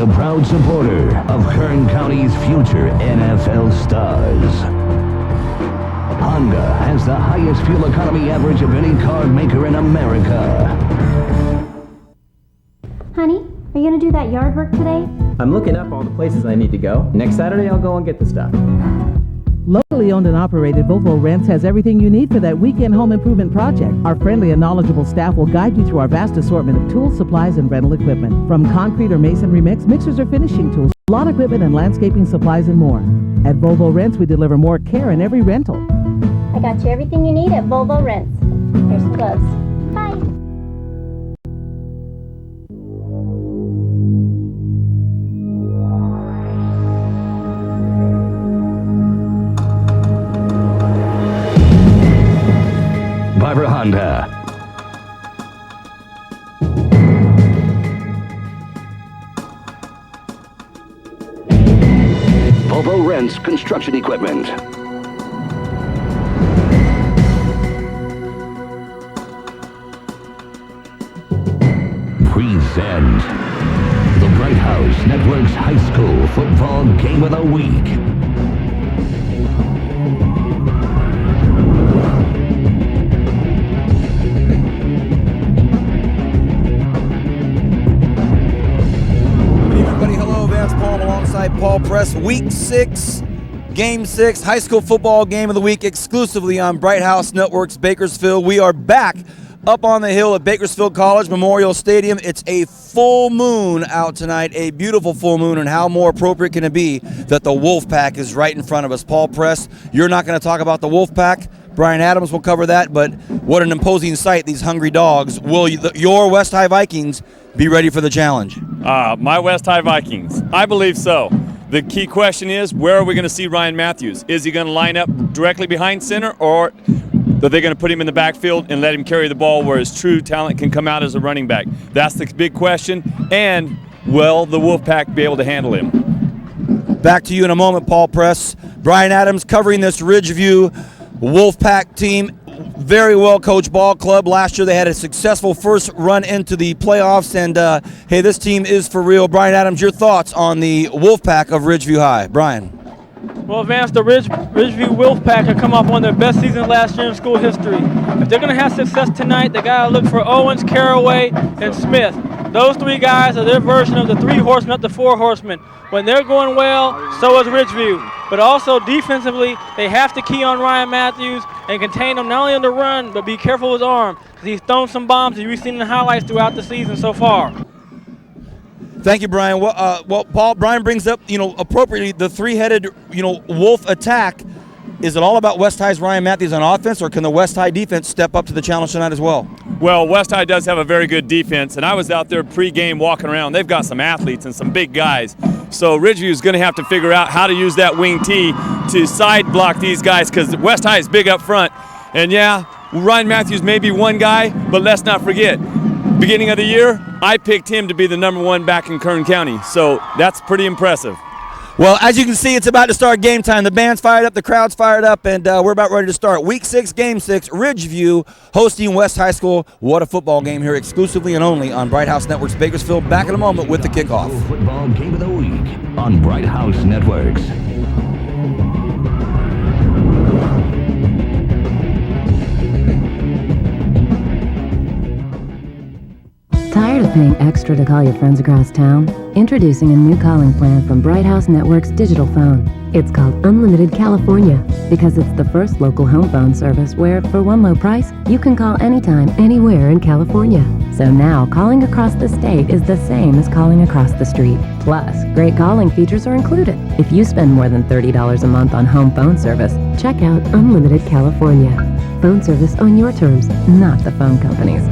a proud supporter of Kern County's future NFL stars. Honda has the highest fuel economy average of any car maker in America. Honey, are you going to do that yard work today? I'm looking up all the places I need to go. Next Saturday, I'll go and get the stuff. Locally owned and operated, Volvo Rents has everything you need for that weekend home improvement project. Our friendly and knowledgeable staff will guide you through our vast assortment of tools, supplies, and rental equipment. From concrete or masonry mix, mixers or finishing tools, lawn equipment and landscaping supplies and more. At Volvo Rents, we deliver more care in every rental. I got you everything you need at Volvo Rents. Here's some gloves. Bye. Barber Honda. Volvo Rents construction equipment. Present the Bright House Network's high school football game of the week. Paul Press, Week 6, Game 6, high school football game of the week, exclusively on Bright House Network's Bakersfield. We are back up on the hill at Bakersfield College Memorial Stadium. It's a full moon out tonight, a beautiful full moon, and how more appropriate can it be that the Wolfpack is right in front of us. Paul Press, you're not going to talk about the Wolfpack. Brian Adams will cover that, but what an imposing sight, these hungry dogs. Will your West High Vikings be ready for the challenge? My West High Vikings, I believe so. The key question is, where are we going to see Ryan Matthews? Is he going to line up directly behind center, or are they going to put him in the backfield and let him carry the ball where his true talent can come out as a running back? That's the big question, and will the Wolfpack be able to handle him? Back to you in a moment, Paul Press. Brian Adams covering this Ridgeview Wolfpack team. Very well coached ball club. Last year they had a successful first run into the playoffs, and hey, this team is for real. Brian Adams, your thoughts on the Wolfpack of Ridgeview High? Brian. Well, Vance, the Ridgeview Wolfpack have come off one of their best seasons last year in school history. If they're going to have success tonight, they got to look for Owens, Caraway, and Smith. Those three guys are their version of the three horsemen, not the four horsemen. When they're going well, so is Ridgeview. But also defensively, they have to key on Ryan Matthews and contain him not only on the run, but be careful with his arm, because he's thrown some bombs that we've seen in the highlights throughout the season so far. Thank you, Brian. Well, Paul, Brian brings up, appropriately, the three-headed, wolf attack. Is it all about West High's Ryan Matthews on offense, or can the West High defense step up to the challenge tonight as well? Well, West High does have a very good defense, and I was out there pre-game walking around. They've got some athletes and some big guys. So Ridgeview is going to have to figure out how to use that wing T to side block these guys, because West High is big up front. And yeah, Ryan Matthews may be one guy, but let's not forget, beginning of the year, I picked him to be the number one back in Kern County. So that's pretty impressive. Well, as you can see, it's about to start game time. The band's fired up, the crowd's fired up, and we're about ready to start. Week 6, Game 6, Ridgeview hosting West High School. What a football game here, exclusively and only on Bright House Network's Bakersfield. Back in a moment with the kickoff. Football game of the week on Bright House Networks. Tired of paying extra to call your friends across town? Introducing a new calling plan from Bright House Network's digital phone. It's called Unlimited California because it's the first local home phone service where, for one low price, you can call anytime, anywhere in California. So now, calling across the state is the same as calling across the street. Plus, great calling features are included. If you spend more than $30 a month on home phone service, check out Unlimited California. Phone service on your terms, not the phone company's.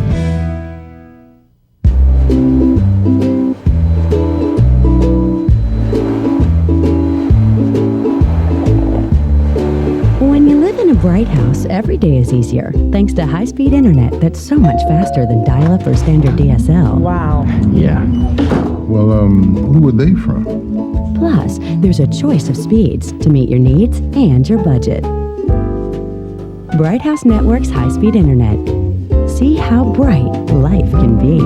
Bright House, every day is easier thanks to high-speed internet that's so much faster than dial-up or standard DSL. Wow. Yeah. Well, who are they from? Plus, there's a choice of speeds to meet your needs and your budget. Bright House Network's high-speed internet. See how bright life can be.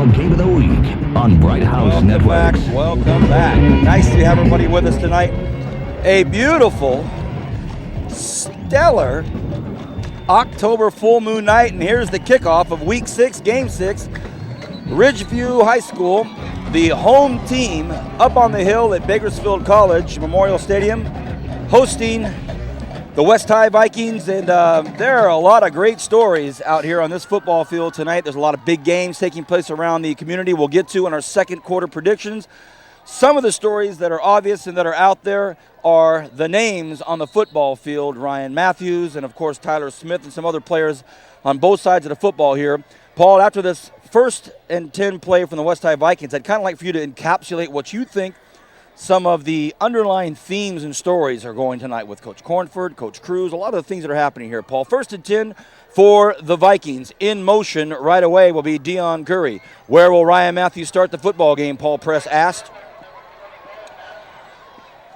Football Game of the Week on Bright House Networks. Welcome back. Nice to have everybody with us tonight. A beautiful, stellar October full moon night, and here's the kickoff of Week 6, Game 6. Ridgeview High School, the home team up on the hill at Bakersfield College Memorial Stadium, hosting the West High Vikings, and there are a lot of great stories out here on this football field tonight. There's a lot of big games taking place around the community we'll get to in our second quarter predictions. Some of the stories that are obvious and that are out there are the names on the football field, Ryan Matthews and, of course, Tyler Smith and some other players on both sides of the football here. Paul, after this 1st and 10 play from the West High Vikings, I'd kind of like for you to encapsulate what you think some of the underlying themes and stories are going tonight with Coach Cornford, Coach Cruz, a lot of the things that are happening here. Paul, 1st and 10 for the Vikings. In motion right away will be Dion Curry. Where will Ryan Matthews start the football game, Paul Press asked.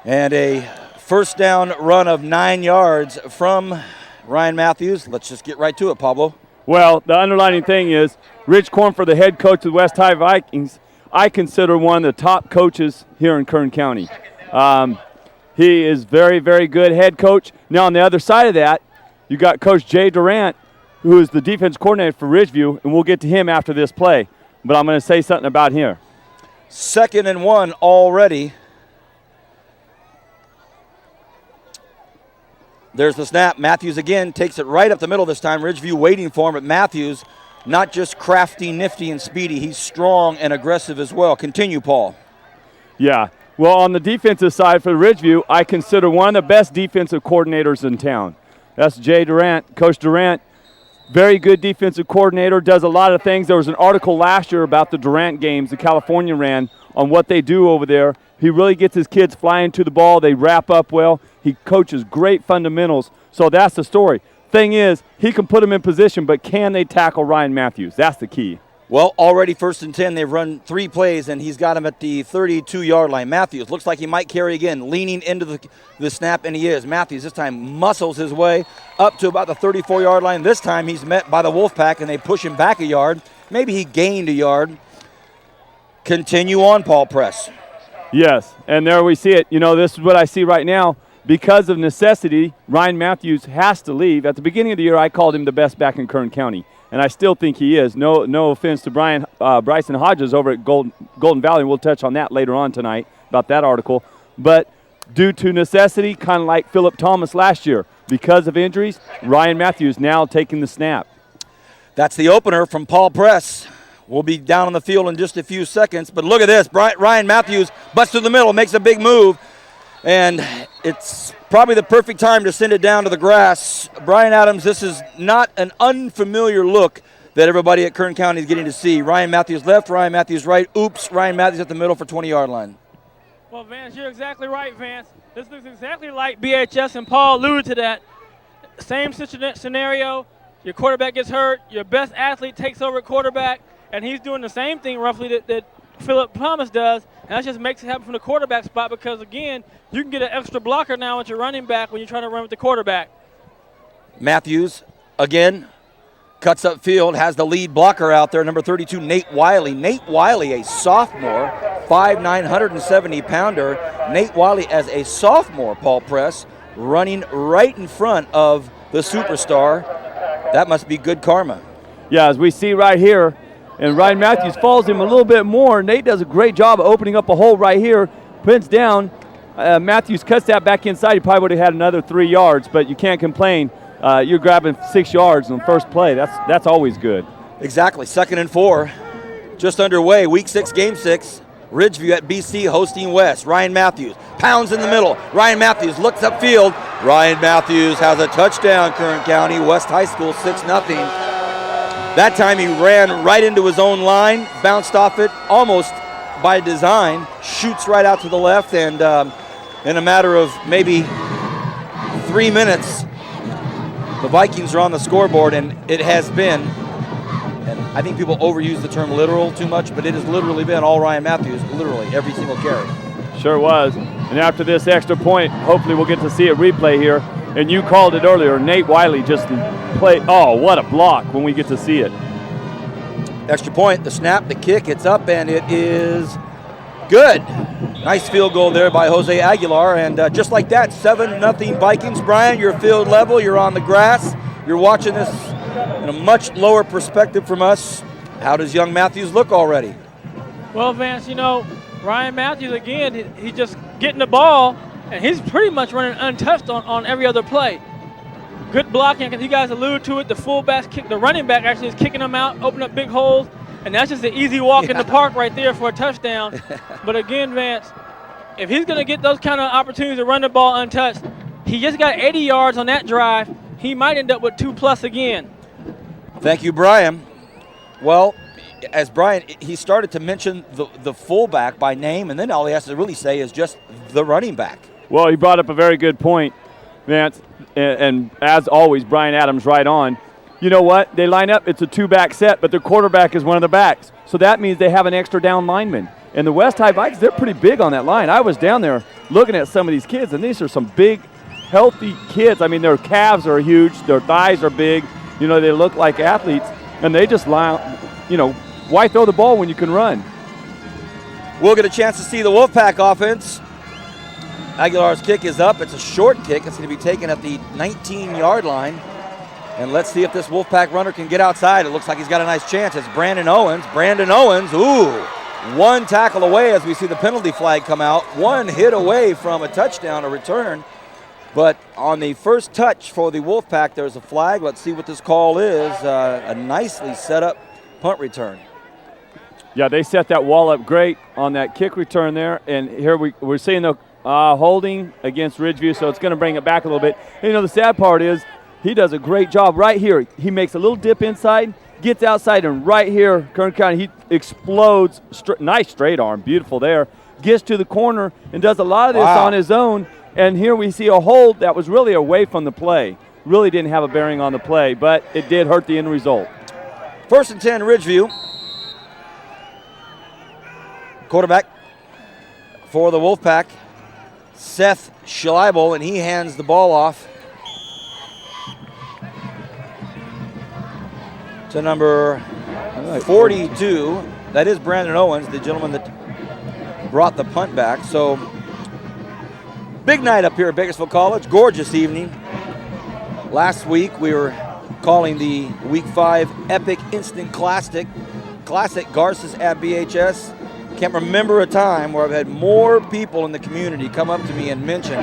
And a first down run of 9 yards from Ryan Matthews. Let's just get right to it, Pablo. Well, the underlining thing is Rich Cornford, the head coach of the West High Vikings, I consider one of the top coaches here in Kern County. He is very, very good head coach. Now, on the other side of that, you got Coach Jay Durant, who is the defense coordinator for Ridgeview, and we'll get to him after this play. But I'm going to say something about him. 2nd and 1 already. There's the snap. Matthews again takes it right up the middle this time. Ridgeview waiting for him, but Matthews not just crafty, nifty, and speedy. He's strong and aggressive as well. Continue, Paul. Yeah. Well, on the defensive side for Ridgeview, I consider one of the best defensive coordinators in town. That's Jay Durant. Coach Durant, very good defensive coordinator, does a lot of things. There was an article last year about the Durant games that California ran on what they do over there. He really gets his kids flying to the ball. They wrap up well. He coaches great fundamentals. So that's the story. Thing is, he can put them in position, but can they tackle Ryan Matthews? That's the key. Well, already 1st and 10, they've run 3 plays, and he's got him at the 32-yard line. Matthews looks like he might carry again, leaning into the snap, and he is. Matthews this time muscles his way up to about the 34-yard line. This time he's met by the Wolfpack, and they push him back a yard. Maybe he gained a yard. Continue on, Paul Press. Yes, and there we see it. You know, this is what I see right now. Because of necessity, Ryan Matthews has to leave. At the beginning of the year, I called him the best back in Kern County, and I still think he is. No offense to Bryson Hodges over at Golden Valley, and we'll touch on that later on tonight about that article. But due to necessity, kind of like Philip Thomas last year, because of injuries, Ryan Matthews now taking the snap. That's the opener from Paul Press. We'll be down on the field in just a few seconds, but look at this. Ryan Matthews busts through the middle, makes a big move. And it's probably the perfect time to send it down to the grass. Brian Adams, this is not an unfamiliar look that everybody at Kern County is getting to see. Ryan Matthews left, Ryan Matthews right. Oops, Ryan Matthews at the middle for 20-yard line. Well, Vance, you're exactly right, Vance. This looks exactly like BHS, and Paul alluded to that. Same scenario. Your quarterback gets hurt. Your best athlete takes over at quarterback, and he's doing the same thing roughly that Philip Thomas does, and that just makes it happen from the quarterback spot because, again, you can get an extra blocker now with your running back when you're trying to run with the quarterback. Matthews, again, cuts up field, has the lead blocker out there, number 32, Nate Wiley. Nate Wiley, a sophomore, 5'9", 170-pounder. Nate Wiley as a sophomore, Paul Press, running right in front of the superstar. That must be good karma. Yeah, as we see right here, and Ryan Matthews follows him a little bit more. Nate does a great job of opening up a hole right here. Pins down. Matthews cuts that back inside. He probably would have had another 3 yards, but you can't complain. You're grabbing 6 yards on the first play. That's always good. Exactly. 2nd and 4. Just underway. Week 6, Game 6. Ridgeview at BC hosting West. Ryan Matthews pounds in the middle. Ryan Matthews looks upfield. Ryan Matthews has a touchdown, Kern County. West High School 6-0. That time he ran right into his own line, bounced off it almost by design, shoots right out to the left, and in a matter of maybe 3 minutes, the Vikings are on the scoreboard, and it has been, and I think people overuse the term literal too much, but it has literally been all Ryan Matthews, literally every single carry. Sure was. And after this extra point, hopefully we'll get to see a replay here. And you called it earlier, Nate Wiley just played. Oh, what a block when we get to see it. Extra point, the snap, the kick, it's up, and it is good. Nice field goal there by Jose Aguilar, and just like that, 7-0 Vikings. Brian, you're field level, you're on the grass, you're watching this in a much lower perspective from us. How does young Matthews look already? Well, Vance, you know, Ryan Matthews, again, he's just getting the ball, and he's pretty much running untouched on every other play. Good blocking, because you guys alluded to it. The fullback kick, the running back actually is kicking them out, opening up big holes, and that's just an easy walk in the park right there for a touchdown. But again, Vance, if he's going to get those kind of opportunities to run the ball untouched, he just got 80 yards on that drive. He might end up with 2+ again. Thank you, Brian. Well, as Brian, he started to mention the fullback by name, and then all he has to really say is just the running back. Well, he brought up a very good point, Vance, and as always, Brian Adams right on. You know what? They line up, it's a 2-back set, but their quarterback is one of the backs. So that means they have an extra down lineman. And the West High Vikings, they're pretty big on that line. I was down there looking at some of these kids, and these are some big, healthy kids. I mean, their calves are huge, their thighs are big. You know, they look like athletes, and they just line, you know, why throw the ball when you can run? We'll get a chance to see the Wolfpack offense. Aguilar's kick is up. It's a short kick. It's going to be taken at the 19-yard line. And let's see if this Wolfpack runner can get outside. It looks like he's got a nice chance. It's Brandon Owens. Brandon Owens, ooh, one tackle away as we see the penalty flag come out. One hit away from a touchdown, a return. But on the first touch for the Wolfpack, there's a flag. Let's see what this call is. A nicely set up punt return. Yeah, they set that wall up great on that kick return there. And here we're seeing the holding against Ridgeview, so it's going to bring it back a little bit. And, you know, the sad part is he does a great job right here. He makes a little dip inside, gets outside, and right here, Kern County, he explodes. Nice straight arm, beautiful there. Gets to the corner and does a lot of this on his own. And here we see a hold that was really away from the play. Really didn't have a bearing on the play, but it did hurt the end result. 1st and 10, Ridgeview. Quarterback for the Wolfpack, Seth Schleibel, and he hands the ball off to number 42. That is Brandon Owens, the gentleman that brought the punt back. So big night up here at Bakersfield College. Gorgeous evening. Last week we were calling the Week 5 Epic Instant Classic Garces at BHS. Can't remember a time where I've had more people in the community come up to me and mention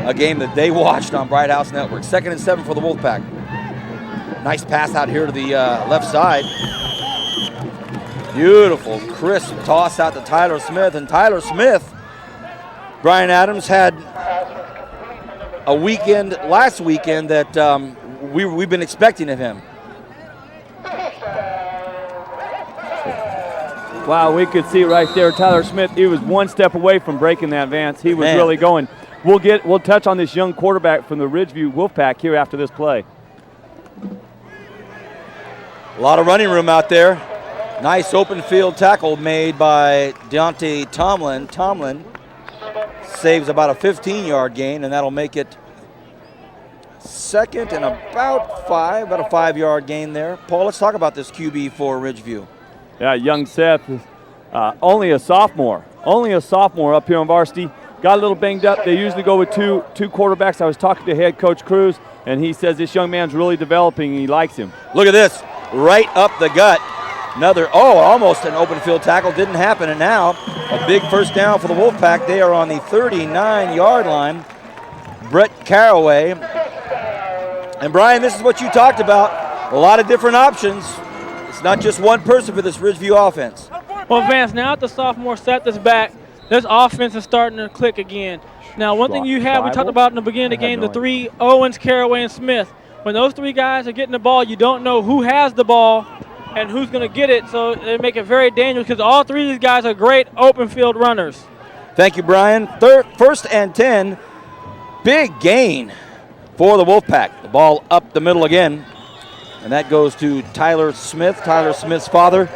a game that they watched on Bright House Network. 2nd and 7 for the Wolfpack. Nice pass out here to the left side. Beautiful, crisp toss out to Tyler Smith. And Tyler Smith, Brian Adams, had a weekend last weekend that we've been expecting of him. Wow, we could see right there, Tyler Smith, he was one step away from breaking that, Vance. He was really going. We'll touch on this young quarterback from the Ridgeview Wolfpack here after this play. A lot of running room out there. Nice open field tackle made by Deontay Tomlin. Tomlin saves about a 15-yard gain, and that'll make it 2nd and about 5, about a 5-yard gain there. Paul, let's talk about this QB for Ridgeview. Yeah, young Seth is only a sophomore up here on varsity. Got a little banged up. They usually go with two quarterbacks. I was talking to head coach Cruz, and he says this young man's really developing, and he likes him. Look at this, right up the gut. Another, almost an open field tackle. Didn't happen, and now a big first down for the Wolfpack. They are on the 39-yard line. Brett Caraway. And Brian, this is what you talked about. A lot of different options. It's not just one person for this Ridgeview offense. Well, Vance, now that the sophomore set this back, this offense is starting to click again. Now, one thing you have, we talked about in the beginning of the game, the three, Owens, Caraway, and Smith. When those three guys are getting the ball, you don't know who has the ball and who's going to get it, so they make it very dangerous because all three of these guys are great open field runners. Thank you, Brian. 1st and 10, big gain for the Wolfpack. The ball up the middle again. And that goes to Tyler Smith, Tyler Smith's father.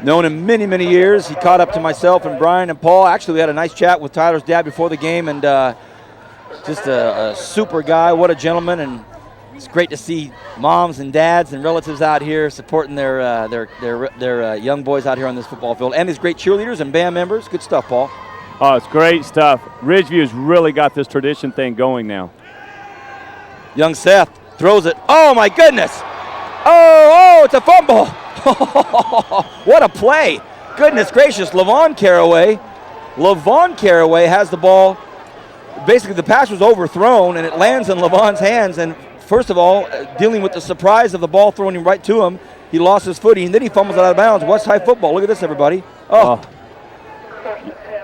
Known him many, many years. He caught up to myself and Brian and Paul. Actually, we had a nice chat with Tyler's dad before the game, and just a super guy. What a gentleman. And It's great to see moms and dads and relatives out here supporting their young boys out here on this football field, and these great cheerleaders and band members. Good stuff, Paul. Oh, it's great stuff. Ridgeview's really got this tradition thing going now. Young Seth throws it. Oh, my goodness. Oh, it's a fumble. What a play. Goodness gracious, Levon Caraway has the ball. Basically, the pass was overthrown, and it lands in Levon's hands. And first of all, dealing with the surprise of the ball thrown him right to him, he lost his footing, and then he fumbles it out of bounds. West High football. Look at this, everybody. Oh.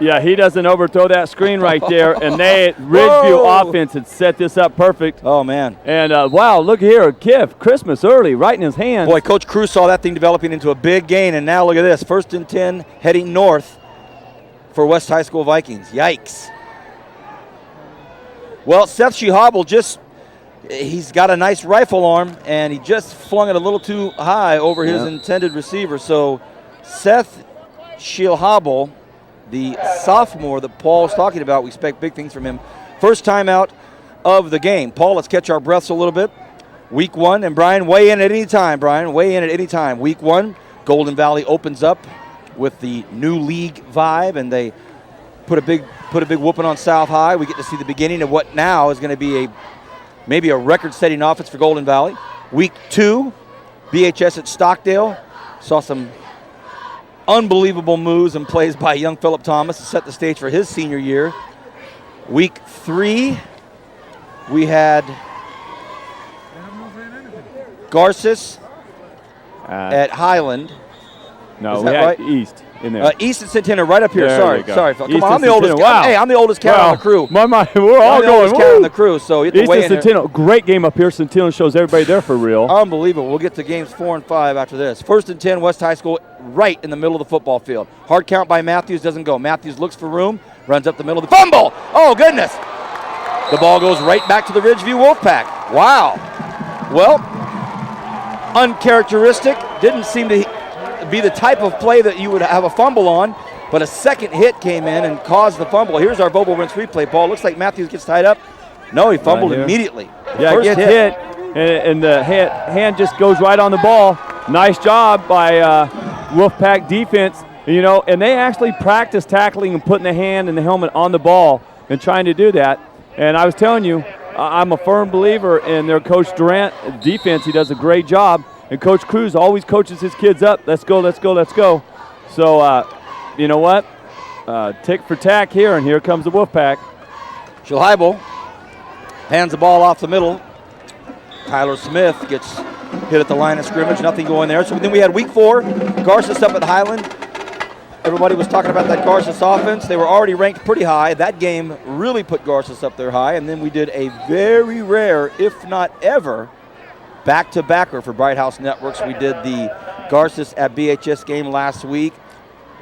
Yeah, he doesn't overthrow that screen right there, and Ridgeview offense had set this up perfect. Oh, man. And, wow, look here, gift, Christmas early, right in his hands. Boy, Coach Cruz saw that thing developing into a big gain, and now look at this. 1st and 10 heading north for West High School Vikings. Yikes. Well, Seth Shihobble he's got a nice rifle arm, and he just flung it a little too high over his intended receiver. So Seth Shihobble, the sophomore that Paul's talking about, we expect big things from him. First time out of the game. Paul, let's catch our breaths a little bit. Week 1, and Brian, weigh in at any time. Week 1, Golden Valley opens up with the new league vibe, and they put a big whooping on South High. We get to see the beginning of what now is going to be maybe a record-setting offense for Golden Valley. Week 2, BHS at Stockdale. Saw some unbelievable moves and plays by young Philip Thomas to set the stage for his senior year. Week 3, we had Garces at Highland. No, Is we that had right? East in there. East and Centennial right up here. There Sorry. Phil. Come on, I'm the East and oldest. Centennial. Wow. Hey, I'm the oldest cat on the crew. We're all the going. oldest cat on the crew. So you have to East weigh and in Centennial, great game up here. Centennial shows everybody there for real. Unbelievable. We'll get to games 4 and 5 after this. 1st and 10, West High School, right in the middle of the football field. Hard count by Matthews, doesn't go. Matthews looks for room, runs up the middle of the fumble. Oh, goodness. The ball goes right back to the Ridgeview Wolfpack. Wow. Well, uncharacteristic. Didn't seem to be the type of play that you would have a fumble on, but a second hit came in and caused the fumble. Here's our Bobo Rinse replay, Paul. Looks like Matthews gets tied up. No, he fumbled immediately. Yeah, First gets hit, and the hand just goes right on the ball. Nice job by Wolfpack defense, and they actually practice tackling and putting the hand and the helmet on the ball and trying to do that. And I was telling you, I'm a firm believer in their Coach Durant defense. He does a great job. And Coach Cruz always coaches his kids up. Let's go. So, you know what? Tick for tack here, and here comes the Wolfpack. Shilheibel hands the ball off the middle. Tyler Smith gets hit at the line of scrimmage. Nothing going there. So then we had week 4. Garces up at Highland. Everybody was talking about that Garces offense. They were already ranked pretty high. That game really put Garces up there high. And then we did a very rare, if not ever, back-to-backer for Bright House Networks. We did the Garces at BHS game last week.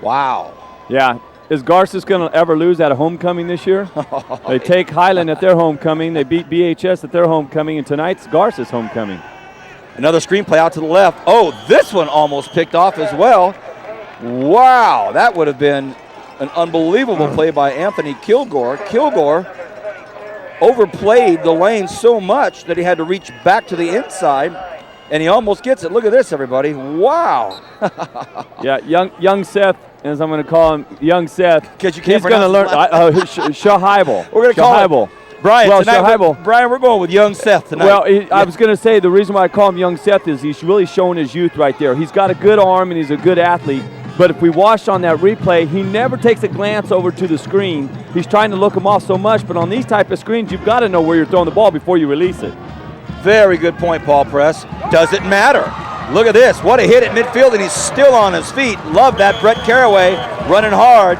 Wow. Yeah. Is Garces going to ever lose at a homecoming this year? They take Highland at their homecoming. They beat BHS at their homecoming, and tonight's Garces homecoming. Another screenplay out to the left. Oh, this one almost picked off as well. Wow, that would have been an unbelievable play by Anthony Kilgore. Kilgore overplayed the lane so much that he had to reach back to the inside, and he almost gets it. Look at this, everybody. Wow. Yeah, young Seth, as I'm going to call him, young Seth. Because you can't he's going to learn. Shaheibel. We're going to call him Brian. Well, tonight, Brian, we're going with young Seth tonight. Well, I was going to say the reason why I call him young Seth is he's really showing his youth right there. He's got a good arm and he's a good athlete. But if we watched on that replay, he never takes a glance over to the screen. He's trying to look him off so much, but on these type of screens, you've got to know where you're throwing the ball before you release it. Very good point, Paul Press. Doesn't matter. Look at this. What a hit at midfield, and he's still on his feet. Love that. Brett Caraway running hard.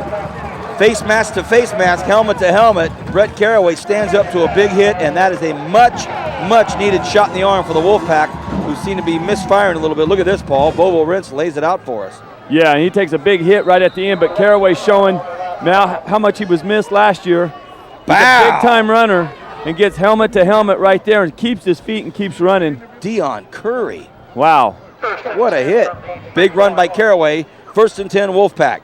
Face mask to face mask, helmet to helmet. Brett Caraway stands up to a big hit, and that is a much, much needed shot in the arm for the Wolfpack, who seem to be misfiring a little bit. Look at this, Paul. Bobo Rentz lays it out for us. Yeah, and he takes a big hit right at the end, but Caraway showing now how much he was missed last year. He's a big-time runner and gets helmet to helmet right there and keeps his feet and keeps running. Dion Curry. Wow. What a hit. Big run by Caraway. 1st and 10 Wolfpack.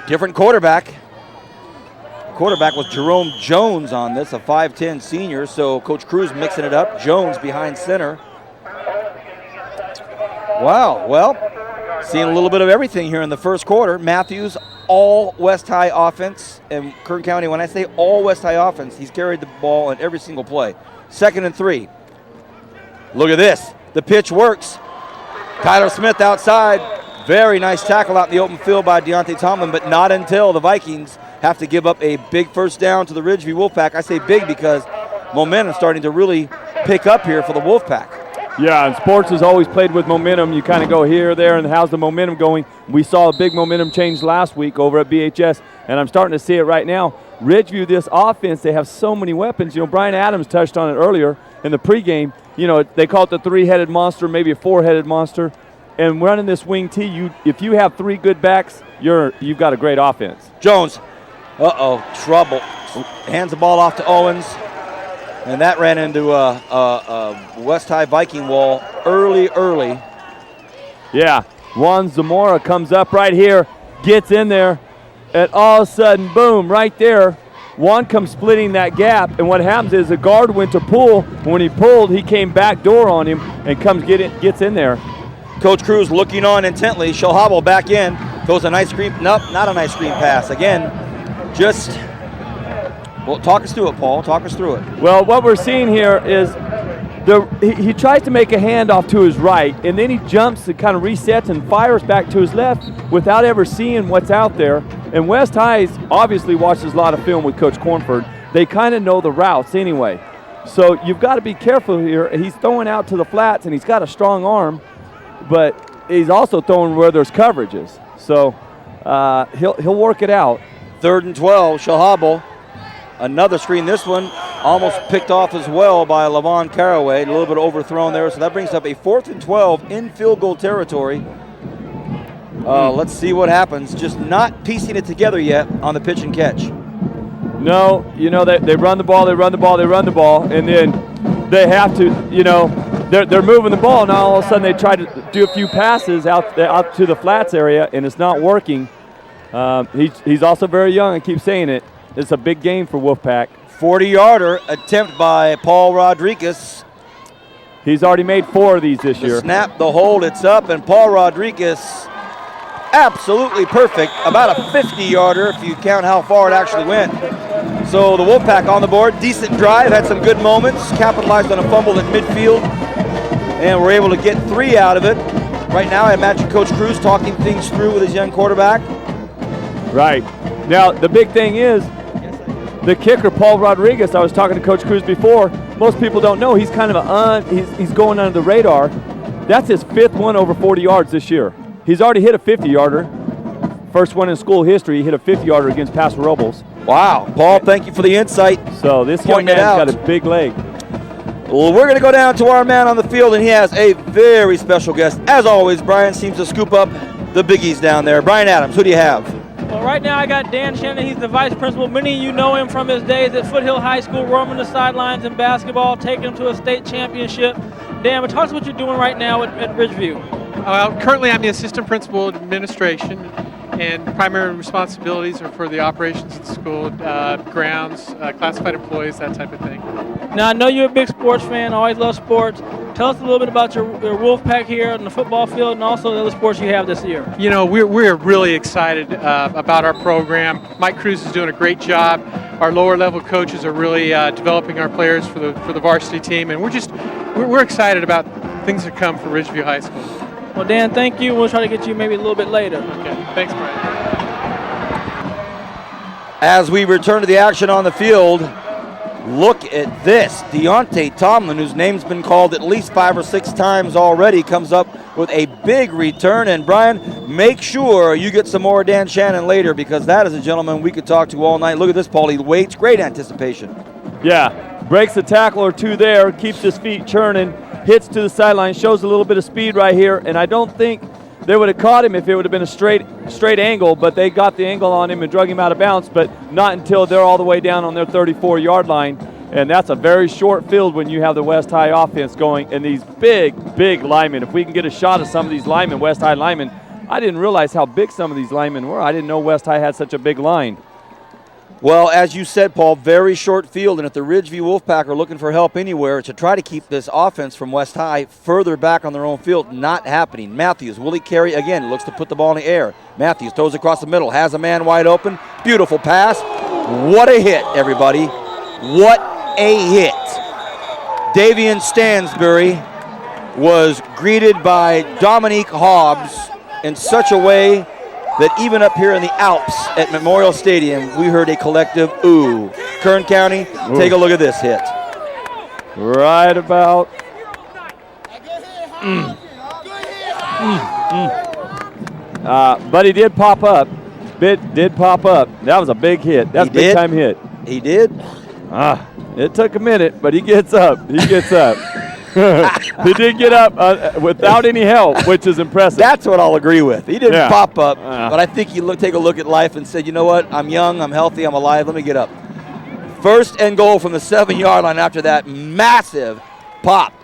Different quarterback. quarterback was Jerome Jones on this, a 5'10 senior. So Coach Cruz mixing it up. Jones behind center. Wow, well, seeing a little bit of everything here in the first quarter. Matthews, all West High offense. And Kern County, when I say all West High offense, he's carried the ball in every single play. 2nd and 3. Look at this. The pitch works. Tyler Smith outside. Very nice tackle out in the open field by Deontay Tomlin, but not until the Vikings have to give up a big first down to the Ridgeview Wolfpack. I say big because momentum's starting to really pick up here for the Wolfpack. Yeah, and sports has always played with momentum. You kind of go here, there, and how's the momentum going? We saw a big momentum change last week over at BHS, and I'm starting to see it right now. Ridgeview, this offense, they have so many weapons. You know, Brian Adams touched on it earlier in the pregame. You know, they call it the 3-headed monster, maybe a 4-headed monster. And running this wing T, if you have 3 good backs, you've got a great offense. Jones, trouble. Hands the ball off to Owens. And that ran into a West High Viking wall early. Yeah, Juan Zamora comes up right here, gets in there, and all of a sudden, boom, right there, Juan comes splitting that gap, and what happens is the guard went to pull. When he pulled, he came back door on him and gets in there. Coach Cruz looking on intently. Shohabo back in, throws a nice screen. Nope, not a nice screen pass. Again, well, talk us through it, Paul. Talk us through it. Well, what we're seeing here is he tries to make a handoff to his right, and then he jumps and kind of resets and fires back to his left without ever seeing what's out there. And West High obviously watches a lot of film with Coach Cornford. They kind of know the routes anyway. So you've got to be careful here. He's throwing out to the flats, and he's got a strong arm, but he's also throwing where there's coverages. So he'll work it out. 3rd and 12, Shohabo. Another screen. This one almost picked off as well by Levon Caraway. A little bit overthrown there. So that brings up a 4th and 12 in field goal territory. Let's see what happens. Just not piecing it together yet on the pitch and catch. No, you know, they run the ball, and then they have to, you know, they're moving the ball. Now all of a sudden they try to do a few passes out to the flats area, and it's not working. He's also very young. I keep saying it. It's a big game for Wolfpack. 40-yarder attempt by Paul Rodriguez. He's already made 4 of these this year. Snap, the hold, it's up, and Paul Rodriguez absolutely perfect. About a 50-yarder if you count how far it actually went. So the Wolfpack on the board. Decent drive, had some good moments, capitalized on a fumble at midfield, and were able to get 3 out of it. Right now I imagine Coach Cruz talking things through with his young quarterback. Right. Now the big thing is, the kicker, Paul Rodriguez, I was talking to Coach Cruz before. Most people don't know he's kind of he's going under the radar. That's his 5th one over 40 yards this year. He's already hit a 50-yarder. First one in school history. He hit a 50-yarder against Paso Robles. Wow, Paul, thank you for the insight. So this young man's got a big leg. Well, we're going to go down to our man on the field, and he has a very special guest. As always, Brian seems to scoop up the biggies down there. Brian Adams, who do you have? Well, right now I got Dan Shannon. He's the vice principal. Many of you know him from his days at Foothill High School, roaming the sidelines in basketball, taking him to a state championship. Dan, but tell us what you're doing right now at Ridgeview. Currently, I'm the assistant principal of administration, and primary responsibilities are for the operations of the school, grounds, classified employees, that type of thing. Now, I know you're a big sports fan, always love sports. Tell us a little bit about your Wolfpack here on the football field and also the other sports you have this year. You know, we're really excited about our program. Mike Cruz is doing a great job. Our lower level coaches are really developing our players for the varsity team, and we're excited about things that come for Ridgeview High School. Well, Dan, thank you. We'll try to get you maybe a little bit later. Okay, thanks, Brian. As we return to the action on the field, look at this. Deontay Tomlin, whose name's been called at least 5 or 6 times already, comes up with a big return. And Brian, make sure you get some more Dan Shannon later, because that is a gentleman we could talk to all night. Look at this, Paul. He waits. Great anticipation. Yeah, breaks a tackle or two there, keeps his feet churning, hits to the sideline, shows a little bit of speed right here. And I don't think they would have caught him if it would have been a straight angle, but they got the angle on him and drug him out of bounds, but not until they're all the way down on their 34-yard line. And that's a very short field when you have the West High offense going, and these big linemen. If we can get a shot of some of these linemen, West High linemen, I didn't realize how big some of these linemen were. I didn't know West High had such a big line. Well, as you said, Paul, very short field, and if the Ridgeview Wolfpack are looking for help anywhere to try to keep this offense from West High further back on their own field, not happening. Matthews, will he carry again? Looks to put the ball in the air. Matthews throws across the middle, has a man wide open. Beautiful pass. What a hit, everybody. What a hit. Davian Stansbury was greeted by Dominique Hobbs in such a way that even up here in the Alps at Memorial Stadium, we heard a collective ooh. Kern County, take a look at this hit. Right about. But he did pop up. Did pop up. That was a big hit. That's a big time hit. He did? It took a minute, but he gets up. He gets up. He did get up without any help, which is impressive. That's what I'll agree with. He didn't pop up, but I think he take a look at life and said, you know what, I'm young, I'm healthy, I'm alive, let me get up. First and goal from the 7-yard line after that massive pop.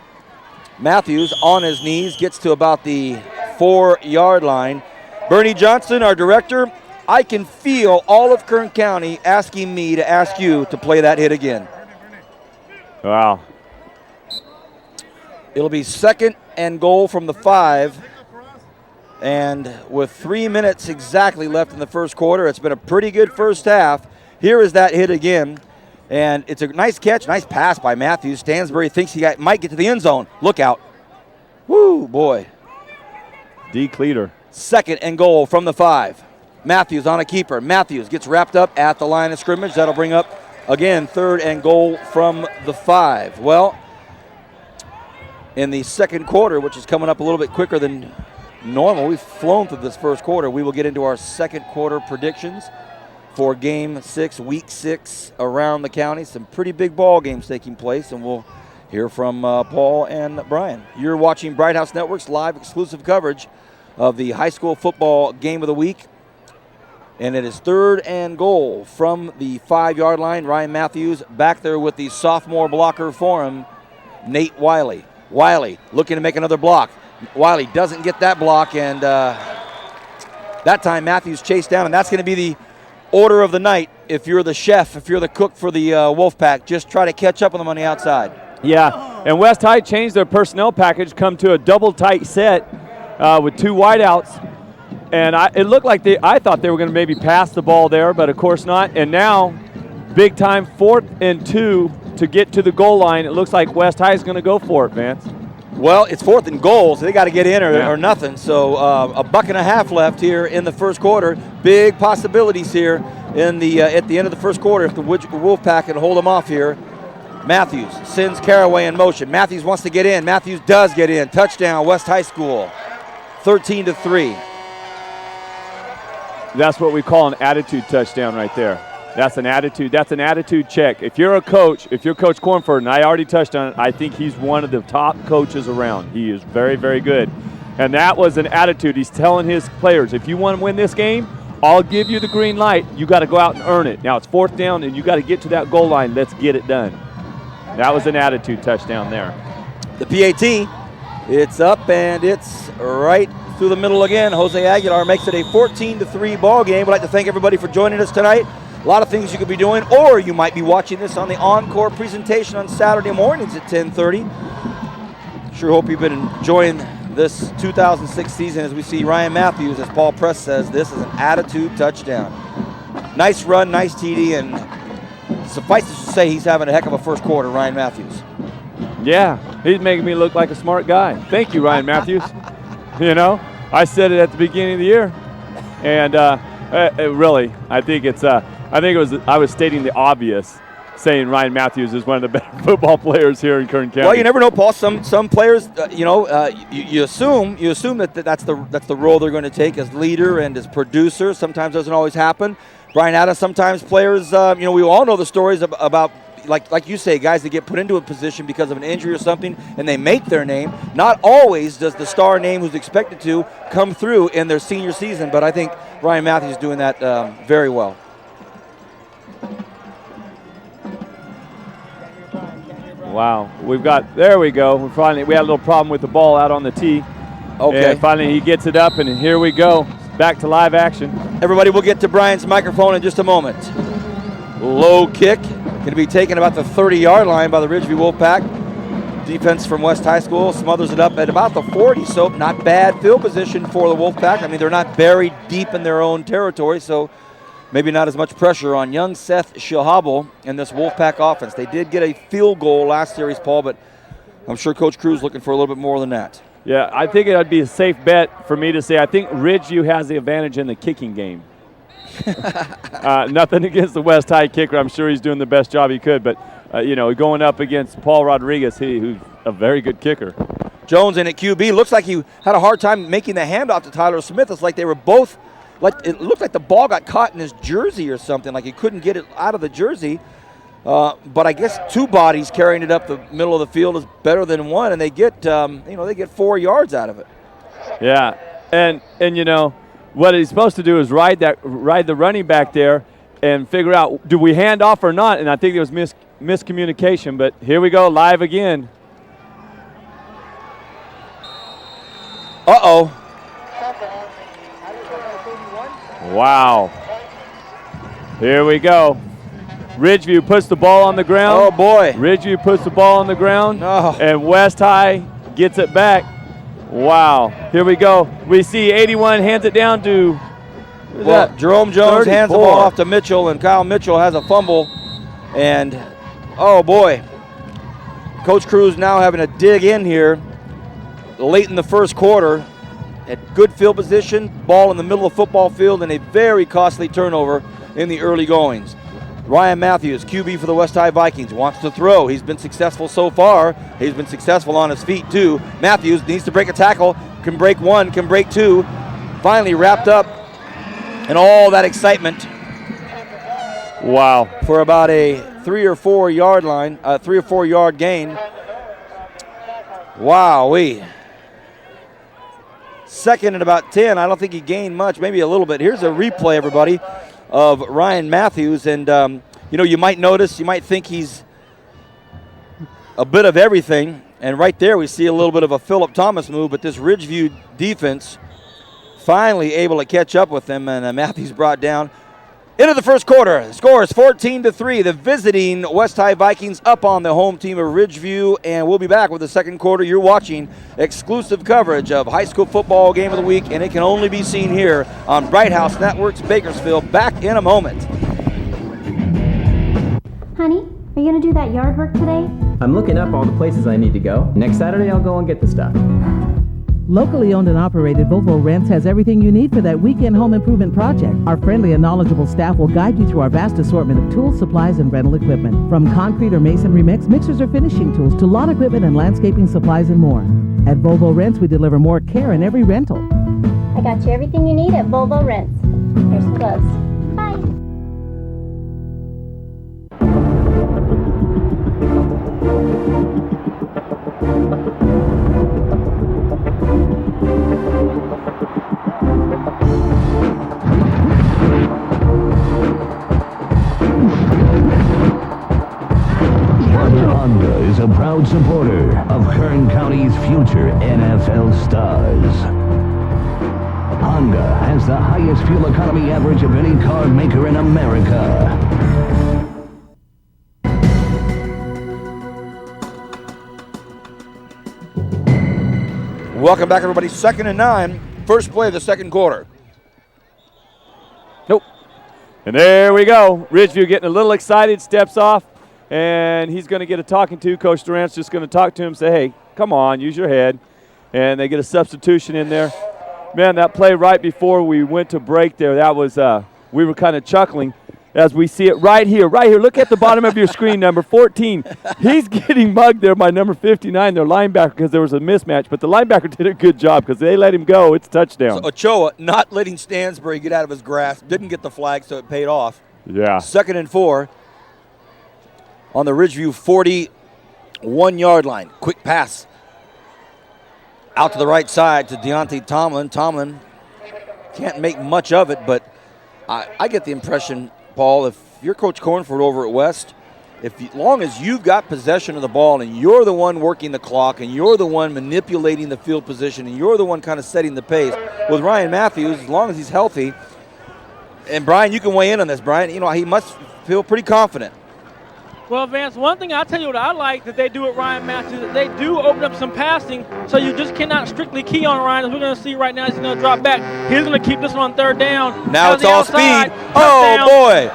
Matthews on his knees gets to about the 4-yard line. Bernie Johnson, our director, I can feel all of Kern County asking me to ask you to play that hit again. Wow. It'll be 2nd and goal from the 5. And with 3 minutes exactly left in the first quarter, it's been a pretty good first half. Here is that hit again. And it's a nice catch, nice pass by Matthews. Stansbury thinks he might get to the end zone. Look out. Woo, boy. D. Cleater. 2nd and goal from the 5. Matthews on a keeper. Matthews gets wrapped up at the line of scrimmage. That'll bring up, again, 3rd and goal from the 5. Well, in the second quarter, which is coming up a little bit quicker than normal, we've flown through this first quarter. We will get into our second quarter predictions for Game 6, Week 6 around the county. Some pretty big ball games taking place, and we'll hear from Paul and Brian. You're watching Bright House Network's live exclusive coverage of the high school football game of the week. And it is 3rd and goal from the 5-yard line. Ryan Matthews back there with the sophomore blocker for him, Nate Wiley. Wiley looking to make another block. Wiley doesn't get that block, and that time Matthews chased down, and that's going to be the order of the night. If you're the chef, if you're the cook for the Wolfpack, just try to catch up on them on the outside. Yeah, and West High changed their personnel package, come to a double tight set with 2 wideouts. And it looked like I thought they were going to maybe pass the ball there, but of course not. And now, big time 4th and 2 to get to the goal line. It looks like West High is going to go for it, Vance. Well, it's 4th and goal, so they got to get in or nothing. So a buck and a half left here in the first quarter. Big possibilities here in the at the end of the first quarter if the Wolfpack can hold them off here. Matthews sends Caraway in motion. Matthews wants to get in. Matthews does get in. Touchdown, West High School, 13-3. That's what we call an attitude touchdown right there. That's an attitude check. If you're a coach, if you're Coach Cornford, and I already touched on it, I think he's one of the top coaches around. He is very, very good. And that was an attitude. He's telling his players, if you want to win this game, I'll give you the green light. You got to go out and earn it. Now it's 4th down, and you got to get to that goal line. Let's get it done. That was an attitude touchdown there. The PAT, it's up, and it's right through the middle again. Jose Aguilar makes it a 14-3 ball game. We'd like to thank everybody for joining us tonight. A lot of things you could be doing, or you might be watching this on the encore presentation on Saturday mornings at 10:30. Sure hope you've been enjoying this 2006 season as we see Ryan Matthews, as Paul Press says, this is an attitude touchdown. Nice run, nice TD, and suffice it to say he's having a heck of a first quarter, Ryan Matthews. Yeah, he's making me look like a smart guy. Thank you, Ryan Matthews. You know, I said it at the beginning of the year, and really, I was stating the obvious, saying Ryan Matthews is one of the better football players here in Kern County. Well, you never know, Paul. Some players, you assume that's the role they're going to take as leader and as producer. Sometimes doesn't always happen. Brian Adams, sometimes players, we all know the stories about. Like you say, guys that get put into a position because of an injury or something, and they make their name. Not always does the star name who's expected to come through in their senior season, but I think Ryan Matthews is doing that very well. Wow, there we go. We had a little problem with the ball out on the tee. Okay. And finally he gets it up, and here we go. Back to live action. Everybody, we'll get to Brian's microphone in just a moment. Low kick, going to be taken about the 30-yard line by the Ridgeview Wolfpack. Defense from West High School smothers it up at about the 40, so not bad field position for the Wolfpack. I mean, they're not buried deep in their own territory, so maybe not as much pressure on young Seth Shahabel and this Wolfpack offense. They did get a field goal last series, Paul, but I'm sure Coach Cruz looking for a little bit more than that. Yeah, I think it would be a safe bet for me to say I think Ridgeview has the advantage in the kicking game. Nothing against the West High kicker. I'm sure he's doing the best job he could, but going up against Paul Rodriguez, who's a very good kicker. Jones in at QB. Looks like he had a hard time making the handoff to Tyler Smith. It's like they were both, it looked like the ball got caught in his jersey or something, like he couldn't get it out of the jersey. But I guess two bodies carrying it up the middle of the field is better than one, and they get, they get 4 yards out of it. Yeah, and what he's supposed to do is ride the running back there and figure out, do we hand off or not? And I think there was miscommunication, but here we go, live again. Uh-oh. Wow. Here we go. Ridgeview puts the ball on the ground. Oh, boy. Ridgeview puts the ball on the ground. No. And West High gets it back. Wow. Here we go. We see 81 hands it down to Jerome Jones 34. hands the ball off to Mitchell, and Kyle Mitchell has a fumble. And, oh, boy. Coach Cruz now having to dig in here late in the first quarter at good field position, ball in the middle of the football field, and a very costly turnover in the early goings. Ryan Matthews, QB for the West High Vikings, wants to throw. He's been successful so far. He's been successful on his feet, too. Matthews needs to break a tackle, can break one, can break two. Finally wrapped up in all that excitement. Wow. For about a 3 or 4 yard line, 3 or 4 yard gain. Wow-wee. Second and about 10. I don't think he gained much, maybe a little bit. Here's a replay, everybody, of Ryan Matthews. And, you might notice, you might think he's a bit of everything. And right there we see a little bit of a Phillip Thomas move, but this Ridgeview defense finally able to catch up with him, and Matthews brought down. Into the first quarter, the score is 14-3. The visiting West High Vikings up on the home team of Ridgeview, and we'll be back with the second quarter. You're watching exclusive coverage of high school football game of the week, and it can only be seen here on Bright House Networks Bakersfield. Back in a moment. Honey, are you going to do that yard work today? I'm looking up all the places I need to go. Next Saturday, I'll go and get the stuff. Locally owned and operated, Volvo Rents has everything you need for that weekend home improvement project. Our friendly and knowledgeable staff will guide you through our vast assortment of tools, supplies, and rental equipment. From concrete or masonry mix, mixers or finishing tools, to lawn equipment and landscaping supplies and more. At Volvo Rents, we deliver more care in every rental. I got you everything you need at Volvo Rents. Here's some gloves. Bye. Honda is a proud supporter of Kern County's future NFL stars. Honda has the highest fuel economy average of any car maker in America. Welcome back, everybody. 2nd and 9, first play of the second quarter. Nope. And there we go. Ridgeview getting a little excited, steps off, and he's going to get a talking to. Coach Durant's just going to talk to him, say, hey, come on, use your head. And they get a substitution in there. Man, that play right before we went to break there, that was, we were kind of chuckling as we see it right here. Look at the bottom of your screen, number 14. He's getting mugged there by number 59, their linebacker, because there was a mismatch. But the linebacker did a good job because they let him go. It's touchdown. So Ochoa not letting Stansbury get out of his grasp. Didn't get the flag, so it paid off. Yeah. 2nd and 4 on the Ridgeview 41-yard line. Quick pass out to the right side to Deontay Tomlin. Tomlin can't make much of it, but I get the impression, Paul, if you're Coach Cornford over at West, as long as you've got possession of the ball and you're the one working the clock and you're the one manipulating the field position and you're the one kind of setting the pace, with Ryan Matthews, as long as he's healthy, and Brian, you can weigh in on this, Brian, he must feel pretty confident. Well, Vance, one thing I'll tell you what I like that they do at Ryan Matthews, that they do open up some passing, so you just cannot strictly key on Ryan. As we're going to see right now, he's going to drop back. He's going to keep this one on third down. Now it's all speed. Oh, boy.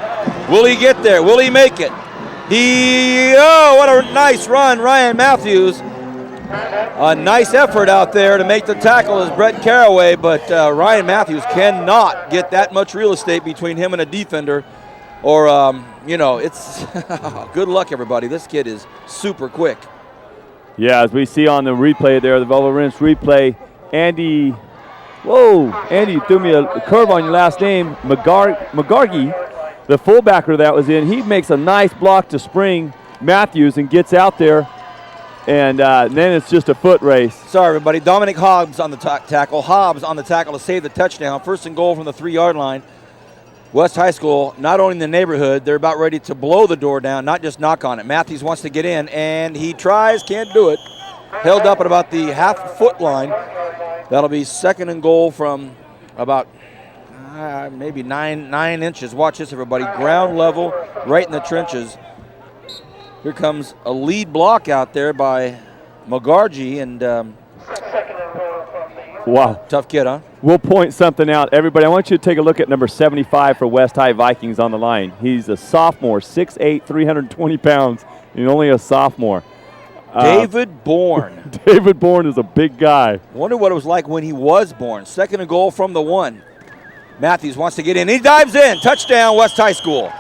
Will he get there? Will he make it? What a nice run, Ryan Matthews. A nice effort out there to make the tackle as Brett Caraway, but Ryan Matthews cannot get that much real estate between him and a defender. Or, it's good luck, everybody. This kid is super quick. Yeah, as we see on the replay there, the Volvo Rinse replay, Andy, you threw me a curve on your last name, McGargy, the fullbacker that was in. He makes a nice block to spring Matthews and gets out there, and then it's just a foot race. Sorry, everybody. Dominic Hobbs on the tackle. Hobbs on the tackle to save the touchdown. First and goal from the 3-yard line. West High School, not only in the neighborhood, they're about ready to blow the door down, not just knock on it. Matthews wants to get in, and he tries, can't do it. Held up at about the half-foot line. That'll be second and goal from about maybe 9 inches. Watch this, everybody. Ground level, right in the trenches. Here comes a lead block out there by McGargy, and wow. Tough kid, huh? We'll point something out. Everybody, I want you to take a look at number 75 for West High Vikings on the line. He's a sophomore, 6'8", 320 pounds, and only a sophomore. David Bourne. David Bourne is a big guy. Wonder what it was like when he was born. Second and goal from the 1. Matthews wants to get in. He dives in. Touchdown, West High School.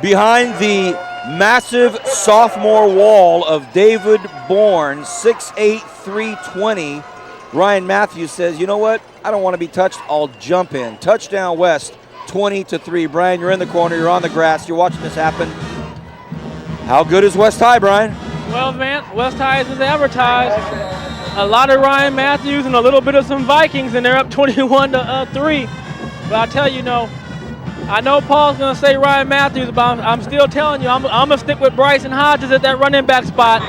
Behind the massive sophomore wall of David Bourne, 6'8", 320. Ryan Matthews says, you know what? I don't want to be touched. I'll jump in. Touchdown West, 20-3. Brian, you're in the corner. You're on the grass. You're watching this happen. How good is West High, Brian? Well, man, West High is advertised. A lot of Ryan Matthews and a little bit of some Vikings, and they're up 21-3. But I tell you, I know Paul's going to say Ryan Matthews, but I'm still telling you, I'm going to stick with Bryson Hodges at that running back spot.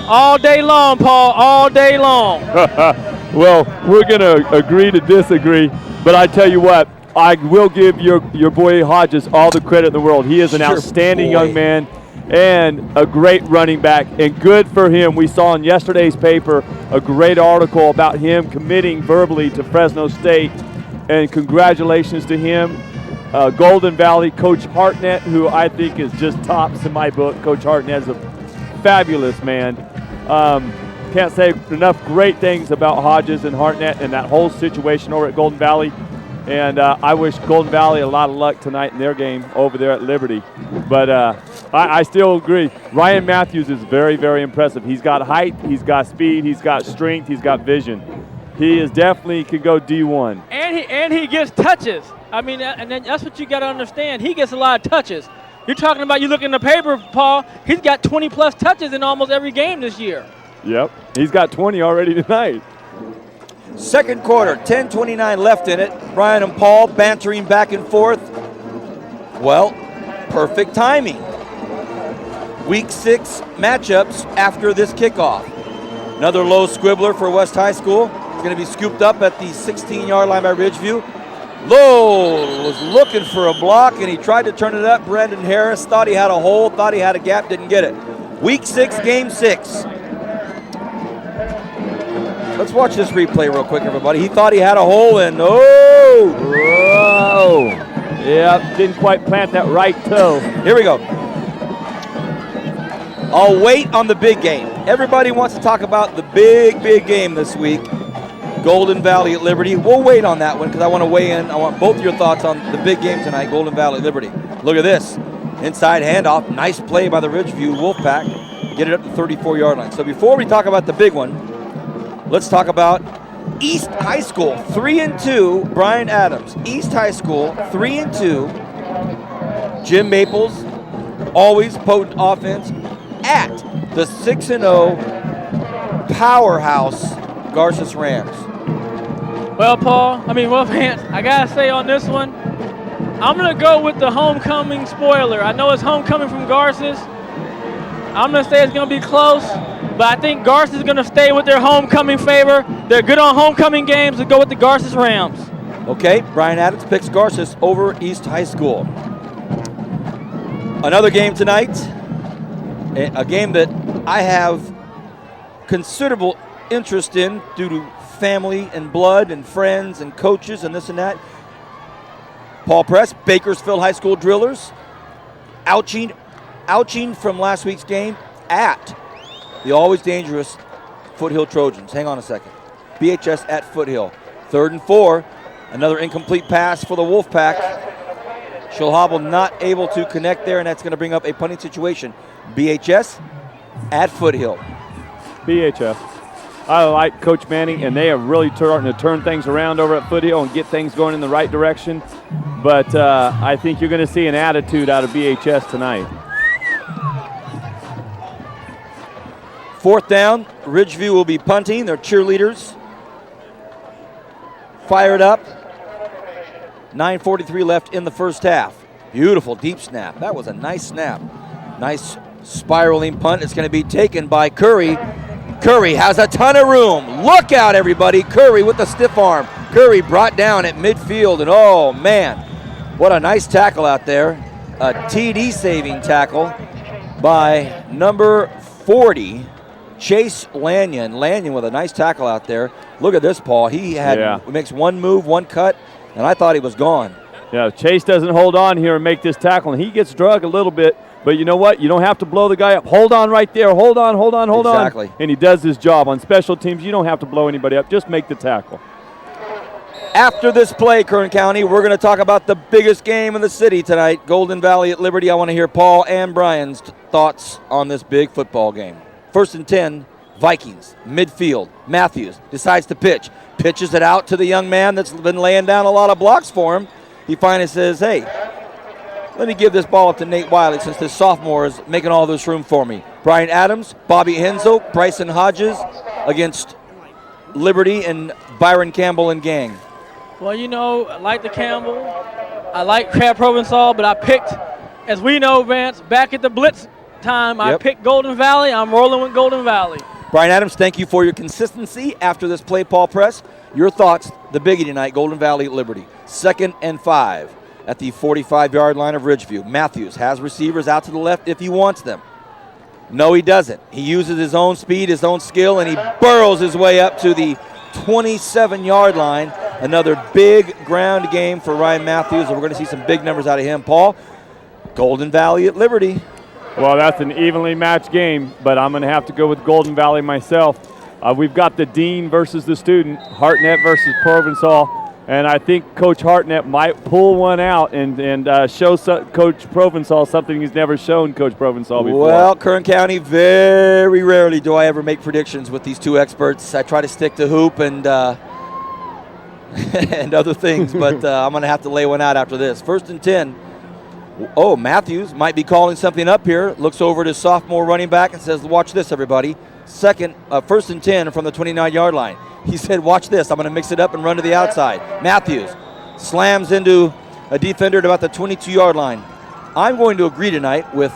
All day long, Paul, all day long. Well, we're going to agree to disagree, but I tell you what, I will give your boy Hodges all the credit in the world. He is an outstanding young man and a great running back, and good for him. We saw in yesterday's paper a great article about him committing verbally to Fresno State, and congratulations to him. Golden Valley, Coach Hartnett, who I think is just tops in my book. Coach Hartnett is a fabulous man. Can't say enough great things about Hodges and Hartnett and that whole situation over at Golden Valley. And I wish Golden Valley a lot of luck tonight in their game over there at Liberty. But I still agree. Ryan Matthews is very, very impressive. He's got height, he's got speed, he's got strength, he's got vision. He is definitely could go D1. And he gets touches. I mean, and then that's what you got to understand. He gets a lot of touches. You're talking about, you look in the paper, Paul, he's got 20-plus touches in almost every game this year. Yep, he's got 20 already tonight. Second quarter, 10:29 left in it. Brian and Paul bantering back and forth. Well, perfect timing. Week 6 matchups after this kickoff. Another low squibbler for West High School. It's going to be scooped up at the 16-yard line by Ridgeview. Lowe was looking for a block, and he tried to turn it up. Brendan Harris thought he had a hole, thought he had a gap, didn't get it. Week 6, game 6. Let's watch this replay real quick, everybody. He thought he had a hole, and Yeah, didn't quite plant that right toe. Here we go. I'll wait on the big game. Everybody wants to talk about the big game this week. Golden Valley at Liberty. We'll wait on that one because I want to weigh in. I want both your thoughts on the big game tonight, Golden Valley at Liberty. Look at this. Inside handoff. Nice play by the Ridgeview Wolfpack. Get it up to the 34-yard line. So before we talk about the big one, let's talk about East High School. 3-2, Brian Adams. East High School, 3-2. Jim Maples, always potent offense at the 6-0 powerhouse Garces Rams. Well, Paul, Vance, I got to say on this one, I'm going to go with the homecoming spoiler. I know it's homecoming from Garces. I'm going to say it's going to be close, but I think Garces is going to stay with their homecoming favor. They're good on homecoming games to go with the Garces Rams. Okay, Brian Adams picks Garces over East High School. Another game tonight, a game that I have considerable interest in due to family and blood and friends and coaches and this and that. Paul Press, Bakersfield High School Drillers, ouching from last week's game at the always dangerous Foothill Trojans. Hang on a second. BHS at Foothill. 3rd and 4. Another incomplete pass for the Wolfpack. Schilhobel not able to connect there, and that's going to bring up a punting situation. BHS at Foothill. BHS. I like Coach Manning, and they are really starting to turn things around over at Foothill and get things going in the right direction. But I think you're going to see an attitude out of BHS tonight. 4th down, Ridgeview will be punting. Their cheerleaders fired up. 9:43 left in the first half. Beautiful deep snap. That was a nice snap. Nice spiraling punt. It's going to be taken by Curry. Curry has a ton of room. Look out, everybody. Curry with the stiff arm. Curry brought down at midfield, and oh, man, what a nice tackle out there. A TD-saving tackle by number 40, Chase Lanyon. Lanyon with a nice tackle out there. Look at this, Paul. He makes one move, one cut, and I thought he was gone. Yeah, Chase doesn't hold on here and make this tackle, and he gets drug a little bit. But you know what? You don't have to blow the guy up. Hold on right there. Hold on. Exactly. And he does his job. On special teams, you don't have to blow anybody up. Just make the tackle. After this play, Kern County, we're going to talk about the biggest game in the city tonight, Golden Valley at Liberty. I want to hear Paul and Brian's thoughts on this big football game. 1st and 10, Vikings, midfield. Matthews decides to pitch. Pitches it out to the young man that's been laying down a lot of blocks for him. He finally says, hey, let me give this ball up to Nate Wiley since this sophomore is making all this room for me. Brian Adams, Bobby Henzel, Bryson Hodges against Liberty and Byron Campbell and gang. Well, you know, I like the Campbell. I like Crab Provençal, but I picked, as we know, Vance, back at the Blitz time, I picked Golden Valley. I'm rolling with Golden Valley. Brian Adams, thank you for your consistency after this play, Paul Press. Your thoughts, the biggie tonight, Golden Valley at Liberty. 2nd and 5 at the 45-yard line of Ridgeview. Matthews has receivers out to the left if he wants them. No, he doesn't. He uses his own speed, his own skill, and he burrows his way up to the 27-yard line. Another big ground game for Ryan Matthews, and we're going to see some big numbers out of him. Paul, Golden Valley at Liberty. Well, that's an evenly matched game, but I'm going to have to go with Golden Valley myself. We've got the dean versus the student, Hartnett versus Provençal, and I think Coach Hartnett might pull one out and show Coach Provençal something he's never shown Coach Provençal before. Well, Kern County, very rarely do I ever make predictions with these two experts. I try to stick to hoop and and other things, but I'm going to have to lay one out after this. 1st and 10. Oh, Matthews might be calling something up here. Looks over at his sophomore running back and says, watch this, everybody. 1st and 10 from the 29-yard line. He said, watch this. I'm going to mix it up and run to the outside. Matthews slams into a defender at about the 22-yard line. I'm going to agree tonight with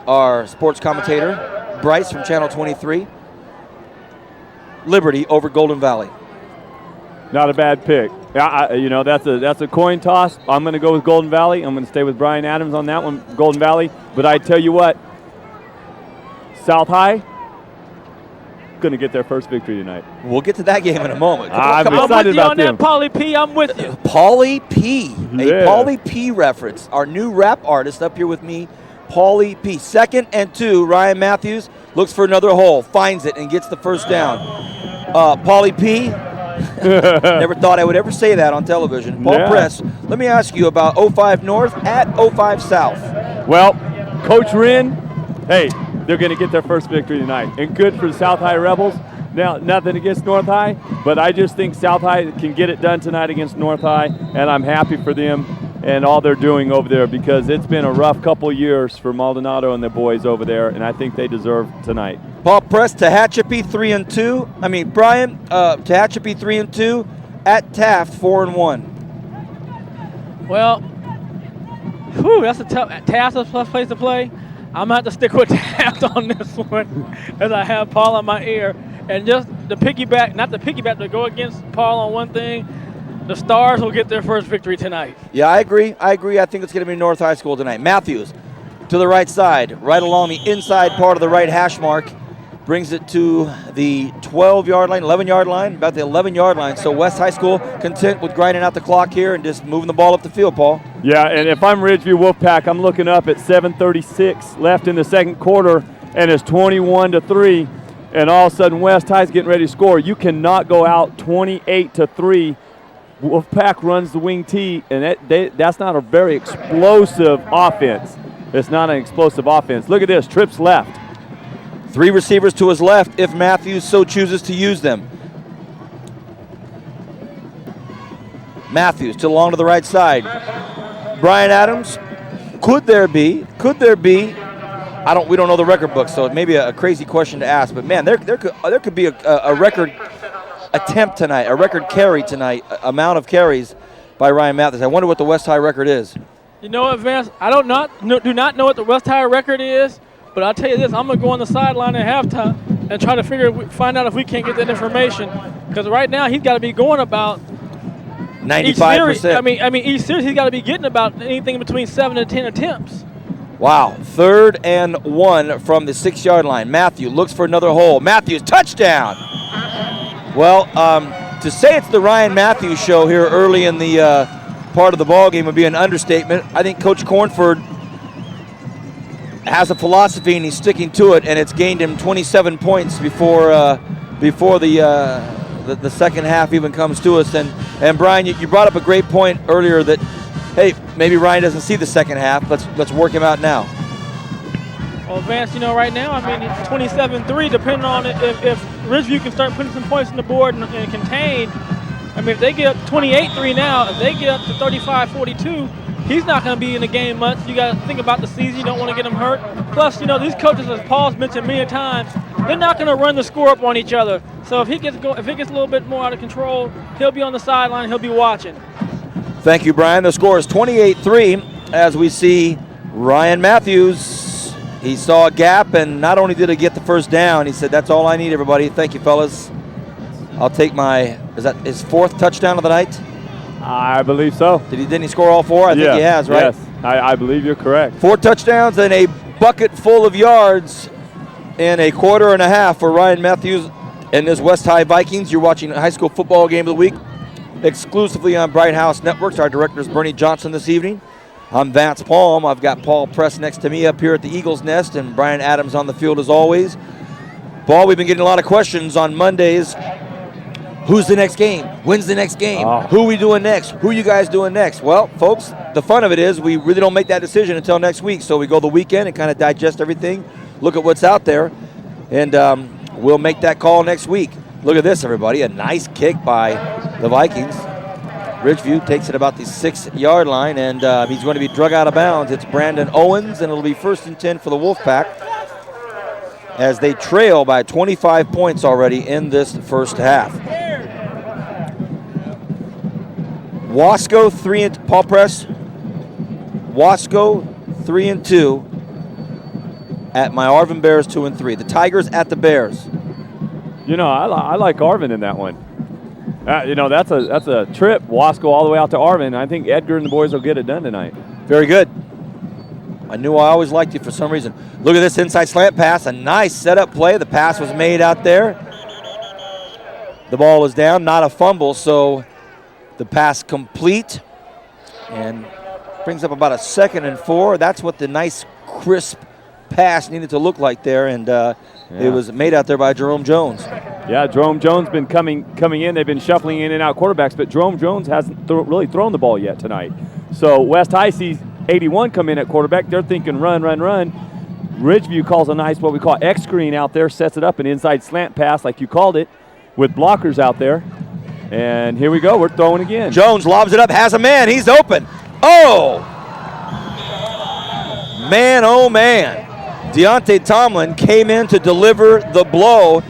our sports commentator, Bryce from Channel 23. Liberty over Golden Valley. Not a bad pick. That's a coin toss. I'm going to go with Golden Valley. I'm going to stay with Brian Adams on that one, Golden Valley. But I tell you what, South High going to get their first victory tonight. We'll get to that game in a moment. I'm excited about them. Paulie P, I'm with you. Paulie P, a Paulie P reference. Our new rap artist up here with me, Paulie P. 2nd and 2, Ryan Matthews looks for another hole, finds it, and gets the first down. Paulie P, never thought I would ever say that on television. Paul Press, let me ask you about 05 North at 05 South. Well, Coach Wren, hey, they're going to get their first victory tonight. And good for the South High Rebels. Now, nothing against North High, but I just think South High can get it done tonight against North High, and I'm happy for them and all they're doing over there because it's been a rough couple years for Maldonado and the boys over there, and I think they deserve tonight. Paul Press, Tehachapi 3-2. Brian, Tehachapi 3-2 at Taft 4-1. Well, that's a tough. Taft's a tough place to play. I'm going to have to stick with Taft on this one as I have Paul on my ear. And just the piggyback, not the piggyback, but go against Paul on one thing, the Stars will get their first victory tonight. Yeah, I agree. I think it's going to be North High School tonight. Matthews to the right side, right along the inside part of the right hash mark. Brings it to the 12-yard line, 11-yard line, about the 11-yard line. So West High School content with grinding out the clock here and just moving the ball up the field, Paul. Yeah, and if I'm Ridgeview Wolfpack, I'm looking up at 7:36 left in the second quarter, and it's 21-3, and all of a sudden West High's getting ready to score. You cannot go out 28-3. Wolfpack runs the wing T, and that's not a very explosive offense. It's not an explosive offense. Look at this, trips left. 3 receivers to his left if Matthews so chooses to use them. Matthews to long to the right side. Brian Adams, could there be, we don't know the record book, so it may be a crazy question to ask, but man, there could be a record attempt tonight, a record carry tonight, amount of carries by Ryan Matthews. I wonder what the West High record is. You know what, Vance? I do not know what the West High record is, but I'll tell you this, I'm going to go on the sideline at halftime and try to find out if we can't get that information. Because right now he's got to be going about 95%. I mean, each series he's got to be getting about anything between 7 and 10 attempts. Wow, 3rd and 1 from the 6-yard line. Matthew looks for another hole. Matthews, touchdown. Well, to say it's the Ryan Matthews show here early in the part of the ball game would be an understatement. I think Coach Cornford has a philosophy and he's sticking to it, and it's gained him 27 points before the second half even comes to us. And Brian, you brought up a great point earlier that, hey, maybe Ryan doesn't see the second half. Let's work him out now. Well, Vance, you know, right now, I mean, it's 27-3, depending on if Ridgeview can start putting some points on the board and contain. I mean, if they get up 28-3 now, if they get up to 35-42, he's not going to be in the game much. You got to think about the season. You don't want to get him hurt. Plus, you know, these coaches, as Paul's mentioned many times, they're not going to run the score up on each other. So if it gets a little bit more out of control, he'll be on the sideline. He'll be watching. Thank you, Brian. The score is 28-3 as we see Ryan Matthews. He saw a gap, and not only did he get the first down, he said, "That's all I need, everybody. Thank you, fellas. I'll take is that his 4th touchdown of the night?" I believe so. Didn't he score all 4? I think he has, right? Yes, I believe you're correct. 4 touchdowns and a bucket full of yards in a quarter and a half for Ryan Matthews and his West High Vikings. You're watching a high school football game of the week exclusively on Bright House Networks. Our director is Bernie Johnson this evening. I'm Vance Palm. I've got Paul Press next to me up here at the Eagles Nest, and Brian Adams on the field as always. Paul, we've been getting a lot of questions on Mondays. Who's the next game? When's the next game? Who are we doing next? Who are you guys doing next? Well, folks, the fun of it is we really don't make that decision until next week. So we go the weekend and kind of digest everything, look at what's out there, and we'll make that call next week. Look at this, everybody. A nice kick by the Vikings. Ridgeview takes it about the 6-yard line, and he's going to be drug out of bounds. It's Brandon Owens, and it'll be 1st and 10 for the Wolfpack as they trail by 25 points already in this first half. Wasco 3 and Paul Press. Wasco 3-2 at my Arvin Bears 2-3. The Tigers at the Bears. You know, I like Arvin in that one. You know, that's a trip, Wasco all the way out to Arvin. I think Edgar and the boys will get it done tonight. Very good. I knew I always liked you for some reason. Look at this inside slant pass. A nice setup play. The pass was made out there. The ball was down, not a fumble, so the pass complete. And brings up about a 2nd and 4. That's what the nice, crisp pass needed to look like there, and it was made out there by Jerome Jones. Yeah, Jerome Jones been coming in. They've been shuffling in and out quarterbacks, but Jerome Jones hasn't really thrown the ball yet tonight. So West High sees 81 come in at quarterback. They're thinking run, run, run. Ridgeview calls a nice, what we call X screen out there, sets it up, an inside slant pass like you called it, with blockers out there. And here we go. We're throwing again. Jones lobs it up, has a man. He's open. Oh! Man, oh, man. Deontay Tomlin came in to deliver the blow.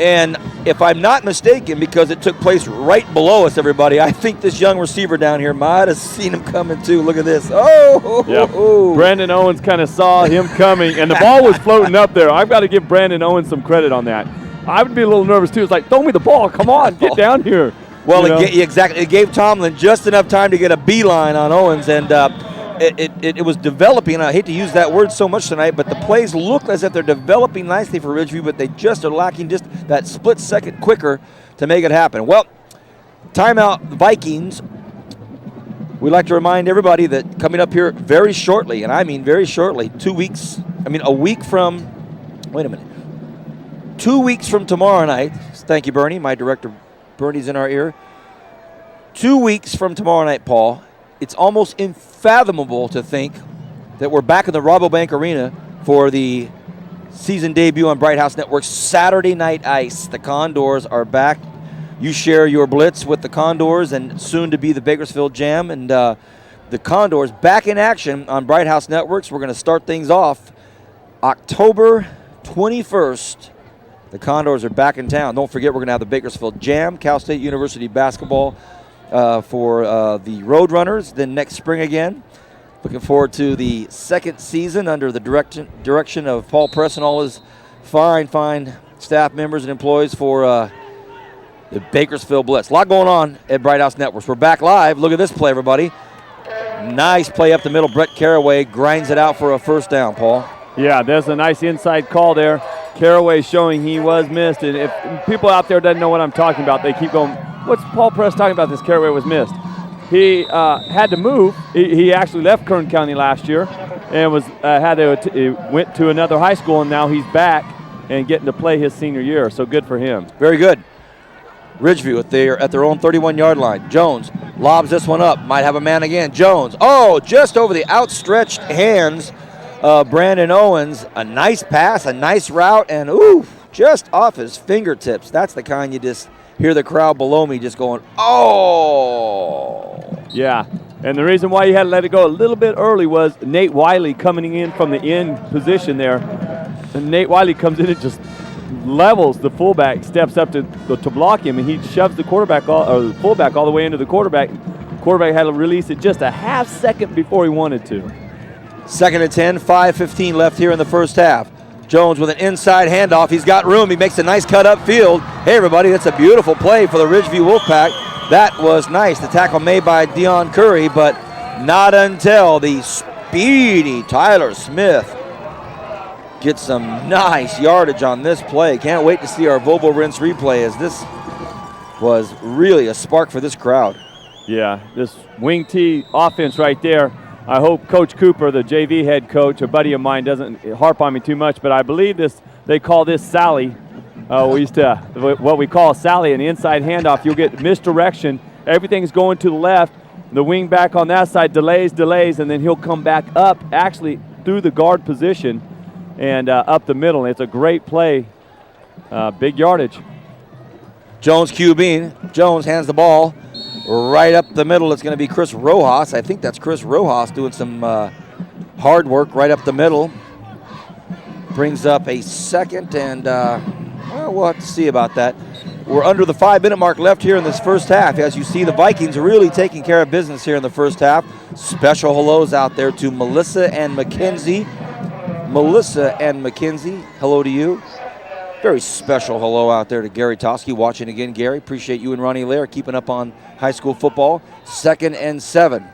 And if I'm not mistaken, because it took place right below us, everybody, I think this young receiver down here might have seen him coming too. Look at this. Oh! Yep. Brandon Owens kind of saw him coming, and the ball was floating up there. I've got to give Brandon Owens some credit on that. I would be a little nervous too. It's like, throw me the ball. Come on, get down here. Well, exactly. It gave Tomlin just enough time to get a beeline on Owens, and it was developing. I hate to use that word so much tonight, but the plays look as if they're developing nicely for Ridgeview, but they just are lacking just that split second quicker to make it happen. Well, timeout Vikings. We'd like to remind everybody that coming up here very shortly, and I mean very shortly, 2 weeks, a week from, wait a minute, 2 weeks from tomorrow night. Thank you, Bernie. My director, Bernie's in our ear. 2 weeks from tomorrow night, Paul. It's almost unfathomable to think that we're back in the Rabobank Arena for the season debut on Bright House Network's Saturday Night Ice. The Condors are back. You share your blitz with the Condors and soon to be the Bakersfield Jam. And the Condors back in action on Bright House Networks. We're going to start things off October 21st. The Condors are back in town. Don't forget, we're going to have the Bakersfield Jam, Cal State University basketball for the Roadrunners, then next spring again. Looking forward to the second season under the direction of Paul Press and all his fine staff members and employees for the Bakersfield Blitz. A lot going on at Bright House Networks. We're back live. Look at this play, everybody. Nice play up the middle. Brett Caraway grinds it out for a first down, Paul. Yeah, there's a nice inside call there. Caraway showing he was missed. And if people out there doesn't know what I'm talking about, they keep going, what's Paul Press talking about this Caraway was missed? He had to move. He actually left Kern County last year and was went to another high school, and now he's back and getting to play his senior year. So good for him. Very good. Ridgeview at their own 31-yard line. Jones lobs this one up. Might have a man again. Jones. Oh, just over the outstretched hands of Brandon Owens. A nice pass, a nice route, and ooh, just off his fingertips. That's the kind you just hear the crowd below me just going, oh. Yeah, and the reason why you had to let it go a little bit early was Nate Wiley coming in from the end position there. And Nate Wiley comes in and just levels the fullback, steps up to block him, and he shoves the fullback all the way into the quarterback. Quarterback had to release it just a half second before he wanted to. 2nd and 10, 5:15 left here in the first half. Jones with an inside handoff. He's got room. He makes a nice cut upfield. Hey, everybody, that's a beautiful play for the Ridgeview Wolfpack. That was nice. The tackle made by Dion Curry, but not until the speedy Tyler Smith gets some nice yardage on this play. Can't wait to see our Volvo Rinse replay, as this was really a spark for this crowd. Yeah, this wing T offense right there. I hope Coach Cooper, the JV head coach, a buddy of mine, doesn't harp on me too much, but I believe they call this Sally. We used to, what we call Sally, an inside handoff. You'll get misdirection. Everything's going to the left. The wing back on that side delays, and then he'll come back up, actually through the guard position and up the middle. It's a great play. Big yardage. Jones QBing. Jones hands the ball right up the middle. It's going to be Chris Rojas. I think that's Chris Rojas doing some hard work right up the middle. Brings up a second, and we'll have to see about that. We're under the 5-minute mark left here in this first half. As you see, the Vikings are really taking care of business here in the first half. Special hellos out there to Melissa and Mackenzie. Melissa and Mackenzie, hello to you. Very special hello out there to Gary Toski. Watching again, Gary. Appreciate you and Ronnie Lair keeping up on high school football. 2nd and 7.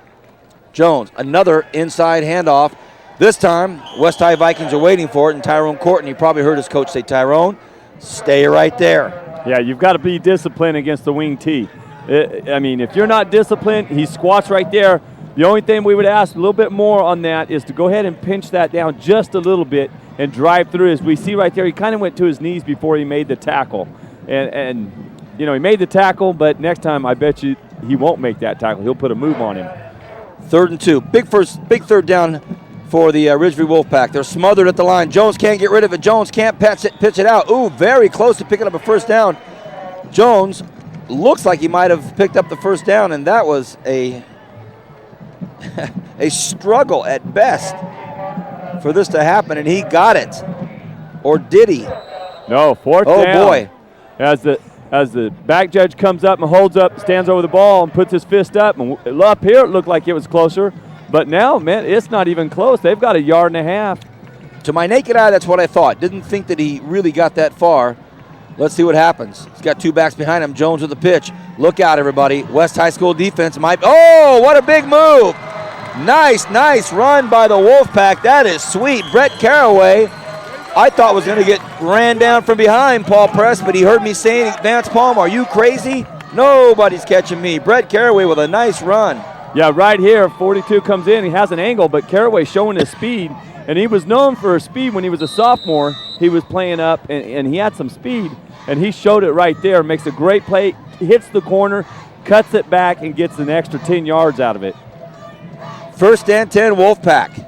Jones, another inside handoff. This time, West High Vikings are waiting for it, and Tyrone Courtney, you probably heard his coach say, Tyrone, stay right there. Yeah, you've got to be disciplined against the wing T. If you're not disciplined, he squats right there. The only thing we would ask a little bit more on that is to go ahead and pinch that down just a little bit and drive through. As we see right there, he kind of went to his knees before he made the tackle. And he made the tackle, but next time I bet you he won't make that tackle. He'll put a move on him. 3rd and 2. Big third down for the Ridgeview Wolfpack. They're smothered at the line. Jones can't get rid of it. Jones can't pitch it out. Ooh, very close to picking up a first down. Jones looks like he might have picked up the first down, and that was a struggle at best for this to happen, and he got it. Or did he? No, 4th down. Oh, boy. As the back judge comes up and holds up, stands over the ball and puts his fist up, and up here it looked like it was closer, but now, man, it's not even close. They've got 1.5 yards. To my naked eye, that's what I thought. Didn't think that he really got that far. Let's see what happens. He's got 2 backs behind him. Jones with the pitch. Look out, everybody. West High School defense might. Oh, what a big move. Nice run by the Wolfpack. That is sweet. Brett Caraway, I thought was going to get ran down from behind, Paul Press, but he heard me saying, Vance Palm, are you crazy? Nobody's catching me. Brett Caraway with a nice run. Yeah, right here, 42 comes in. He has an angle, but Caraway showing his speed, and he was known for his speed when he was a sophomore. He was playing up, and he had some speed, and he showed it right there. Makes a great play, hits the corner, cuts it back, and gets an extra 10 yards out of it. 1st and 10, Wolfpack.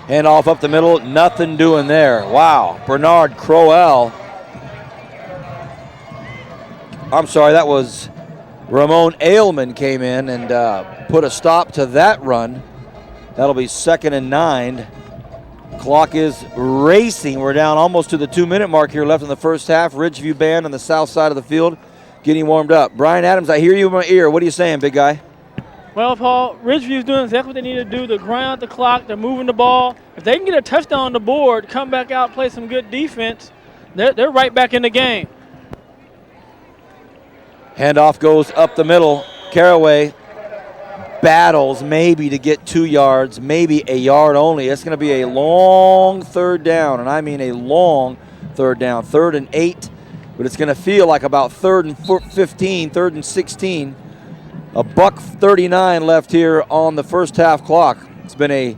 Hand off up the middle, nothing doing there. Wow, Bernard Crowell. I'm sorry, that was Ramon Ailman came in and put a stop to that run. That'll be 2nd and 9. Clock is racing. We're down almost to the 2-minute mark here left in the first half. Ridgeview band on the south side of the field getting warmed up. Brian Adams, I hear you in my ear. What are you saying, big guy? Well, Paul, Ridgeview's doing exactly what they need to do. They're grinding out the clock. They're moving the ball. If they can get a touchdown on the board, come back out, play some good defense, they're right back in the game. Handoff goes up the middle. Caraway battles maybe to get 2 yards, maybe a yard only. It's going to be a long 3rd down, and I mean a long 3rd down. 3rd and 8, but it's going to feel like about 3rd and 15, 3rd and 16. A $1:39 left here on the first half clock. It's been a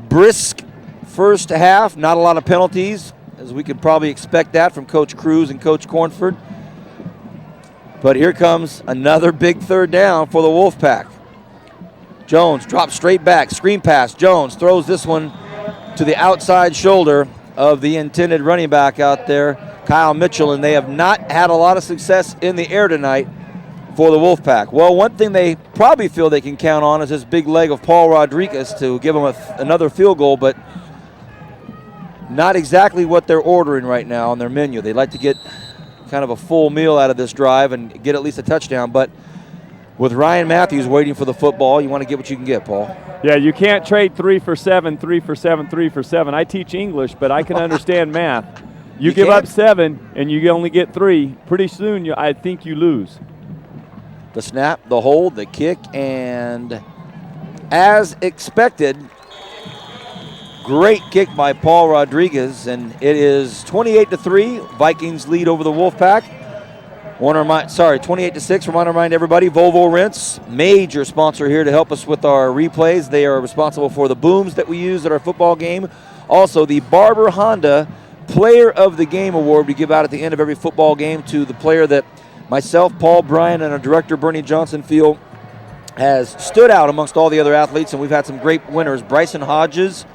brisk first half, not a lot of penalties, as we could probably expect that from Coach Cruz and Coach Cornford. But here comes another big 3rd down for the Wolfpack. Jones drops straight back, screen pass. Jones throws this one to the outside shoulder of the intended running back out there, Kyle Mitchell, and they have not had a lot of success in the air tonight for the Wolfpack. Well, one thing they probably feel they can count on is this big leg of Paul Rodriguez to give them another field goal, but not exactly what they're ordering right now on their menu. They'd like to get kind of a full meal out of this drive and get at least a touchdown, but with Ryan Matthews waiting for the football, you want to get what you can get, Paul. Yeah, you can't trade 3 for 7, 3 for 7, 3 for 7. I teach English, but I can understand math. You give up 7 and you only get 3. Pretty soon, I think you lose. The snap, the hold, the kick, and as expected, great kick by Paul Rodriguez, and it is 28-3. Vikings lead over the Wolfpack. 28-6. Want to remind everybody, Volvo Rents, major sponsor here to help us with our replays. They are responsible for the booms that we use at our football game. Also, the Barber Honda Player of the Game Award we give out at the end of every football game to the player that myself, Paul Bryan, and our director, Bernie Johnson, feel has stood out amongst all the other athletes, and we've had some great winners. Bryson Hodges.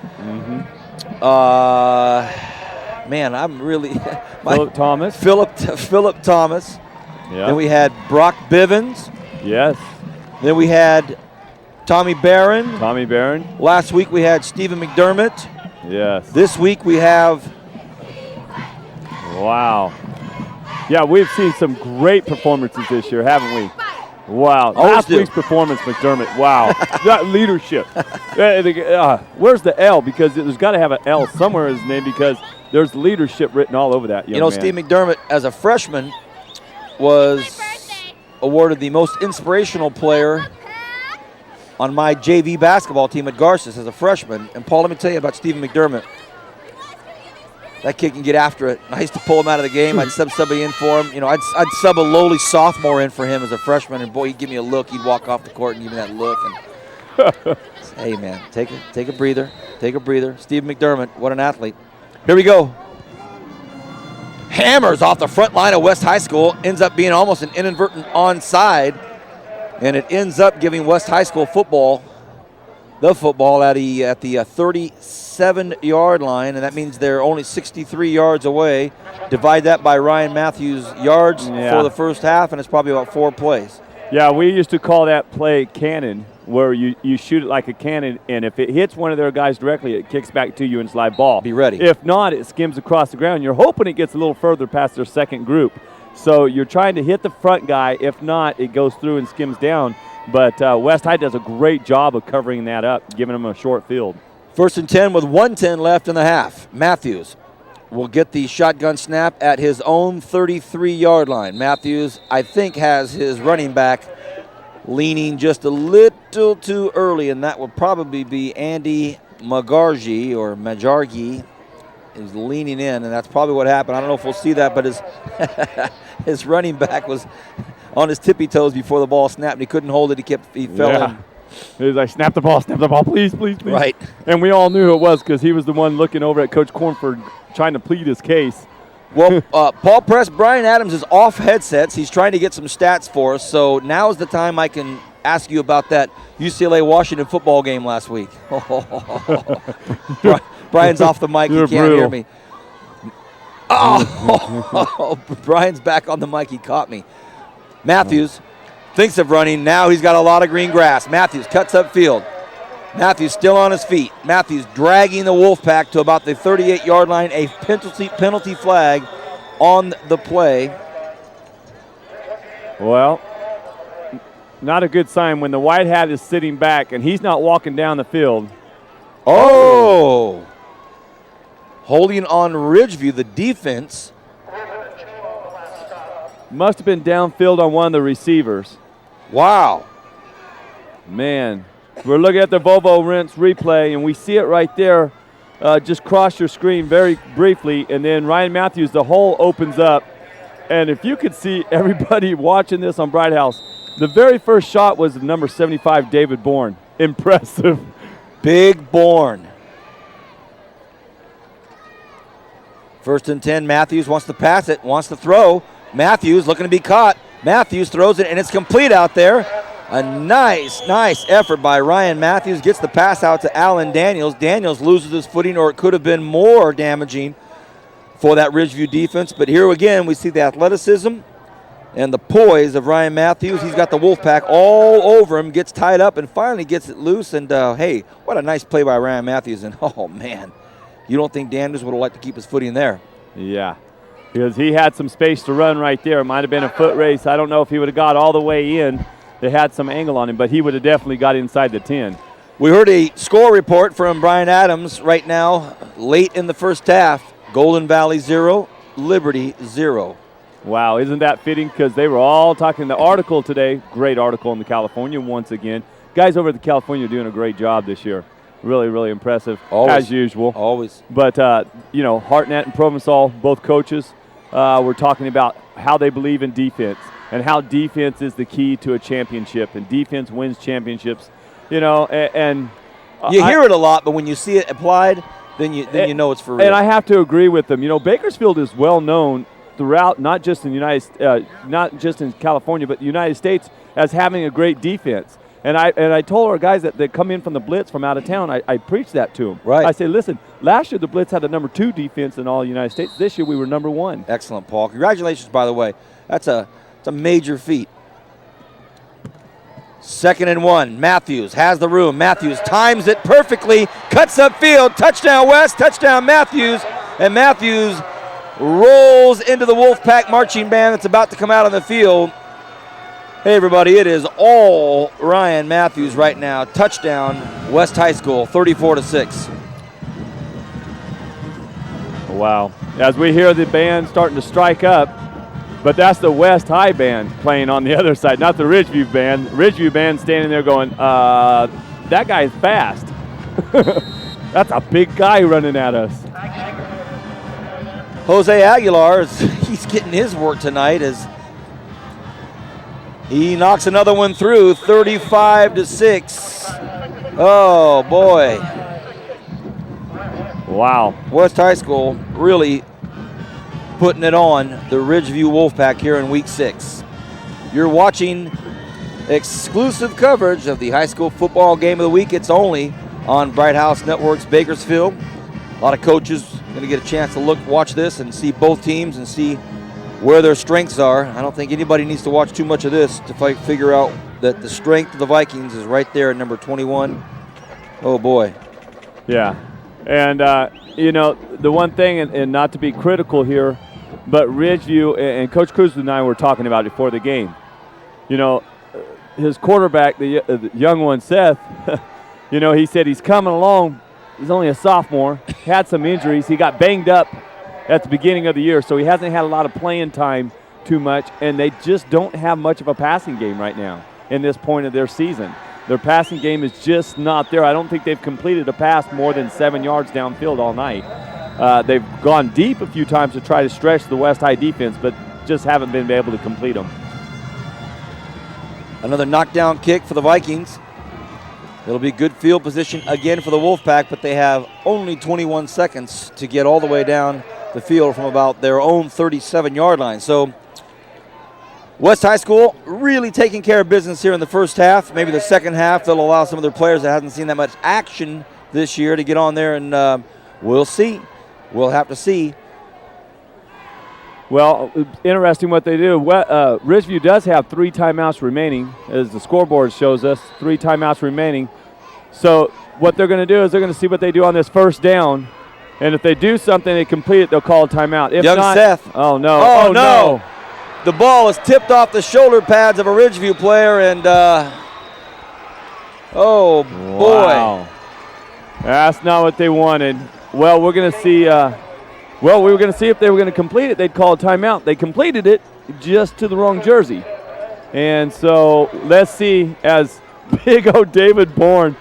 Man, I'm really... Philip Thomas. Philip Thomas. Yeah. Then we had Brock Bivens. Yes. Then we had Tommy Barron. Tommy Barron. Last week we had Stephen McDermott. Yes. This week we have... Wow. Yeah, we've seen some great performances this year, haven't we? Wow. Last week's performance, McDermott. Wow. That leadership. Where's the L? Because there's got to have an L somewhere in his name because there's leadership written all over that young man. Steve McDermott, as a freshman, was awarded the most inspirational player on my JV basketball team at Garces as a freshman. And, Paul, let me tell you about Stephen McDermott. That kid can get after it. I used to pull him out of the game. I'd sub somebody in for him. I'd sub a lowly sophomore in for him as a freshman, and boy, he'd give me a look. He'd walk off the court and give me that look. And hey, man, take a breather. Take a breather. Steve McDermott, what an athlete. Here we go. Hammers off the front line of West High School. Ends up being almost an inadvertent onside, and it ends up giving West High School the football at the 37-yard line, and that means they're only 63 yards away. Divide that by Ryan Matthews' yards for the first half, and it's probably about 4 plays. Yeah, we used to call that play cannon, where you shoot it like a cannon, and if it hits one of their guys directly, it kicks back to you and it's live ball. Be ready. If not, it skims across the ground. You're hoping it gets a little further past their second group. So you're trying to hit the front guy. If not, it goes through and skims down. But West High does a great job of covering that up, giving them a short field. 1st and 10 with 1:10 left in the half. Matthews will get the shotgun snap at his own 33-yard line. Matthews, I think, has his running back leaning just a little too early, and that will probably be Andy Magargi or Majargi is leaning in, and that's probably what happened. I don't know if we'll see that, but his his running back was on his tippy toes before the ball snapped, and he couldn't hold it. He fell in. He was like, snap the ball, please, please, please. Right. And we all knew who it was because he was the one looking over at Coach Cornford trying to plead his case. Well, Paul Press, Brian Adams is off headsets. He's trying to get some stats for us, so now is the time I can ask you about that UCLA-Washington football game last week. Brian's off the mic. You're he can't brutal. hear me. Oh, Brian's back on the mic. He caught me. Matthews thinks of running. Now he's got a lot of green grass. Matthews cuts upfield. Matthews still on his feet. Matthews dragging the Wolfpack to about the 38-yard line. A penalty flag on the play. Well, not a good sign when the white hat is sitting back and he's not walking down the field. Oh! Holding on Ridgeview, the defense. Must have been downfield on one of the receivers. Wow. Man, we're looking at the Volvo Rents replay, and we see it right there. Just cross your screen very briefly, and then Ryan Matthews, the hole opens up. And if you could see everybody watching this on Bright House, the very first shot was of number 75, David Bourne. Impressive. Big Bourne. 1st and 10, Matthews wants to pass it, wants to throw. Matthews looking to be caught. Matthews throws it, and it's complete out there. A nice effort by Ryan Matthews. Gets the pass out to Alan Daniels. Daniels loses his footing, or it could have been more damaging for that Ridgeview defense. But here again, we see the athleticism and the poise of Ryan Matthews. He's got the Wolfpack all over him, gets tied up, and finally gets it loose. And, hey, what a nice play by Ryan Matthews. And, oh, man, you don't think Daniels would have liked to keep his footing there. Yeah, because he had some space to run right there. It might have been a foot race. I don't know if he would have got all the way in. They had some angle on him, but he would have definitely got inside the 10. We heard a score report from Brian Adams right now, late in the first half. Golden Valley 0, Liberty 0. Wow, isn't that fitting? Because they were all talking the article today. Great article in the California once again. Guys over at the California are doing a great job this year. Really, really impressive, Always. as usual. Always. But, Hartnett and Provençal, both coaches, were talking about how they believe in defense and how defense is the key to a championship, and defense wins championships. You hear it a lot, but when you see it applied, then you know it's for real. And I have to agree with them. Bakersfield is well known throughout, not just in California, but the United States, as having a great defense. And I told our guys that come in from the Blitz from out of town, I preached that to them. Right. I say, listen, last year the Blitz had the number 2 defense in all the United States. This year we were number 1. Excellent, Paul. Congratulations, by the way. It's a major feat. 2nd and 1. Matthews has the room. Matthews times it perfectly, cuts upfield. Touchdown West, touchdown Matthews. And Matthews rolls into the Wolfpack marching band that's about to come out on the field. Hey, everybody, it is all Ryan Matthews right now. Touchdown, West High School, 34-6. Wow. As we hear the band starting to strike up, but that's the West High band playing on the other side, not the Ridgeview band. Ridgeview band standing there going, that guy's fast. That's a big guy running at us. Jose Aguilar, he's getting his work tonight as he knocks another one through, 35-6. Oh, boy. Wow. West High School really putting it on the Ridgeview Wolfpack here in Week 6. You're watching exclusive coverage of the high school football game of the week. It's only on Bright House Networks Bakersfield. A lot of coaches going to get a chance to watch this and see both teams and see where their strengths are. I don't think anybody needs to watch too much of this to figure out that the strength of the Vikings is right there at number 21. Oh, boy. Yeah. And, the one thing, and not to be critical here, but Ridgeview, and Coach Cruz and I were talking about it before the game. His quarterback, the young one, Seth, he said he's coming along. He's only a sophomore, had some injuries. He got banged up at the beginning of the year, so he hasn't had a lot of playing time too much, and they just don't have much of a passing game right now. in this point of their season. Their passing game is just not there. I don't think they've completed a pass more than 7 yards downfield all night. They've gone deep a few times to try to stretch the West High defense, but just haven't been able to complete them. Another knockdown kick for the Vikings. It'll be good field position again for the Wolfpack, but they have only 21 seconds to get all the way down the field from about their own 37-yard line. So West High School really taking care of business here in the first half. Maybe the second half they'll allow some of their players that hasn't seen that much action this year to get on there, and we'll see. We'll have to see. Well, interesting what they do. Ridgeview does have 3 timeouts remaining, as the scoreboard shows us, 3 timeouts remaining. So what they're going to do is they're going to see what they do on this first down, and if they do something, they complete it, they'll call a timeout. If Young not, Seth. Oh, no. Oh, no. The ball is tipped off the shoulder pads of a Ridgeview player, and oh, boy. Wow. That's not what they wanted. Well, we're going to see we were going to see if they were going to complete it. They'd call a timeout. They completed it just to the wrong jersey. And so let's see as big old David Bourne.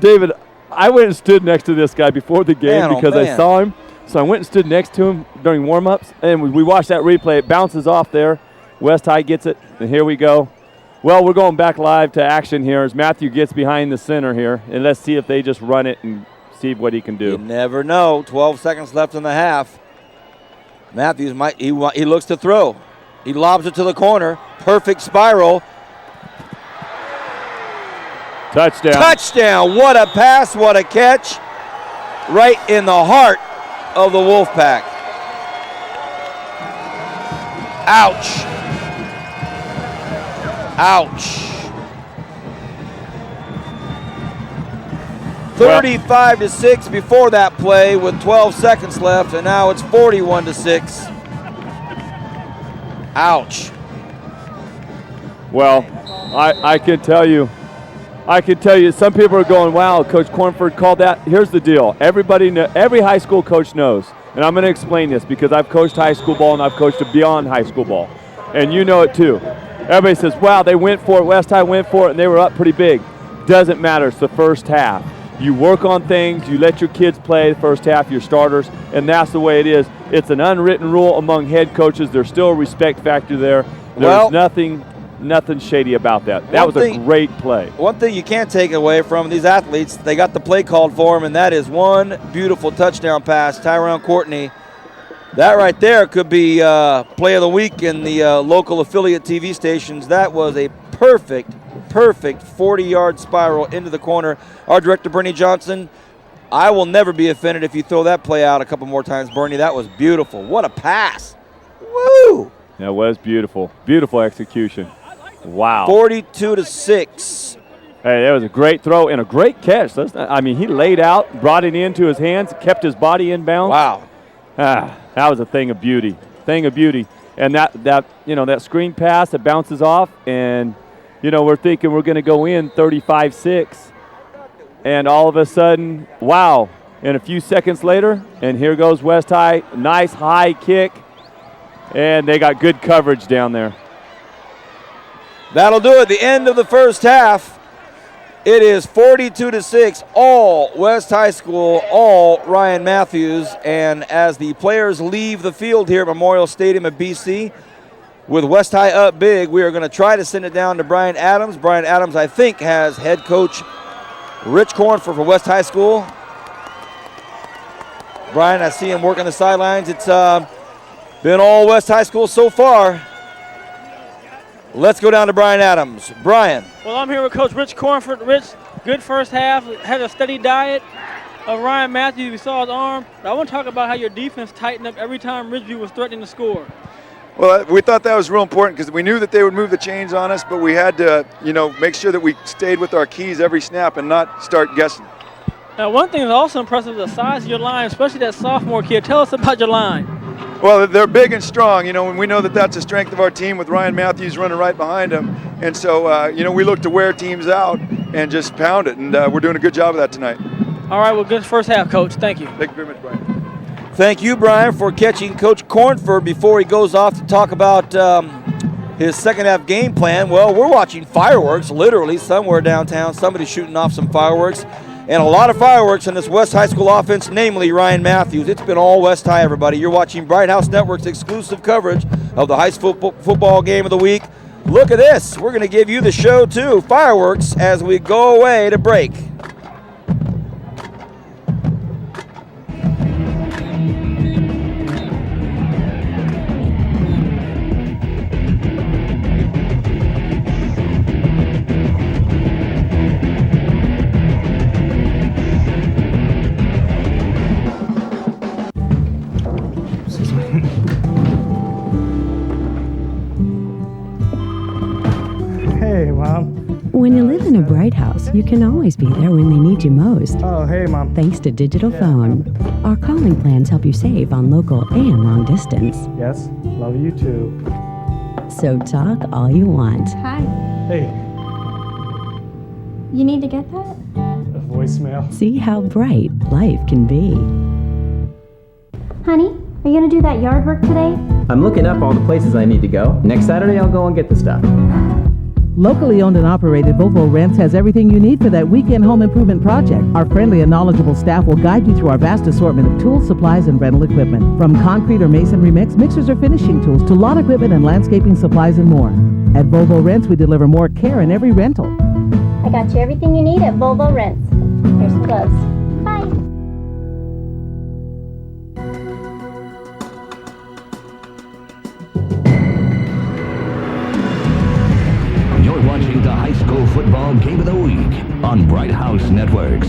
David, I went and stood next to this guy before the game because I saw him. So I went and stood next to him during warm-ups, and we watched that replay. It bounces off there. West High gets it, and here we go. Well, we're going back live to action here as Matthew gets behind the center here, and let's see if they just run it and see what he can do. You never know. 12 seconds left in the half. Matthews he looks to throw. He lobs it to the corner. Perfect spiral. Touchdown. Touchdown. What a pass, what a catch. Right in the heart of the Wolfpack. Ouch. Ouch. 35-6 before that play with 12 seconds left, and now it's 41-6. Ouch. Well, I can tell you, some people are going, wow, Coach Cornford called that. Here's the deal. Every high school coach knows, and I'm going to explain this because I've coached high school ball and I've coached beyond high school ball, and you know it too. Everybody says, wow, they went for it, West High went for it, and they were up pretty big. Doesn't matter. It's the first half. You work on things, you let your kids play the first half, your starters, and that's the way it is. It's an unwritten rule among head coaches. There's still a respect factor there. There's nothing shady about that. That was a great play. One thing you can't take away from these athletes, they got the play called for them, and that is one beautiful touchdown pass, Tyrone Courtney. That right there could be play of the week in the local affiliate TV stations. That was a perfect 40-yard spiral into the corner. Our director, Bernie Johnson, I will never be offended if you throw that play out a couple more times, Bernie. That was beautiful. What a pass. Woo! That was beautiful. Beautiful execution. Wow. 42-6. Hey, that was a great throw and a great catch. He laid out, brought it into his hands, kept his body in bounds. Wow. That was a thing of beauty. And that screen pass that bounces off, and we're thinking we're going to go in 35-6, and all of a sudden, wow! And a few seconds later, and here goes West High. Nice high kick, and they got good coverage down there. That'll do it. The end of the first half. It is 42-6, all West High School, all Ryan Matthews. And as the players leave the field here at Memorial Stadium at BC, with West High up big, we are going to try to send it down to Brian Adams. Brian Adams, I think, has head coach Rich Cornford for West High School. Brian, I see him working the sidelines. It's been all West High School so far. Let's go down to Brian Adams. Brian. Well, I'm here with Coach Rich Cornford. Rich, good first half, had a steady diet of Ryan Matthews. We saw his arm. But I want to talk about how your defense tightened up every time Ridgeview was threatening to score. Well, we thought that was real important because we knew that they would move the chains on us, but we had to, make sure that we stayed with our keys every snap and not start guessing. Now, one thing that's also impressive is the size of your line, especially that sophomore kid. Tell us about your line. Well, they're big and strong, and we know that that's a strength of our team with Ryan Matthews running right behind him. And so, we look to wear teams out and just pound it, and we're doing a good job of that tonight. All right, well, good first half, Coach. Thank you. Thank you very much, Brian. Thank you, Brian, for catching Coach Cornford before he goes off to talk about his second half game plan. Well, we're watching fireworks, literally, somewhere downtown. Somebody's shooting off some fireworks. And a lot of fireworks in this West High School offense, namely Ryan Matthews. It's been all West High, everybody. You're watching Bright House Network's exclusive coverage of the high school football game of the week. Look at this. We're going to give you the show, too. Fireworks as we go away to break. Hey, Mom. When you live in a Bright House, you can always be there when they need you most. Oh, hey, Mom. Thanks to Digital Phone. Our calling plans help you save on local and long distance. Yes, love you too. So talk all you want. Hi. Hey, You need to get that? a voicemail. See how bright life can be. Honey, are you going to do that yard work today? I'm looking up all the places I need to go. Next Saturday, I'll go and get the stuff. Locally owned and operated, Volvo Rents has everything you need for that weekend home improvement project. Our friendly and knowledgeable staff will guide you through our vast assortment of tools, supplies, and rental equipment. From concrete or masonry mix, mixers or finishing tools, to lawn equipment and landscaping supplies and more. At Volvo Rents, we deliver more care in every rental. I got you everything you need at Volvo Rents. Here's some gloves. Bye. You're watching the high school football game of the week on Bright House Networks.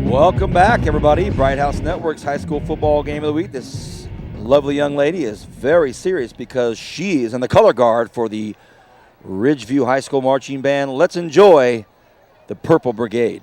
Welcome back, everybody. Bright House Network's high school football game of the week. This lovely young lady is very serious because she is in the color guard for the Ridgeview High School Marching Band. Let's enjoy the Purple Brigade.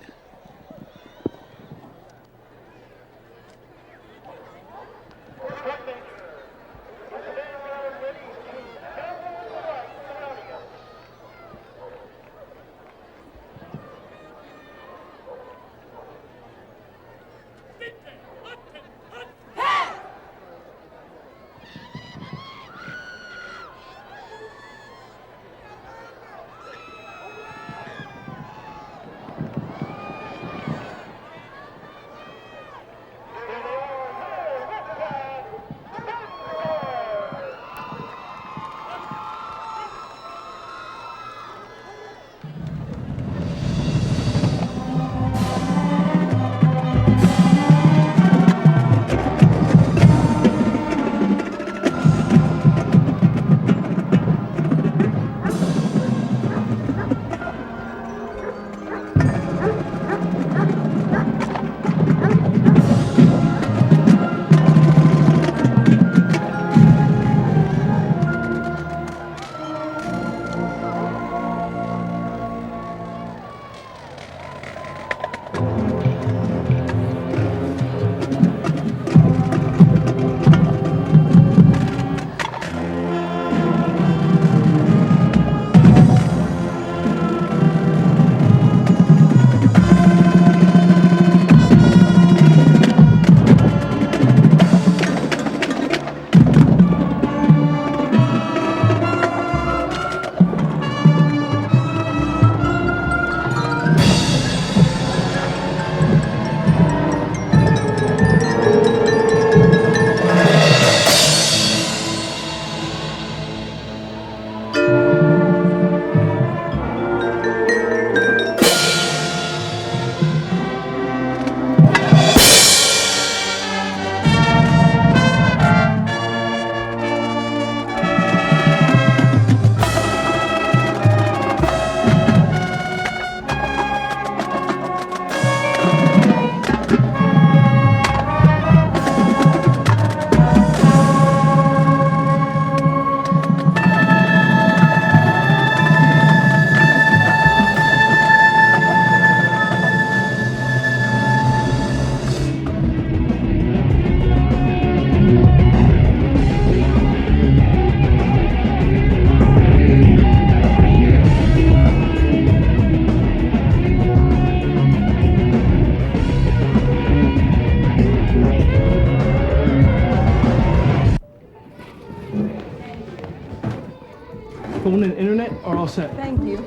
internet are all set. Thank you.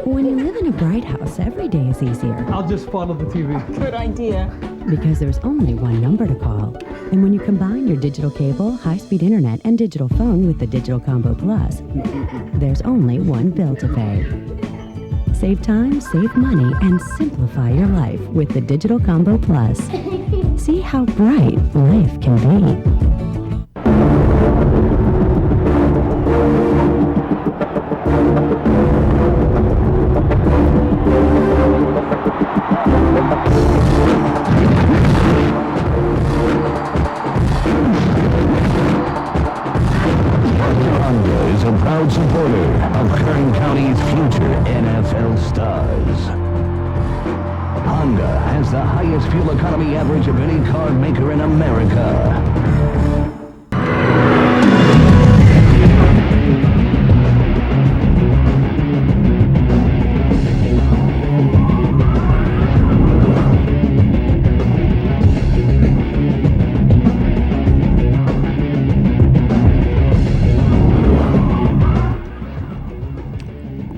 When you live in a Bright House, every day is easier. I'll just follow the TV. Good idea. Because there's only one number to call. And when you combine your digital cable, high-speed internet, and digital phone with the Digital Combo Plus, there's only one bill to pay. Save time, save money, and simplify your life with the Digital Combo Plus. See how bright life can be. Proud supporter of Kern County's future NFL stars. Honda has the highest fuel economy average of any car maker in America.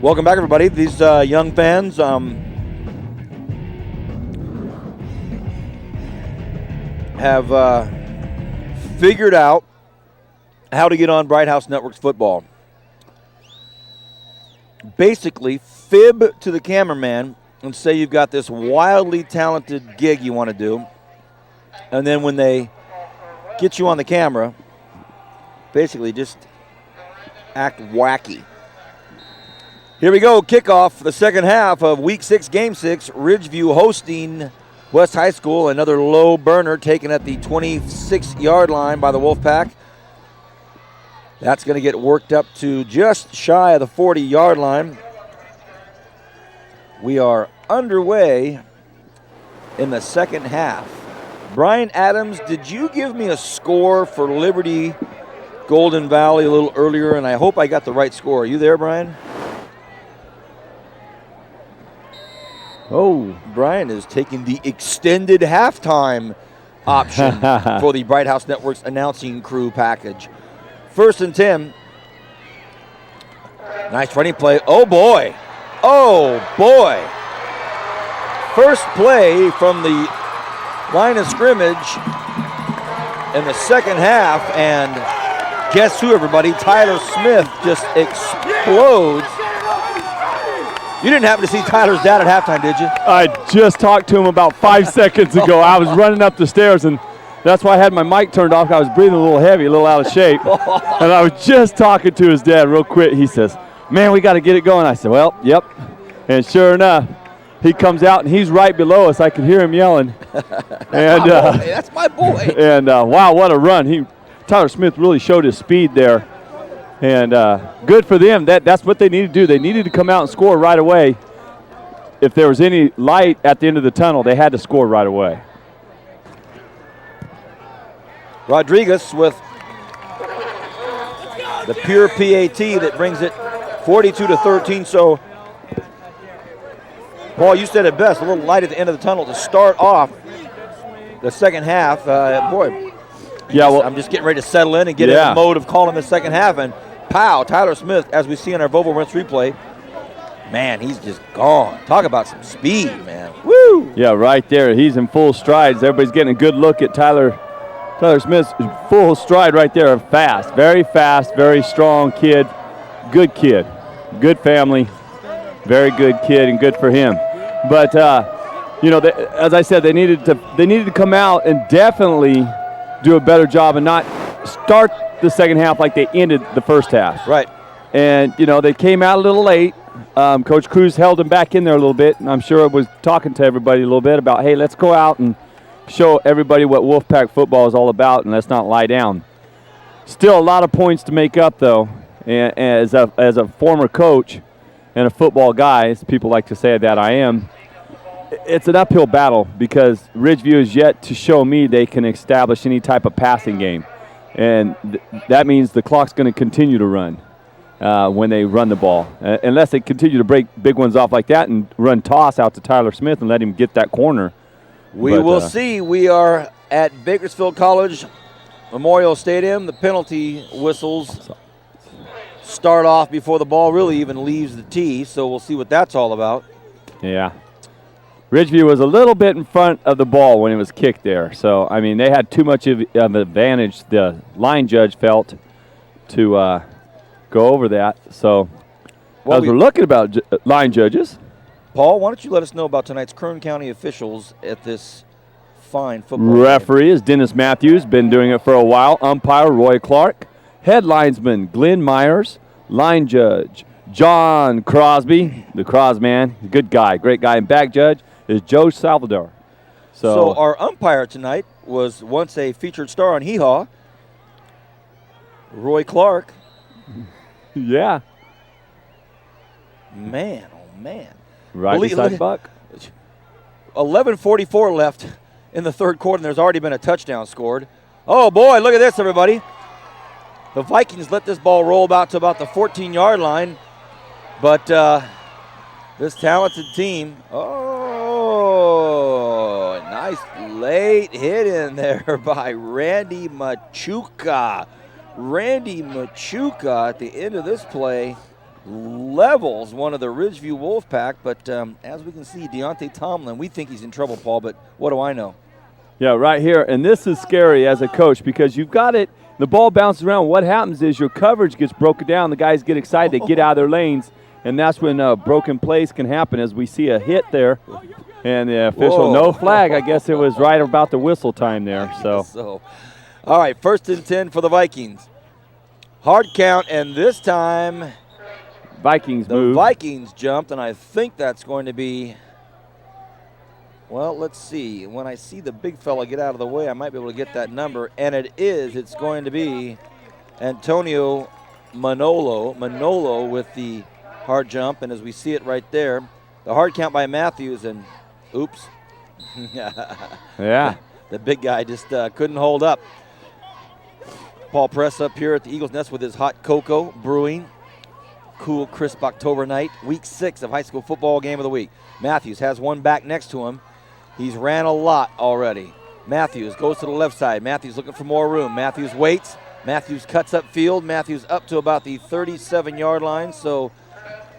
Welcome back, everybody. These young fans have figured out how to get on Bright House Networks football. Basically, fib to the cameraman and say you've got this wildly talented gig you want to do, and then when they get you on the camera, basically just act wacky. Here we go, kickoff, the second half of Week 6, Game 6. Ridgeview hosting West High School. Another low burner taken at the 26-yard line by the Wolfpack. That's going to get worked up to just shy of the 40-yard line. We are underway in the second half. Brian Adams, did you give me a score for Liberty Golden Valley a little earlier? And I hope I got the right score. Are you there, Brian? Oh, Brian is taking the extended halftime option for the Bright House Networks announcing crew package. 1st and 10. Nice running play. Oh, boy. Oh, boy. First play from the line of scrimmage in the second half, and guess who, everybody? Tyler Smith just explodes. You didn't happen to see Tyler's dad at halftime, did you? I just talked to him about 5 seconds ago. I was running up the stairs, and that's why I had my mic turned off. I was breathing a little heavy, a little out of shape. And I was just talking to his dad real quick. He says, man, we got to get it going. I said, well, yep. And sure enough, he comes out, and he's right below us. I could hear him yelling. That's my boy. And, wow, what a run. Tyler Smith really showed his speed there. And good for them. That's what they needed to do. They needed to come out and score right away. If there was any light at the end of the tunnel, they had to score right away. Rodriguez with the pure PAT that brings it 42-13. So, Paul, you said it best. A little light at the end of the tunnel to start off the second half. Boy, I'm just getting ready to settle in and get in the mode of calling the second half. And pow, Tyler Smith, as we see in our Volvo Rents replay, man, he's just gone. Talk about some speed, man. Woo! Yeah, right there. He's in full strides. Everybody's getting a good look at Tyler Smith's full stride right there. Fast, very strong kid. Good family, very good kid, and good for him. But as I said, they needed to come out and definitely do a better job and not start the second half like they ended the first half. Right. And, they came out a little late. Coach Cruz held them back in there a little bit, and I'm sure I was talking to everybody a little bit about, hey, let's go out and show everybody what Wolfpack football is all about, and let's not lie down. Still a lot of points to make up, though. And as a former coach and a football guy, as people like to say that I am, it's an uphill battle because Ridgeview is yet to show me they can establish any type of passing game. And that means the clock's going to continue to run when they run the ball. Unless they continue to break big ones off like that and run toss out to Tyler Smith and let him get that corner. We will see. We are at Bakersfield College Memorial Stadium. The penalty whistles start off before the ball really even leaves the tee, so we'll see what that's all about. Yeah. Ridgeview was a little bit in front of the ball when it was kicked there. So, I mean, they had too much of an advantage, the line judge felt, to go over that. So, as we're looking about line judges. Paul, why don't you let us know about tonight's Kern County officials at this fine football Referee game. is Dennis Matthews, been doing it for a while. Umpire, Roy Clark. Head linesman, Glenn Myers. Line judge, John Crosby, the Crosman. Good guy, great guy. And back judge is Joe Salvador. So our umpire tonight was once a featured star on Hee Haw, Roy Clark. Yeah. Man, oh man. Right beside Buck. 11:44 left in the third quarter, and there's already been a touchdown scored. Oh boy, look at this, everybody. The Vikings let this ball roll about to about the 14-yard line, but this talented team, nice late hit in there by Randy Machuca. Randy Machuca at the end of this play levels one of the Ridgeview Wolfpack, but as we can see, Deontay Tomlin, we think he's in trouble, Paul, but what do I know? Yeah, right here, and this is scary as a coach because you've got it, the ball bounces around. What happens is your coverage gets broken down. The guys get excited, they get out of their lanes, and that's when broken plays can happen as we see a hit there. And the official, no flag. I guess it was right about the whistle time there. So, all right, 1st and 10 for the Vikings. Hard count, and this time Vikings the Vikings jumped, and I think that's going to be, well, let's see. When I see the big fella get out of the way, I might be able to get that number, and it's going to be Antonio Manolo with the hard jump, and as we see it right there, the hard count by Matthews, and oops. Yeah. The big guy just couldn't hold up. Paul Press up here at the Eagles Nest with his hot cocoa brewing. Cool, crisp October night. Week 6 of high school football game of the week. Matthews has one back next to him. He's ran a lot already. Matthews goes to the left side. Matthews looking for more room. Matthews waits. Matthews cuts up field. Matthews up to about the 37-yard line. So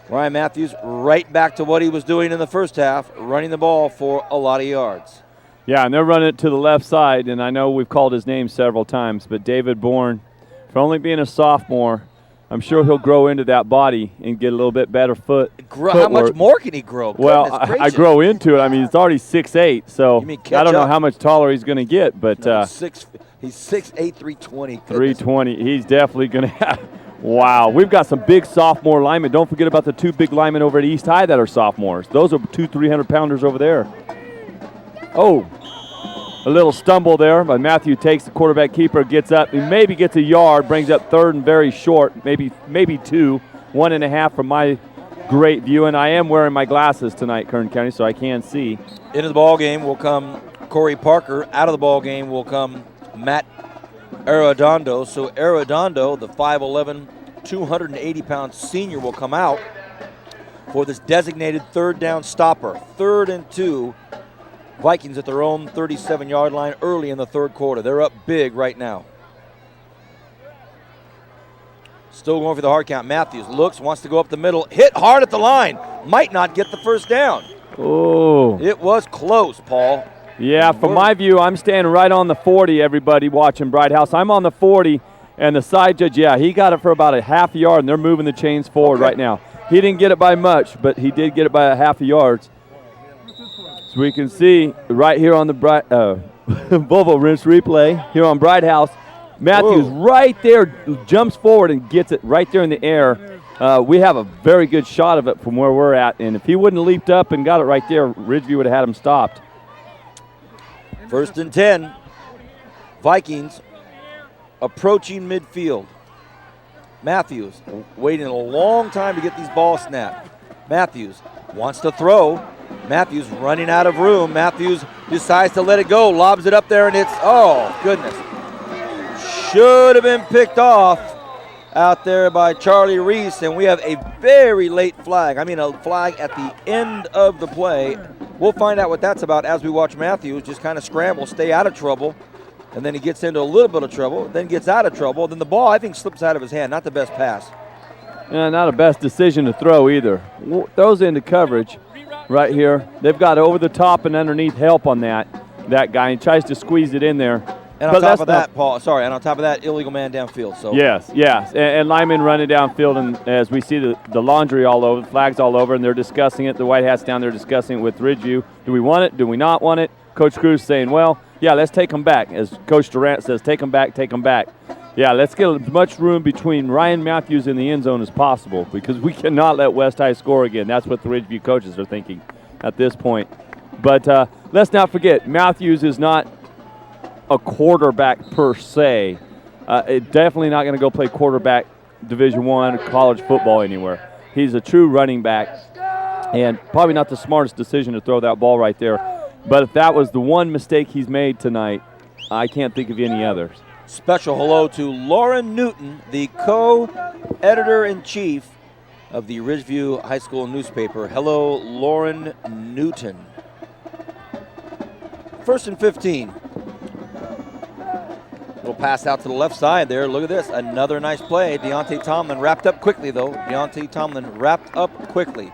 Ryan Matthews right back to what he was doing in the first half, running the ball for a lot of yards. Yeah, and they're running it to the left side, and I know we've called his name several times, but David Bourne, for only being a sophomore, I'm sure he'll grow into that body and get a little bit better footwork. How much more can he grow? Well, I grow into it. I mean, he's already 6'8", so I don't know how much taller he's going to get. But he's 6'8", 320. 320. He's definitely going to have – wow. We've got some big sophomore linemen. Don't forget about the 2 big linemen over at East High that are sophomores. Those are 2 300-pounders over there. Oh, a little stumble there, but Matthew takes the quarterback keeper, gets up, he maybe gets a yard, brings up 3rd and very short, maybe 2, 1.5 from my great view, and I am wearing my glasses tonight, Kern County, so I can see. Into the ball game will come Corey Parker. Out of the ball game will come Matt Arredondo. So Arredondo, the 5'11", 280-pound senior, will come out for this designated 3rd down stopper. 3rd and 2. Vikings at their own 37-yard line early in the third quarter. They're up big right now. Still going for the hard count. Matthews looks, wants to go up the middle. Hit hard at the line. Might not get the first down. Oh. It was close, Paul. Yeah, from my view, I'm standing right on the 40, everybody watching Bright House. I'm on the 40, and the side judge, yeah, he got it for about a half a yard, and they're moving the chains forward right now. He didn't get it by much, but he did get it by a half a yard. So we can see right here on the Volvo Rinse replay here on Bright House, Matthews right there jumps forward and gets it right there in the air. We have a very good shot of it from where we're at, and if he wouldn't have leaped up and got it right there, Ridgeview would have had him stopped. 1st and 10. Vikings approaching midfield. Matthews waiting a long time to get these balls snapped. Matthews wants to throw. Matthews running out of room. Matthews decides to let it go, lobs it up there, and it's, oh, goodness. Should have been picked off out there by Charlie Reese, and we have a very late flag. I mean, a flag at the end of the play. We'll find out what that's about as we watch Matthews just kind of scramble, stay out of trouble, and then he gets into a little bit of trouble, then gets out of trouble. Then the ball, I think, slips out of his hand. Not the best pass. Not a best decision to throw either. Throws into coverage right here. They've got over the top and underneath help on that guy. He tries to squeeze it in there. And on top of that, Paul, and on top of that, illegal man downfield. So Yes. And linemen running downfield, and as we see the laundry all over, the flags all over, and they're discussing it. The White Hats down there discussing it with Ridgeview. Do we want it? Do we not want it? Coach Cruz saying, well, yeah, let's take them back. As Coach Durant says, take them back, take them back. Yeah, let's get as much room between Ryan Matthews and the end zone as possible because we cannot let West High score again. That's what the Ridgeview coaches are thinking at this point. But let's not forget, Matthews is not a quarterback per se. Definitely not going to go play quarterback Division I college football anywhere. He's a true running back, and probably not the smartest decision to throw that ball right there. But if that was the one mistake he's made tonight, I can't think of any others. Special hello to Lauren Newton, the co-editor-in-chief of the Ridgeview High School newspaper. Hello, Lauren Newton. 1st and 15. Little pass out to the left side there. Look at this. Another nice play. Deontay Tomlin wrapped up quickly, though. Deontay Tomlin wrapped up quickly.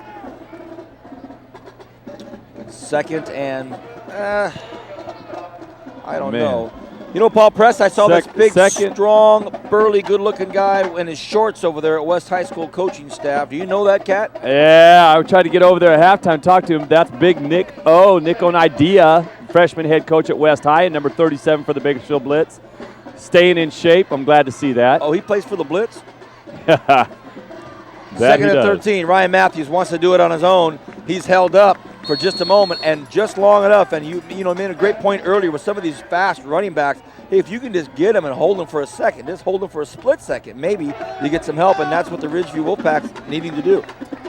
2nd and, I don't know. You know, Paul Press, I saw this big, strong, burly, good-looking guy in his shorts over there at West High School coaching staff. Do you know that cat? Yeah, I tried to get over there at halftime, talk to him. That's big Nick Onidea, freshman head coach at West High, number 37 for the Bakersfield Blitz. Staying in shape. I'm glad to see that. Oh, he plays for the Blitz? 2nd and 13. Ryan Matthews wants to do it on his own. He's held up for just a moment and just long enough. And you made a great point earlier with some of these fast running backs. Hey, if you can just get him and hold him for a second, just hold him for a split second, maybe you get some help, and that's what the Ridgeview Wolfpack's needing to do.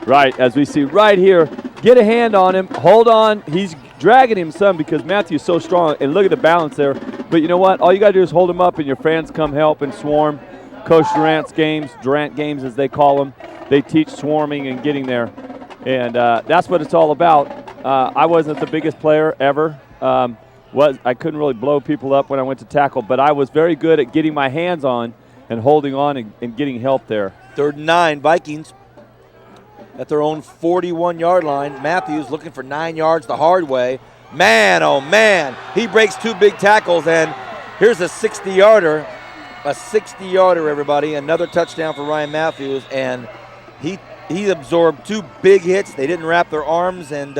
Right, as we see right here, get a hand on him, hold on. He's dragging him some because Matthew's so strong, and look at the balance there. But you know what? All you got to do is hold him up, and your fans come help and swarm. Coach Durant games as they call them, they teach swarming and getting there. And that's what it's all about. I wasn't the biggest player ever. I couldn't really blow people up when I went to tackle, but I was very good at getting my hands on and holding on and getting help there. 3rd and 9, Vikings at their own 41-yard line. Matthews looking for 9 yards the hard way. Man, oh man, he breaks 2 big tackles, and here's a 60-yarder. A 60-yarder, everybody. Another touchdown for Ryan Matthews, and he absorbed 2 big hits. They didn't wrap their arms, and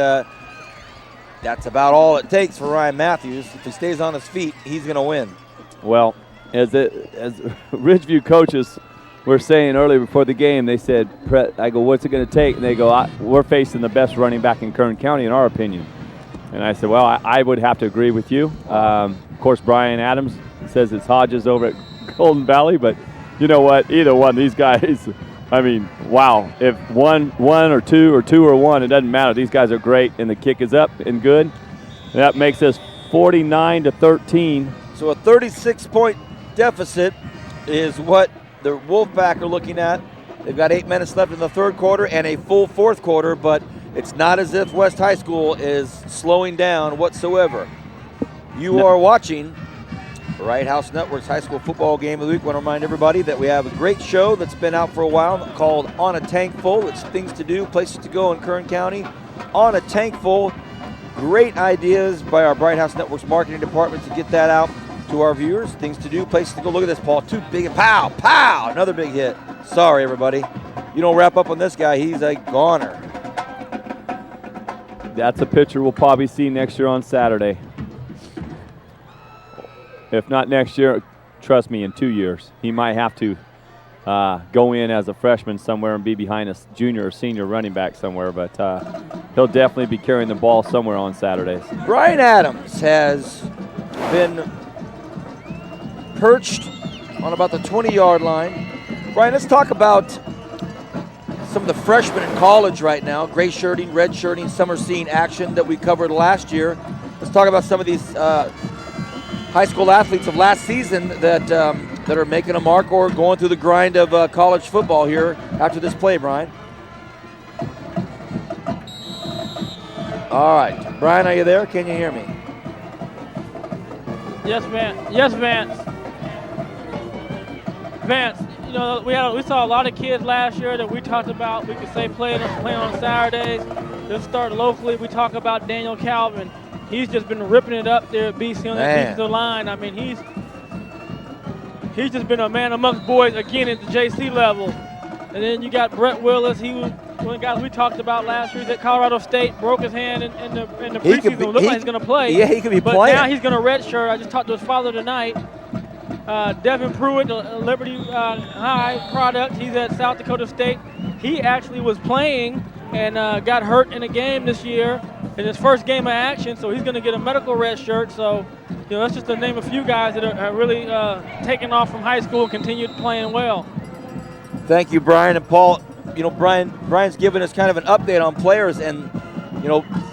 that's about all it takes for Ryan Matthews. If he stays on his feet, he's going to win. Well, as Ridgeview coaches were saying earlier before the game, they said, I go, what's it going to take? And they go, we're facing the best running back in Kern County, in our opinion. And I said, well, I would have to agree with you. Of course, Brian Adams says it's Hodges over at Golden Valley, but you know what? Either one, these guys, I mean, wow. If one or two or one, it doesn't matter. These guys are great, and the kick is up and good. That makes us 49-13. So a 36-point deficit is what the Wolfpack are looking at. They've got 8 minutes left in the 3rd quarter and a full 4th quarter, but it's not as if West High School is slowing down whatsoever. You are watching Right House Network's High School Football Game of the Week. I want to remind everybody that we have a great show that's been out for a while called On a Tank Full. It's things to do, places to go in Kern County. On a Tank Full. Great ideas by our Bright House Network's marketing department to get that out to our viewers. Things to do, places to go. Look at this, Paul. 2 big, pow, pow, another big hit. Sorry, everybody. You don't wrap up on this guy. He's a goner. That's a picture we'll probably see next year on Saturday. If not next year, trust me, in 2 years. He might have to go in as a freshman somewhere and be behind a junior or senior running back somewhere, but he'll definitely be carrying the ball somewhere on Saturdays. Brian Adams has been perched on about the 20-yard line. Brian, let's talk about some of the freshmen in college right now, gray shirting, red shirting. Some are seeing action that we covered last year. Let's talk about some of these high school athletes of last season that are making a mark or going through the grind of college football here after this play, Brian. All right. Brian, are you there? Can you hear me? Yes, man. Yes, Vance. Vance, we saw a lot of kids last year that we talked about. We could say playing on Saturdays. Let's start locally. We talk about Daniel Calvin. He's just been ripping it up there at BC on the defensive line. I mean, he's just been a man amongst boys again at the JC level. And then you got Brett Willis. He was one of the guys we talked about last year. He's at Colorado State, broke his hand in the preseason. Looked like he's going to play. Yeah, he could be but playing. But now he's going to redshirt. I just talked to his father tonight. Devin Pruitt, the Liberty High product. He's at South Dakota State. He actually was playing and got hurt in a game this year in his first game of action, so he's going to get a medical red shirt. So, that's just to name a few guys that are really taken off from high school and continued playing well. Thank you, Brian and Paul. Brian's given us kind of an update on players and,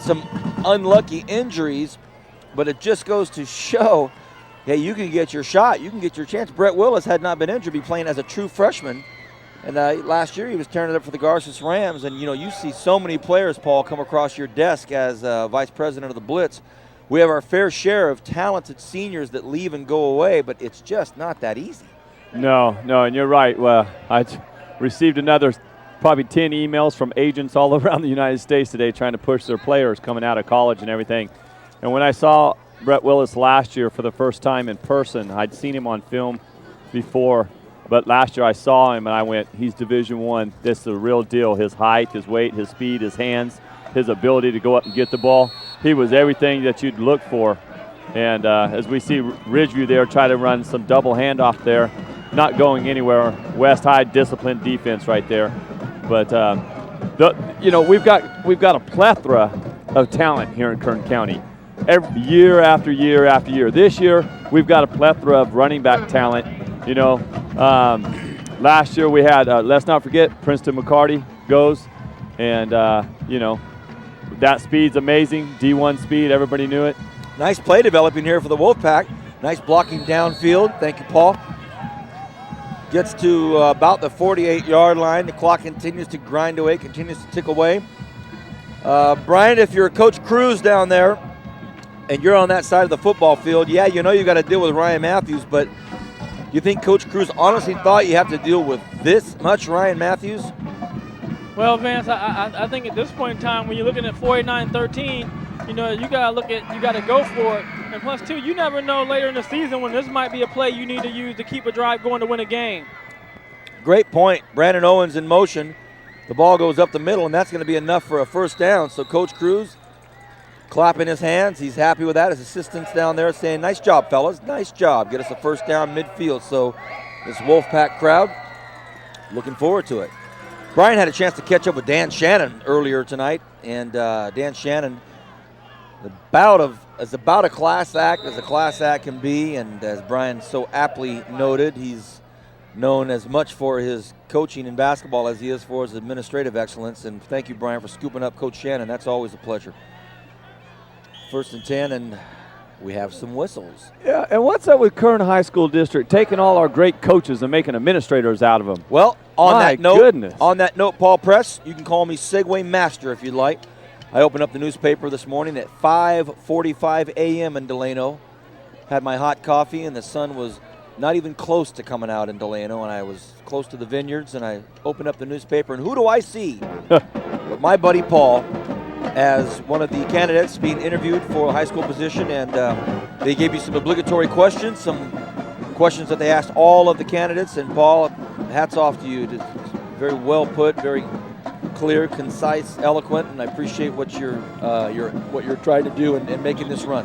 some unlucky injuries, but it just goes to show, hey, you can get your shot. You can get your chance. Brett Willis had not been injured, be playing as a true freshman. And last year he was tearing it up for the Garces Rams. And, you see so many players, Paul, come across your desk as vice president of the Blitz. We have our fair share of talented seniors that leave and go away, but it's just not that easy. No, and you're right. Well, I received another probably 10 emails from agents all around the United States today trying to push their players coming out of college and everything. And when I saw Brett Willis last year for the first time in person, I'd seen him on film before, but last year I saw him and I went, he's Division I. This is the real deal. His height, his weight, his speed, his hands, his ability to go up and get the ball. He was everything that you'd look for. And as we see Ridgeview there try to run some double handoff there, not going anywhere. West High disciplined defense right there. But we've got a plethora of talent here in Kern County. Every year after year after year. This year we've got a plethora of running back talent. Last year we had let's not forget Princeton McCarty goes, and that speed's amazing. D1 speed, everybody knew it. Nice play developing here for the Wolfpack. Nice blocking downfield. Thank you, Paul. Gets to about the 48-yard line. The clock continues to grind away, continues to tick away. Brian, if you're Coach Cruz down there and you're on that side of the football field, you got to deal with Ryan Matthews, but do you think Coach Cruz honestly thought you have to deal with this much Ryan Matthews? Well, Vance, I think at this point in time, when you're looking at 49-13, you got to go for it. And plus, too, you never know later in the season when this might be a play you need to use to keep a drive going to win a game. Great point. Brandon Owens in motion. The ball goes up the middle, and that's going to be enough for a first down. So Coach Cruz clapping his hands. He's happy with that. His assistants down there saying, nice job, fellas. Nice job. Get us a first down midfield. So this Wolfpack crowd looking forward to it. Brian had a chance to catch up with Dan Shannon earlier tonight, and Dan Shannon, as about a class act as a class act can be, and as Brian so aptly noted, he's known as much for his coaching in basketball as he is for his administrative excellence. And thank you, Brian, for scooping up Coach Shannon. That's always a pleasure. 1st and 10, and we have some whistles. Yeah, and what's up with Kern High School District taking all our great coaches and making administrators out of them? Well, on My that note, Paul Press, you can call me Segway Master if you'd like. I opened up the newspaper this morning at 5:45 a.m. in Delano. Had my hot coffee, and the sun was not even close to coming out in Delano, and I was close to the vineyards, and I opened up the newspaper, and who do I see? But my buddy Paul, as one of the candidates being interviewed for a high school position, and they gave you some obligatory questions, some questions that they asked all of the candidates, and Paul, hats off to you. Just very well put, very clear, concise, eloquent, and I appreciate what you're trying to do in making this run.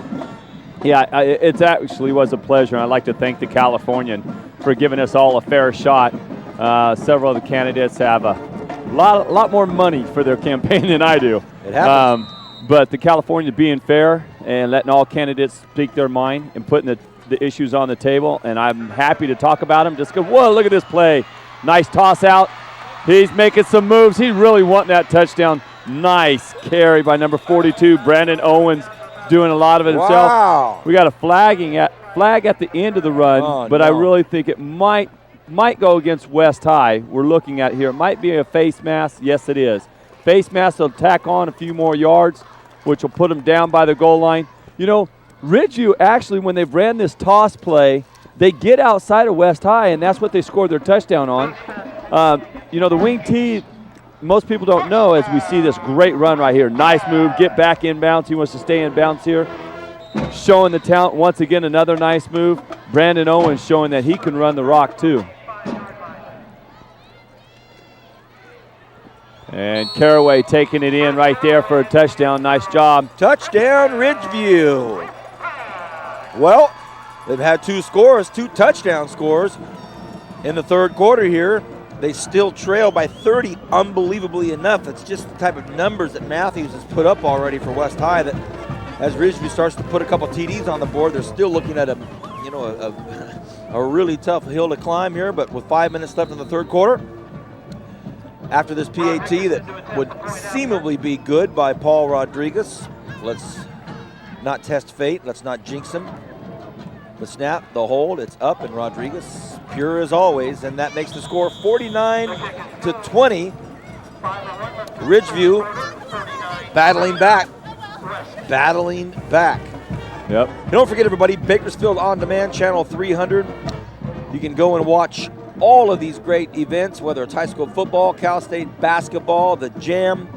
Yeah, it actually was a pleasure. I'd like to thank the Californian for giving us all a fair shot. Several of the candidates have a lot more money for their campaign than I do. It happens. But the California being fair and letting all candidates speak their mind and putting the issues on the table, and I'm happy to talk about them. Just go, whoa, look at this play. Nice toss out. He's making some moves. He's really wanting that touchdown. Nice carry by number 42, Brandon Owens, doing a lot of it himself. Wow. We got a flag at the end of the run, but I really think it might go against West High. We're looking at here. It might be a face mask. Yes, it is. Face mask will tack on a few more yards, which will put them down by the goal line. Ridgeview, actually, when they've ran this toss play, they get outside of West High, and that's what they scored their touchdown on. The wing T, most people don't know, as we see this great run right here. Nice move, get back in bounds. He wants to stay in bounds here. Showing the talent once again, another nice move. Brandon Owens showing that he can run the rock too. And Caraway taking it in right there for a touchdown. Nice job. Touchdown, Ridgeview. Well, they've had two touchdown scores in the third quarter here. They still trail by 30, unbelievably enough. That's just the type of numbers that Matthews has put up already for West High, that as Ridgeview starts to put a couple TDs on the board, they're still looking at a really tough hill to climb here, but with 5 minutes left in the third quarter, after this PAT that would seemingly be good by Paul Rodriguez. Let's not test fate. Let's not jinx him. The snap, the hold, it's up, and Rodriguez, pure as always, and that makes the score 49-20. Ridgeview battling back. Yep. Don't forget, everybody, Bakersfield On Demand, channel 300. You can go and watch all of these great events, whether it's high school football, Cal State basketball, the Jam,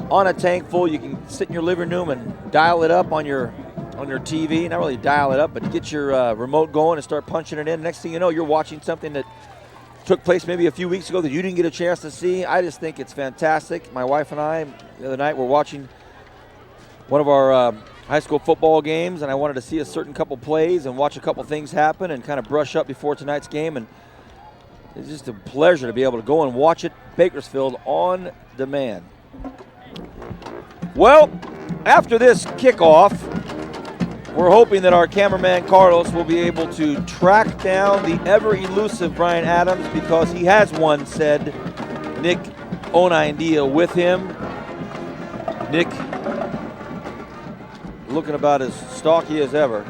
on a tank full. You can sit in your living room and dial it up on your TV. Not really dial it up, but get your remote going and start punching it in. Next thing you know, you're watching something that took place maybe a few weeks ago that you didn't get a chance to see. I just think it's fantastic. My wife and I, the other night, were watching one of our high school football games, and I wanted to see a certain couple plays and watch a couple things happen and kind of brush up before tonight's game. And it's just a pleasure to be able to go and watch it. Bakersfield On Demand. Well, after this kickoff, we're hoping that our cameraman Carlos will be able to track down the ever-elusive Brian Adams, because he has one said Nick Onaindia with him. Nick looking about as stocky as ever.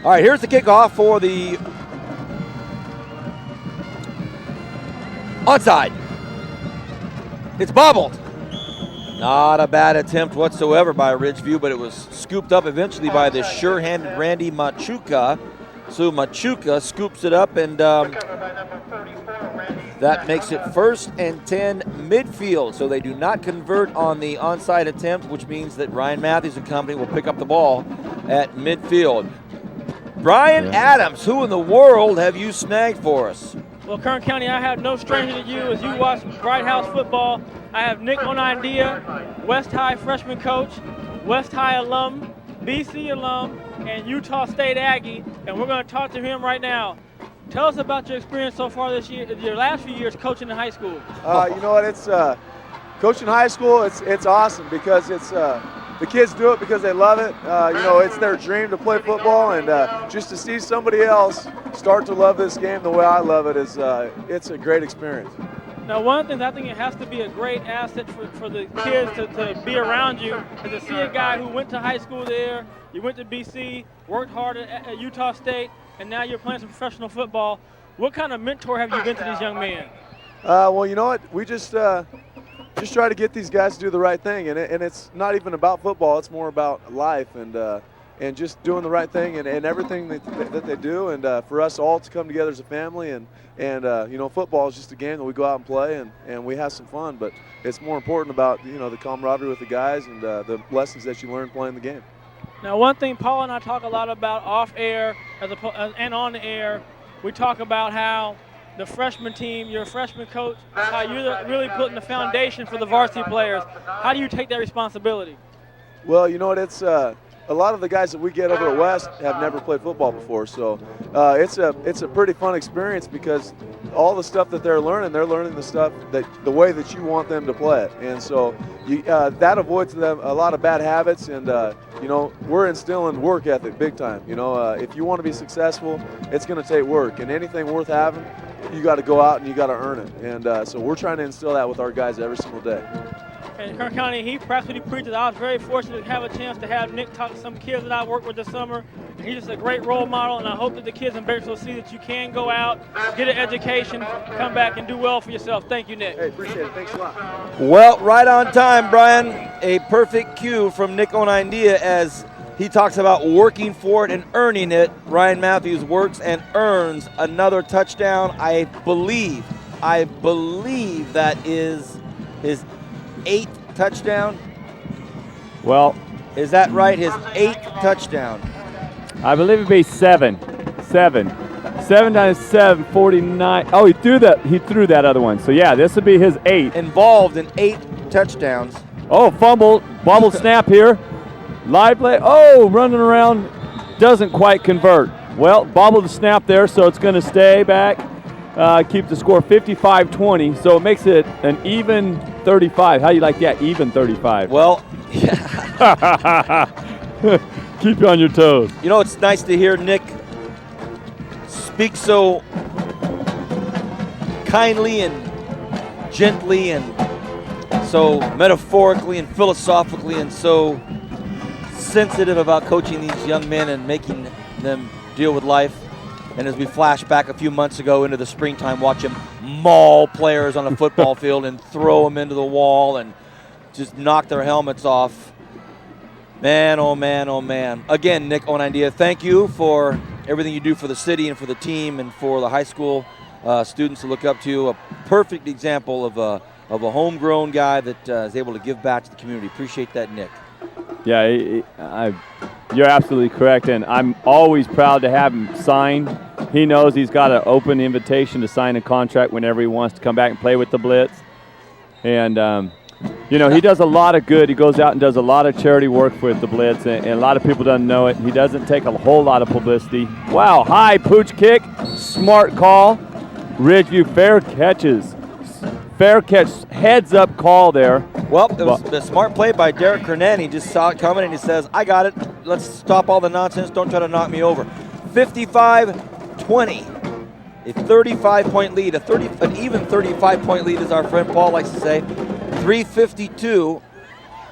All right, here's the kickoff for the onside. It's bobbled. Not a bad attempt whatsoever by Ridgeview, but it was scooped up eventually by the sure-handed Randy Machuca. So Machuca scoops it up, and that makes it 1st and 10 midfield. So they do not convert on the onside attempt, which means that Ryan Matthews and company will pick up the ball at midfield. Brian Adams, who in the world have you snagged for us? Well, Kern County, I have no stranger to you. As you watch Bright House football, I have Nick Onaindia, West High freshman coach, West High alum, BC alum, and Utah State Aggie, and we're going to talk to him right now. Tell us about your experience so far this year, your last few years coaching in high school. You know what? It's coaching high school. It's awesome because it's the kids do it because they love it. It's their dream to play football, and just to see somebody else start to love this game the way I love it is it's a great experience. Now, one of the things I think it has to be a great asset for the kids to be around you is to see a guy who went to high school there, you went to BC, worked hard at Utah State, and now you're playing some professional football. What kind of mentor have you been to these young men? Well, you know what? We just try to get these guys to do the right thing, and it's not even about football. It's more about life and just doing the right thing and everything that they do, and for us all to come together as a family, and football is just a game that we go out and play, and we have some fun, but it's more important about the camaraderie with the guys and the lessons that you learn playing the game. Now, one thing Paul and I talk a lot about off air and on the air, we talk about how the freshman team, your freshman coach, how you're really putting the foundation for the varsity players. How do you take that responsibility? Well, you know what, it's a lot of the guys that we get over at West have never played football before, so it's a pretty fun experience because all the stuff that they're learning the stuff the way that you want them to play it, and so that avoids them a lot of bad habits, and we're instilling work ethic big time. If you want to be successful, it's going to take work, and anything worth having, you got to go out and you got to earn it, and so we're trying to instill that with our guys every single day. And Kern County, he practically preaches. I was very fortunate to have a chance to have Nick talk to some kids that I worked with this summer. And he's just a great role model, and I hope that the kids in Bakersfield see that you can go out, get an education, come back and do well for yourself. Thank you, Nick. Hey, appreciate it. Thanks a lot. Well, right on time, Brian. A perfect cue from Nick Onaindia as He talks about working for it and earning it. Ryan Matthews works and earns another touchdown. I believe that is his 8th touchdown. Well, is that right? His 8th touchdown. I believe it'd be 7. 7 times 7, 49. Oh, he threw that other one. So yeah, this would be his 8. Involved in 8 touchdowns. Oh, fumble, bobble snap here. Live play. Oh, running around, doesn't quite convert. Well, bobble the snap there, so it's going to stay back. Keep the score 55-20, so it makes it an even 35. How do you like that, even 35? Well, keep you on your toes. You know, it's nice to hear Nick speak so kindly and gently and so metaphorically and philosophically and so sensitive about coaching these young men and making them deal with life. And as we flash back a few months ago into the springtime, watch him maul players on a football field and throw them into the wall and just knock their helmets off. Man, oh man, oh man. Again, Nick Onandia, thank you for everything you do for the city and for the team and for the high school students to look up to. A perfect example of a homegrown guy that is able to give back to the community. Appreciate that, Nick. Yeah, you're absolutely correct, and I'm always proud to have him sign. He knows he's got an open invitation to sign a contract whenever he wants to come back and play with the Blitz. And, you know, he does a lot of good. He goes out and does a lot of charity work with the Blitz, and a lot of people don't know it. He doesn't take a whole lot of publicity. Wow, high pooch kick, smart call. Ridgeview fair catches. Fair catch, heads up call there. Well, it was a smart play by Derek Kernan. He just saw it coming and he says, I got it. Let's stop all the nonsense. Don't try to knock me over. 55-20. A 35-point lead. An even 35-point lead, as our friend Paul likes to say. 3:52.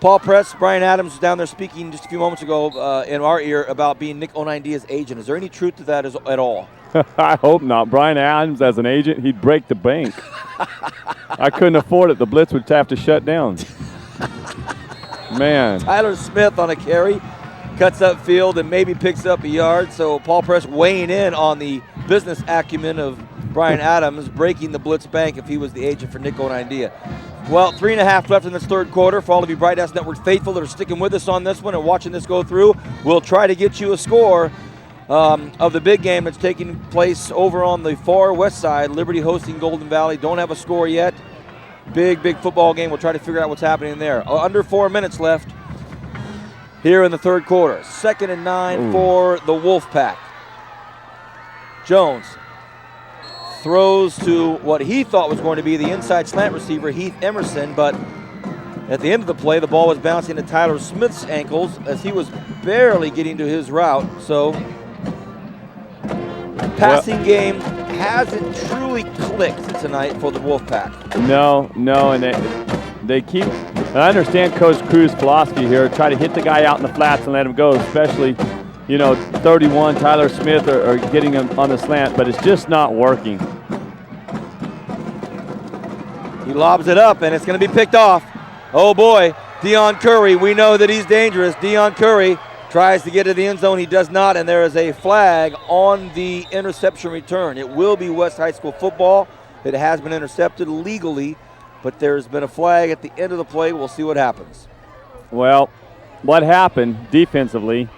Paul Press, Brian Adams was down there speaking just a few moments ago in our ear about being Nick Onandia's agent. Is there any truth to that at all? I hope not. Brian Adams, as an agent, he'd break the bank. I couldn't afford it. The Blitz would have to shut down. Man. Tyler Smith on a carry, cuts up field and maybe picks up a yard. So Paul Press weighing in on the business acumen of Brian Adams, breaking the Blitz bank if he was the agent for Nick Onandia. Well, 3.5 left in this third quarter. For all of you Bright House Network faithful that are sticking with us on this one and watching this go through, we'll try to get you a score of the big game that's taking place over on the far west side. Liberty hosting Golden Valley. Don't have a score yet. Big football game. We'll try to figure out what's happening there. Under 4 minutes left here in the third quarter. 2nd and 9 for the Wolfpack. Jones throws to what he thought was going to be the inside slant receiver, Heath Emerson, but at the end of the play, the ball was bouncing to Tyler Smith's ankles as he was barely getting to his route. So passing game hasn't truly clicked tonight for the Wolfpack. No, and they keep. I understand Coach Cruz's philosophy here: try to hit the guy out in the flats and let him go. Especially, 31 Tyler Smith or getting him on the slant, but it's just not working. He lobs it up, and it's going to be picked off. Oh boy, Deion Curry. We know that he's dangerous. Deion Curry tries to get to the end zone. He does not, and there is a flag on the interception return. It will be West High School football. It has been intercepted legally, but there's been a flag at the end of the play. We'll see what happens. Well, what happened defensively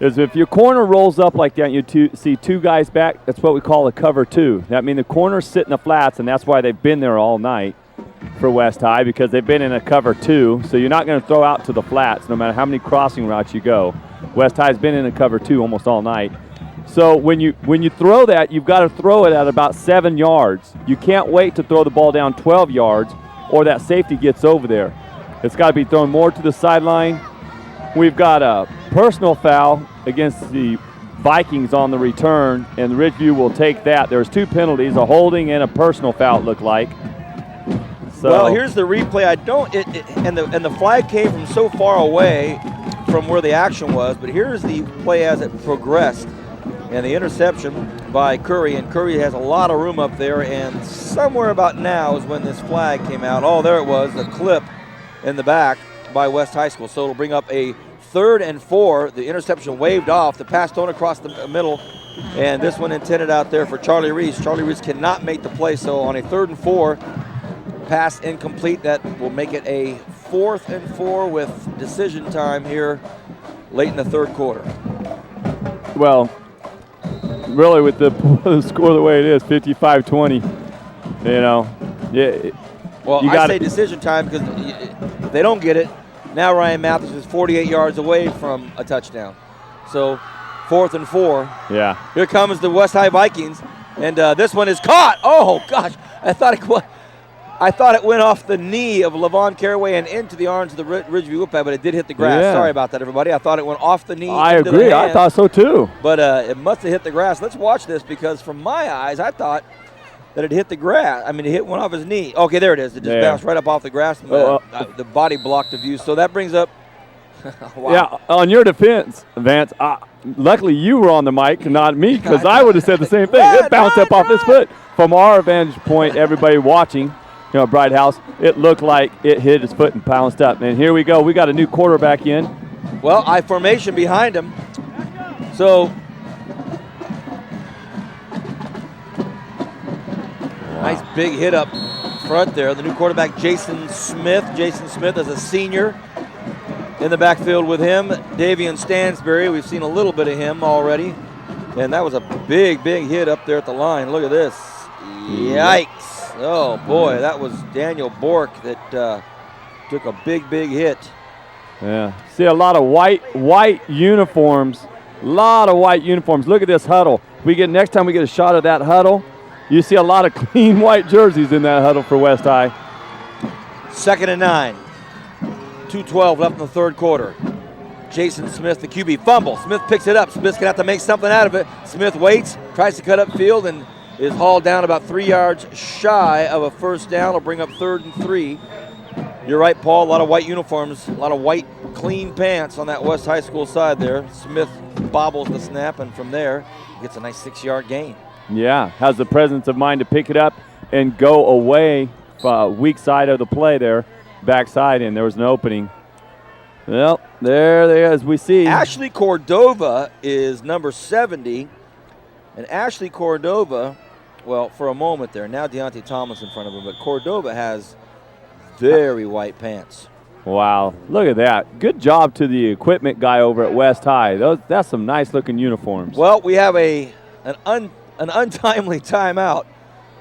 is if your corner rolls up like that, you see two guys back, that's what we call a cover two. That means the corners sit in the flats, and that's why they've been there all night for West High, because they've been in a cover two. So you're not going to throw out to the flats no matter how many crossing routes you go. West High's been in a cover two almost all night. So when you throw that, you've got to throw it at about 7 yards. You can't wait to throw the ball down 12 yards or that safety gets over there. It's got to be thrown more to the sideline. We've got a personal foul against the Vikings on the return, and Ridgeview will take that. There's 2 penalties, a holding and a personal foul, it looked like. So, well, here's the replay. And the flag came from so far away from where the action was, but here's the play as it progressed. And the interception by Curry, and Curry has a lot of room up there, and somewhere about now is when this flag came out. Oh, there it was, the clip in the back by West High School. So it'll bring up a 3rd and 4. The interception waved off. The pass thrown across the middle. And this one intended out there for Charlie Reese. Charlie Reese cannot make the play. So on a 3rd and 4, pass incomplete. That will make it a 4th and 4 with decision time here late in the 3rd quarter. Well, really with the score the way it is, 55-20, yeah. Well, I say decision time because if they don't get it, now Ryan Matthews is 48 yards away from a touchdown. So 4th and 4. Yeah. Here comes the West High Vikings, and this one is caught. Oh gosh, I thought it went off the knee of Levon Caraway and into the arms of the Ridgeview Wolfpack, but it did hit the grass. Yeah. Sorry about that, everybody. I thought it went off the knee. I into agree. The I hand, thought so too. But it must have hit the grass. Let's watch this because from my eyes, I thought that it hit the grass. I mean, it hit one off his knee. Okay, there it is. It just bounced right up off the grass. And, the body blocked the view. So that brings up. Wow. Yeah, on your defense, Vance, luckily you were on the mic, not me, because I would have said the same thing. It bounced up off his foot. From our vantage point, everybody watching, Bright House, it looked like it hit his foot and bounced up. And here we go. We got a new quarterback in. Well, I formation behind him. So nice big hit up front there. The new quarterback, Jason Smith. Jason Smith is a senior. In the backfield with him, Davian Stansberry. We've seen a little bit of him already. And that was a big, big hit up there at the line. Look at this. Yikes. Oh, boy. That was Daniel Bork that took a big, big hit. Yeah. See a lot of white uniforms. A lot of white uniforms. Look at this huddle. Next time we get a shot of that huddle, you see a lot of clean white jerseys in that huddle for West High. 2nd and 9. 2:12 left in the 3rd quarter. Jason Smith, the QB, fumble. Smith picks it up. Smith's going to have to make something out of it. Smith waits, tries to cut up field, and is hauled down about 3 yards shy of a 1st down. Will bring up 3rd and 3. You're right, Paul. A lot of white uniforms, a lot of white, clean pants on that West High School side there. Smith bobbles the snap, and from there, gets a nice 6-yard gain. Yeah, has the presence of mind to pick it up and go away weak side of the play there. Backside, and there was an opening. Well, there as we see. Ashley Cordova is number 70. And Ashley Cordova, well, for a moment there, now Deontay Thomas in front of him, but Cordova has very white pants. Wow, look at that. Good job to the equipment guy over at West High. That's some nice-looking uniforms. Well, we have an untimely timeout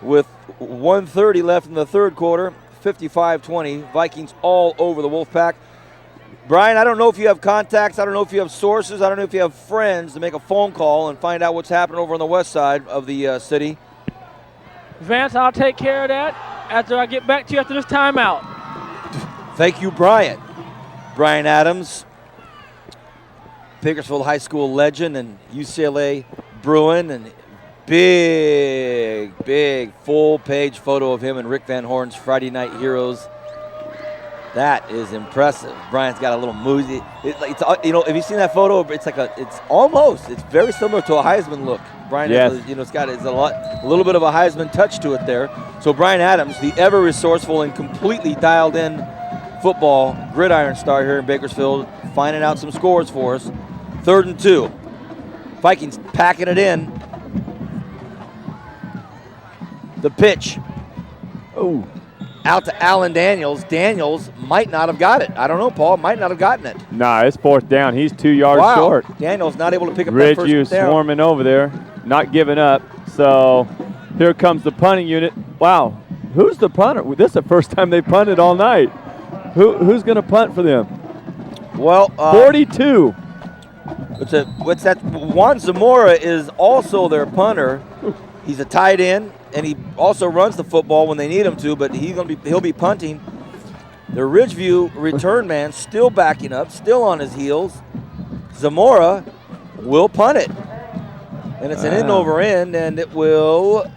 with 1:30 left in the 3rd quarter. 55-20, Vikings all over the Wolfpack. Brian, I don't know if you have contacts. I don't know if you have sources. I don't know if you have friends to make a phone call and find out what's happening over on the west side of the city. Vance, I'll take care of that after I get back to you after this timeout. Thank you, Brian. Brian Adams, Bakersfield High School legend and UCLA Bruin, and big full-page photo of him and Rick Van Horn's Friday Night Heroes. That is impressive. Brian's got a little moody. It's have you seen that photo? It's very similar to a Heisman look. Brian, yes. It's a little bit of a Heisman touch to it there. So Brian Adams, the ever resourceful and completely dialed in football gridiron star here in Bakersfield, finding out some scores for us. 3rd and 2. Vikings packing it in. The pitch. Oh. Out to Alan Daniels. Daniels might not have got it. I don't know, Paul. Might not have gotten it. Nah, it's 4th down. He's 2 yards short. Daniels not able to pick up that first Ridgeview down. swarming over there, not giving up. So here comes the punting unit. Wow. Who's the punter? This is the first time they punted all night. Who's going to punt for them? Well, 42. What's that? Juan Zamora is also their punter. He's a tight end, and he also runs the football when they need him to, but he'll be punting. The Ridgeview return man still backing up, still on his heels. Zamora will punt it. And it's an end over end, and it will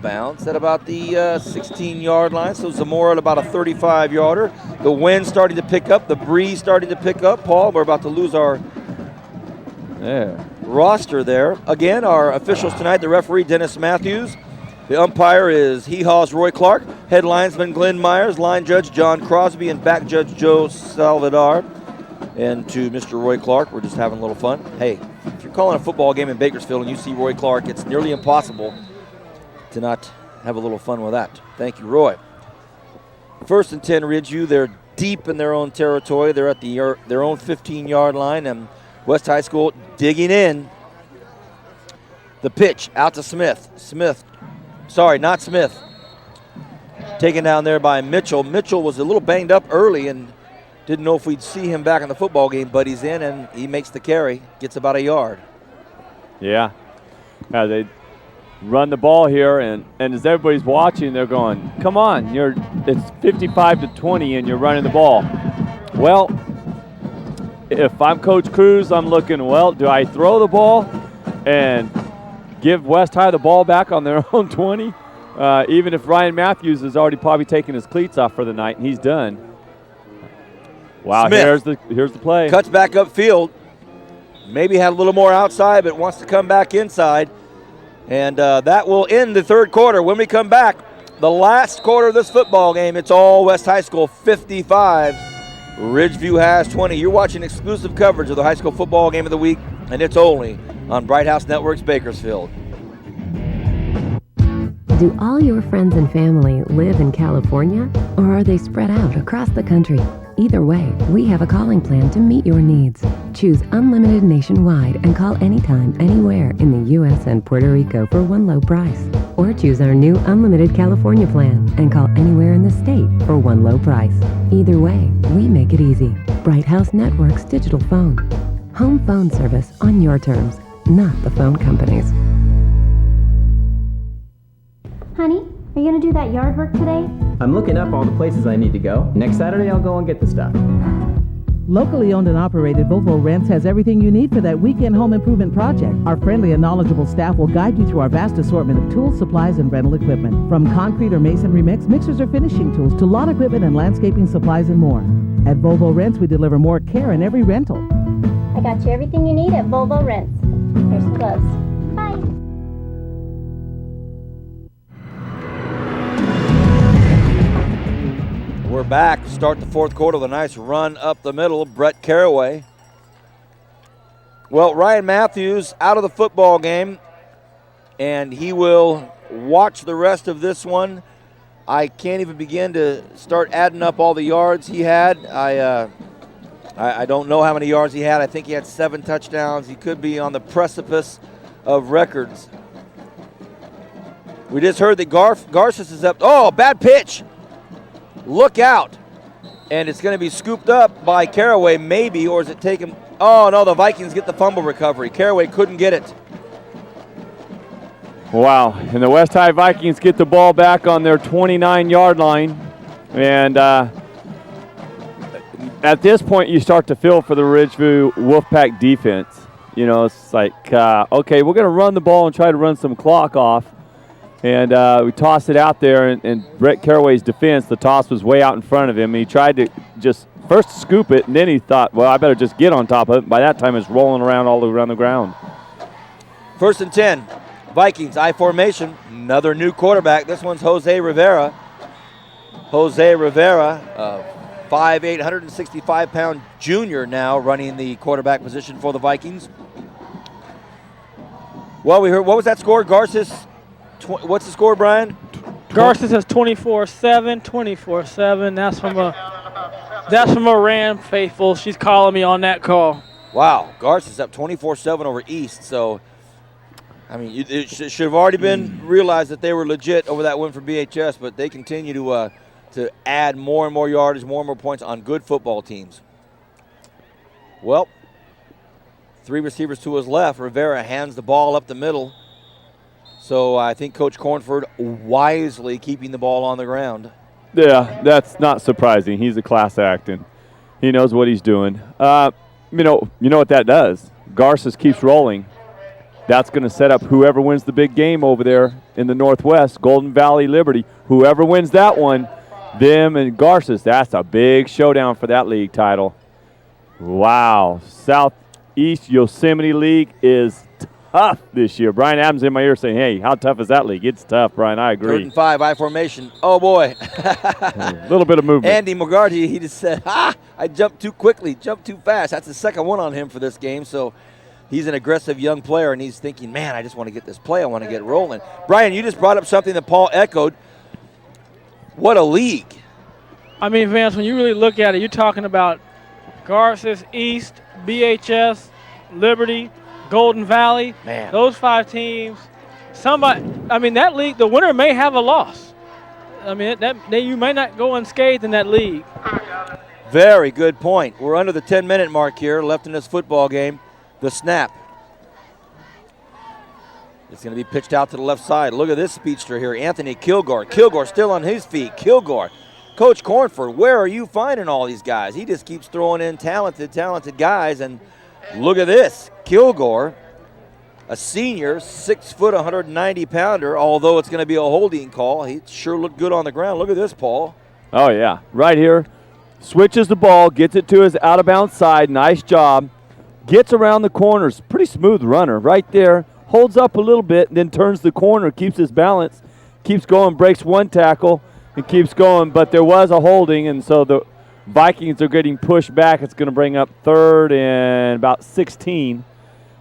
bounce at about the 16-yard line. So Zamora at about a 35-yarder. The wind starting to pick up, the breeze starting to pick up. Paul, we're about to lose our roster there. Again, our officials tonight, the referee, Dennis Matthews. The umpire is Hee-Haw's Roy Clark. Head linesman Glenn Myers. Line judge John Crosby. And back judge Joe Salvador. and to Mr. Roy Clark. We're just having a little fun. Hey, if you're calling a football game in Bakersfield and you see Roy Clark, it's nearly impossible to not have a little fun with that. Thank you, Roy. 1st and 10 Ridgeview. They're deep in their own territory. They're at their own 15-yard line, and West High School digging in. The pitch out to Smith. Not Smith. Taken down there by Mitchell. Mitchell was a little banged up early and didn't know if we'd see him back in the football game, but he's in and he makes the carry, gets about a yard. Yeah. They run the ball here, and as everybody's watching, they're going, come on, it's 55-20 and you're running the ball. Well, if I'm Coach Cruz, I'm looking, well, do I throw the ball and give West High the ball back on their own 20? Even if Ryan Matthews has already probably taken his cleats off for the night and he's done. Wow, Smith here's the play. Cuts back upfield. Maybe had a little more outside, but wants to come back inside. And that will end the third quarter. When we come back, the last quarter of this football game, it's all West High School 55. Ridgeview has 20. You're watching exclusive coverage of the high school football game of the week, and it's only on Bright House Networks Bakersfield. Do all your friends and family live in California, or are they spread out across the country? Either way, we have a calling plan to meet your needs. Choose unlimited nationwide and call anytime, anywhere in the U.S. and Puerto Rico for one low price. Or choose our new unlimited California plan and call anywhere in the state for one low price. Either way, we make it easy. Bright House Networks Digital Phone. Home phone service on your terms, not the phone company's. Honey, are you going to do that yard work today? I'm looking up all the places I need to go. Next Saturday, I'll go and get the stuff. Locally owned and operated, Volvo Rents has everything you need for that weekend home improvement project. Our friendly and knowledgeable staff will guide you through our vast assortment of tools, supplies, and rental equipment. From concrete or masonry mix, mixers or finishing tools, to lawn equipment and landscaping supplies and more. At Volvo Rents, we deliver more care in every rental. I got you everything you need at Volvo Rents. Here's some gloves. Bye. We're back. Start the fourth quarter with a nice run up the middle. Brett Caraway. Well, Ryan Matthews out of the football game, and he will watch the rest of this one. I can't even begin to start adding up all the yards he had. I don't know how many yards he had. I think he had 7 touchdowns. He could be on the precipice of records. We just heard that Garces is up. Oh, bad pitch. Look out. And it's going to be scooped up by Caraway, maybe, or is it taken? Oh, no, the Vikings get the fumble recovery. Caraway couldn't get it. Wow, and the West High Vikings get the ball back on their 29-yard line. And at this point, you start to feel for the Ridgeview Wolfpack defense. You know, it's like, okay, we're going to run the ball and try to run some clock off. And we tossed it out there, and Brett Caraway's defense, the toss was way out in front of him. He tried to just first scoop it, and then he thought, well, I better just get on top of it. By that time, it's rolling around all around the ground. 1st and 10. Vikings, I formation. Another new quarterback. This one's Jose Rivera. Jose Rivera, 5'8", 165-pound junior now running the quarterback position for the Vikings. Well, we heard, what was that score? Garces, what's the score, Brian? Garces has 24-7, 24-7. That's from a Ram faithful. She's calling me on that call. Wow, Garces up 24-7 over East. So, I mean, it should have already been realized that they were legit over that win for BHS, but they continue to add more and more yardage, more and more points on good football teams. Well, 3 receivers to his left. Rivera hands the ball up the middle. So I think Coach Cornford wisely keeping the ball on the ground. Yeah, that's not surprising. He's a class act, and he knows what he's doing. You know what that does? Garces keeps rolling. That's going to set up whoever wins the big game over there in the Northwest, Golden Valley Liberty. Whoever wins that one, them and Garces, that's a big showdown for that league title. Wow. Southeast Yosemite League is tough this year. Brian Adams in my ear saying, hey, how tough is that league? It's tough, Brian. I agree. 3rd and 5, I formation. Oh, boy. A little bit of movement. Andy McGarty, he just said, I jumped too quickly, jumped too fast. That's the second one on him for this game. So he's an aggressive young player, and he's thinking, man, I just want to get this play. I want to get rolling. Brian, you just brought up something that Paul echoed. What a league. I mean, Vance, when you really look at it, you're talking about Garces, East, BHS, Liberty, Golden Valley. Man. Those 5 teams. That league, the winner may have a loss. I mean, you may not go unscathed in that league. Very good point. We're under the 10-minute mark here, left in this football game. The snap. It's going to be pitched out to the left side. Look at this speedster here, Anthony Kilgore. Kilgore still on his feet. Kilgore. Coach Cornford, where are you finding all these guys? He just keeps throwing in talented guys, and look at this. Kilgore, a senior, 6 foot, 190-pounder, although it's going to be a holding call. He sure looked good on the ground. Look at this, Paul. Oh, yeah. Right here. Switches the ball, gets it to his out-of-bounds side. Nice job. Gets around the corners. Pretty smooth runner right there. Holds up a little bit, and then turns the corner, keeps his balance, keeps going, breaks one tackle, and keeps going. But there was a holding, and so the Vikings are getting pushed back. It's going to bring up 3rd and about 16.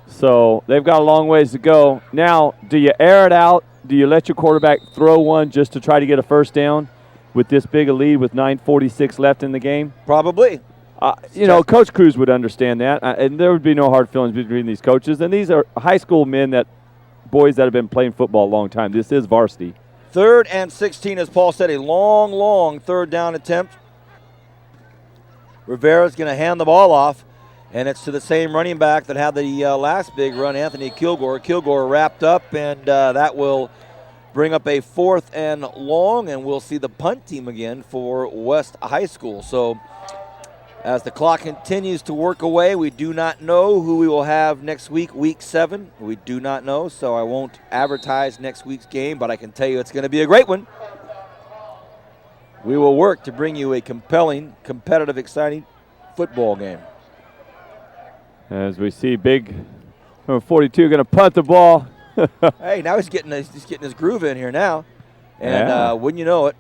So they've got a long ways to go. Now, do you air it out? Do you let your quarterback throw one just to try to get a first down with this big a lead with 9:46 left in the game? Probably. Coach Cruz would understand that, and there would be no hard feelings between these coaches. And these are high school boys that have been playing football a long time. This is varsity. 3rd and 16, as Paul said, a long 3rd down attempt. Rivera's going to hand the ball off, and it's to the same running back that had the last big run, Anthony Kilgore. Kilgore wrapped up, and that will bring up a 4th and long, and we'll see the punt team again for West High School. So as the clock continues to work away, we do not know who we will have next week, week 7. We do not know, so I won't advertise next week's game, but I can tell you it's going to be a great one. We will work to bring you a compelling, competitive, exciting football game. As we see big number 42 going to punt the ball. Hey, now he's getting his groove in here now. And wouldn't you know it,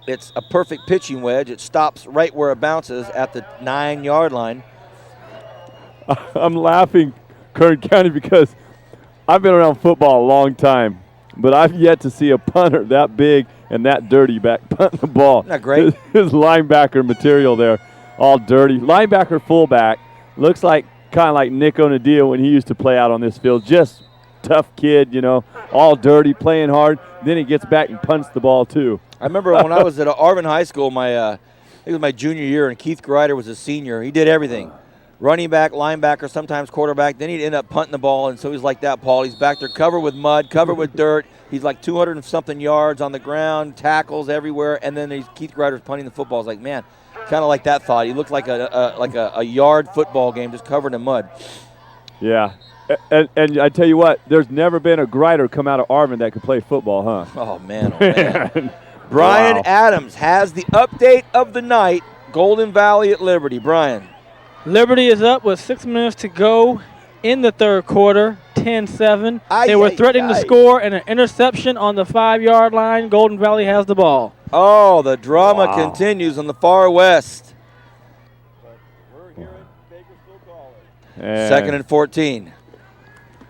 it's a perfect pitching wedge. It stops right where it bounces at the 9-yard line. I'm laughing, Kern County, because I've been around football a long time, but I've yet to see a punter that big and that dirty back punt the ball. Isn't that great? His linebacker material there, all dirty. Linebacker fullback looks like kind of like Nick Onadia when he used to play out on this field. Just tough kid, all dirty, playing hard. Then he gets back and punts the ball too. I remember when I was at Arvin High School, I think it was my junior year, and Keith Greider was a senior. He did everything. Running back, linebacker, sometimes quarterback. Then he'd end up punting the ball, and so he's like that, Paul. He's back there covered with mud, covered with dirt. He's like 200 and something yards on the ground, tackles everywhere, and then Keith Greider's punting the football. It's like, man, kind of like that thought. He looked like a yard football game just covered in mud. Yeah. And I tell you what, there's never been a Greider come out of Arvin that could play football, huh? Oh, man. Oh, man. Brian Adams has the update of the night. Golden Valley at Liberty. Brian. Liberty is up with 6 minutes to go in the 3rd quarter, 10-7. They were threatening to score and an interception on the 5-yard line. Golden Valley has the ball. Oh, the drama continues on the far west. Second and 14.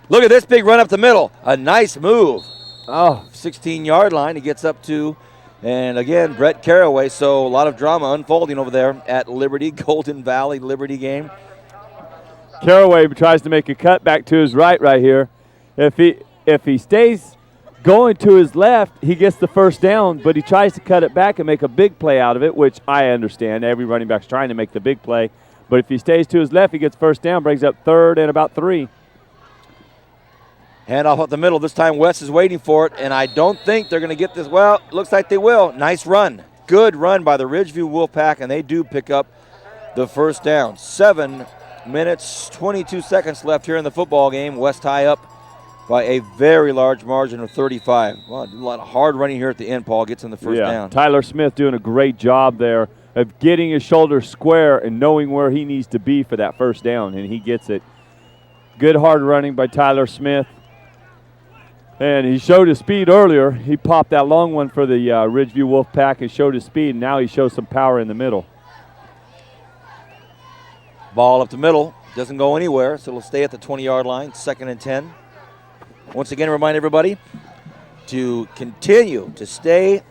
Look at this big run up the middle. A nice move. 16-yard line he gets up to. And again, Brett Caraway. So a lot of drama unfolding over there at Liberty, Golden Valley Liberty game. Caraway tries to make a cut back to his right here. If he stays going to his left, he gets the first down, but he tries to cut it back and make a big play out of it, which I understand. Every running back's trying to make the big play. But if he stays to his left, he gets first down, brings up 3rd and about 3. Handoff up the middle. This time West is waiting for it, and I don't think they're going to get this. Well, looks like they will. Nice run. Good run by the Ridgeview Wolfpack, and they do pick up the first down. 7 minutes, 22 seconds left here in the football game. West High up by a very large margin of 35. Well, a lot of hard running here at the end. Paul gets in the first down. Tyler Smith doing a great job there of getting his shoulder square and knowing where he needs to be for that first down, and he gets it. Good hard running by Tyler Smith. And he showed his speed earlier. He popped that long one for the Ridgeview Wolfpack and showed his speed. And now he shows some power in the middle. Ball up the middle. Doesn't go anywhere, so it'll stay at the 20-yard line, 2nd and 10. Once again, remind everybody to continue to stay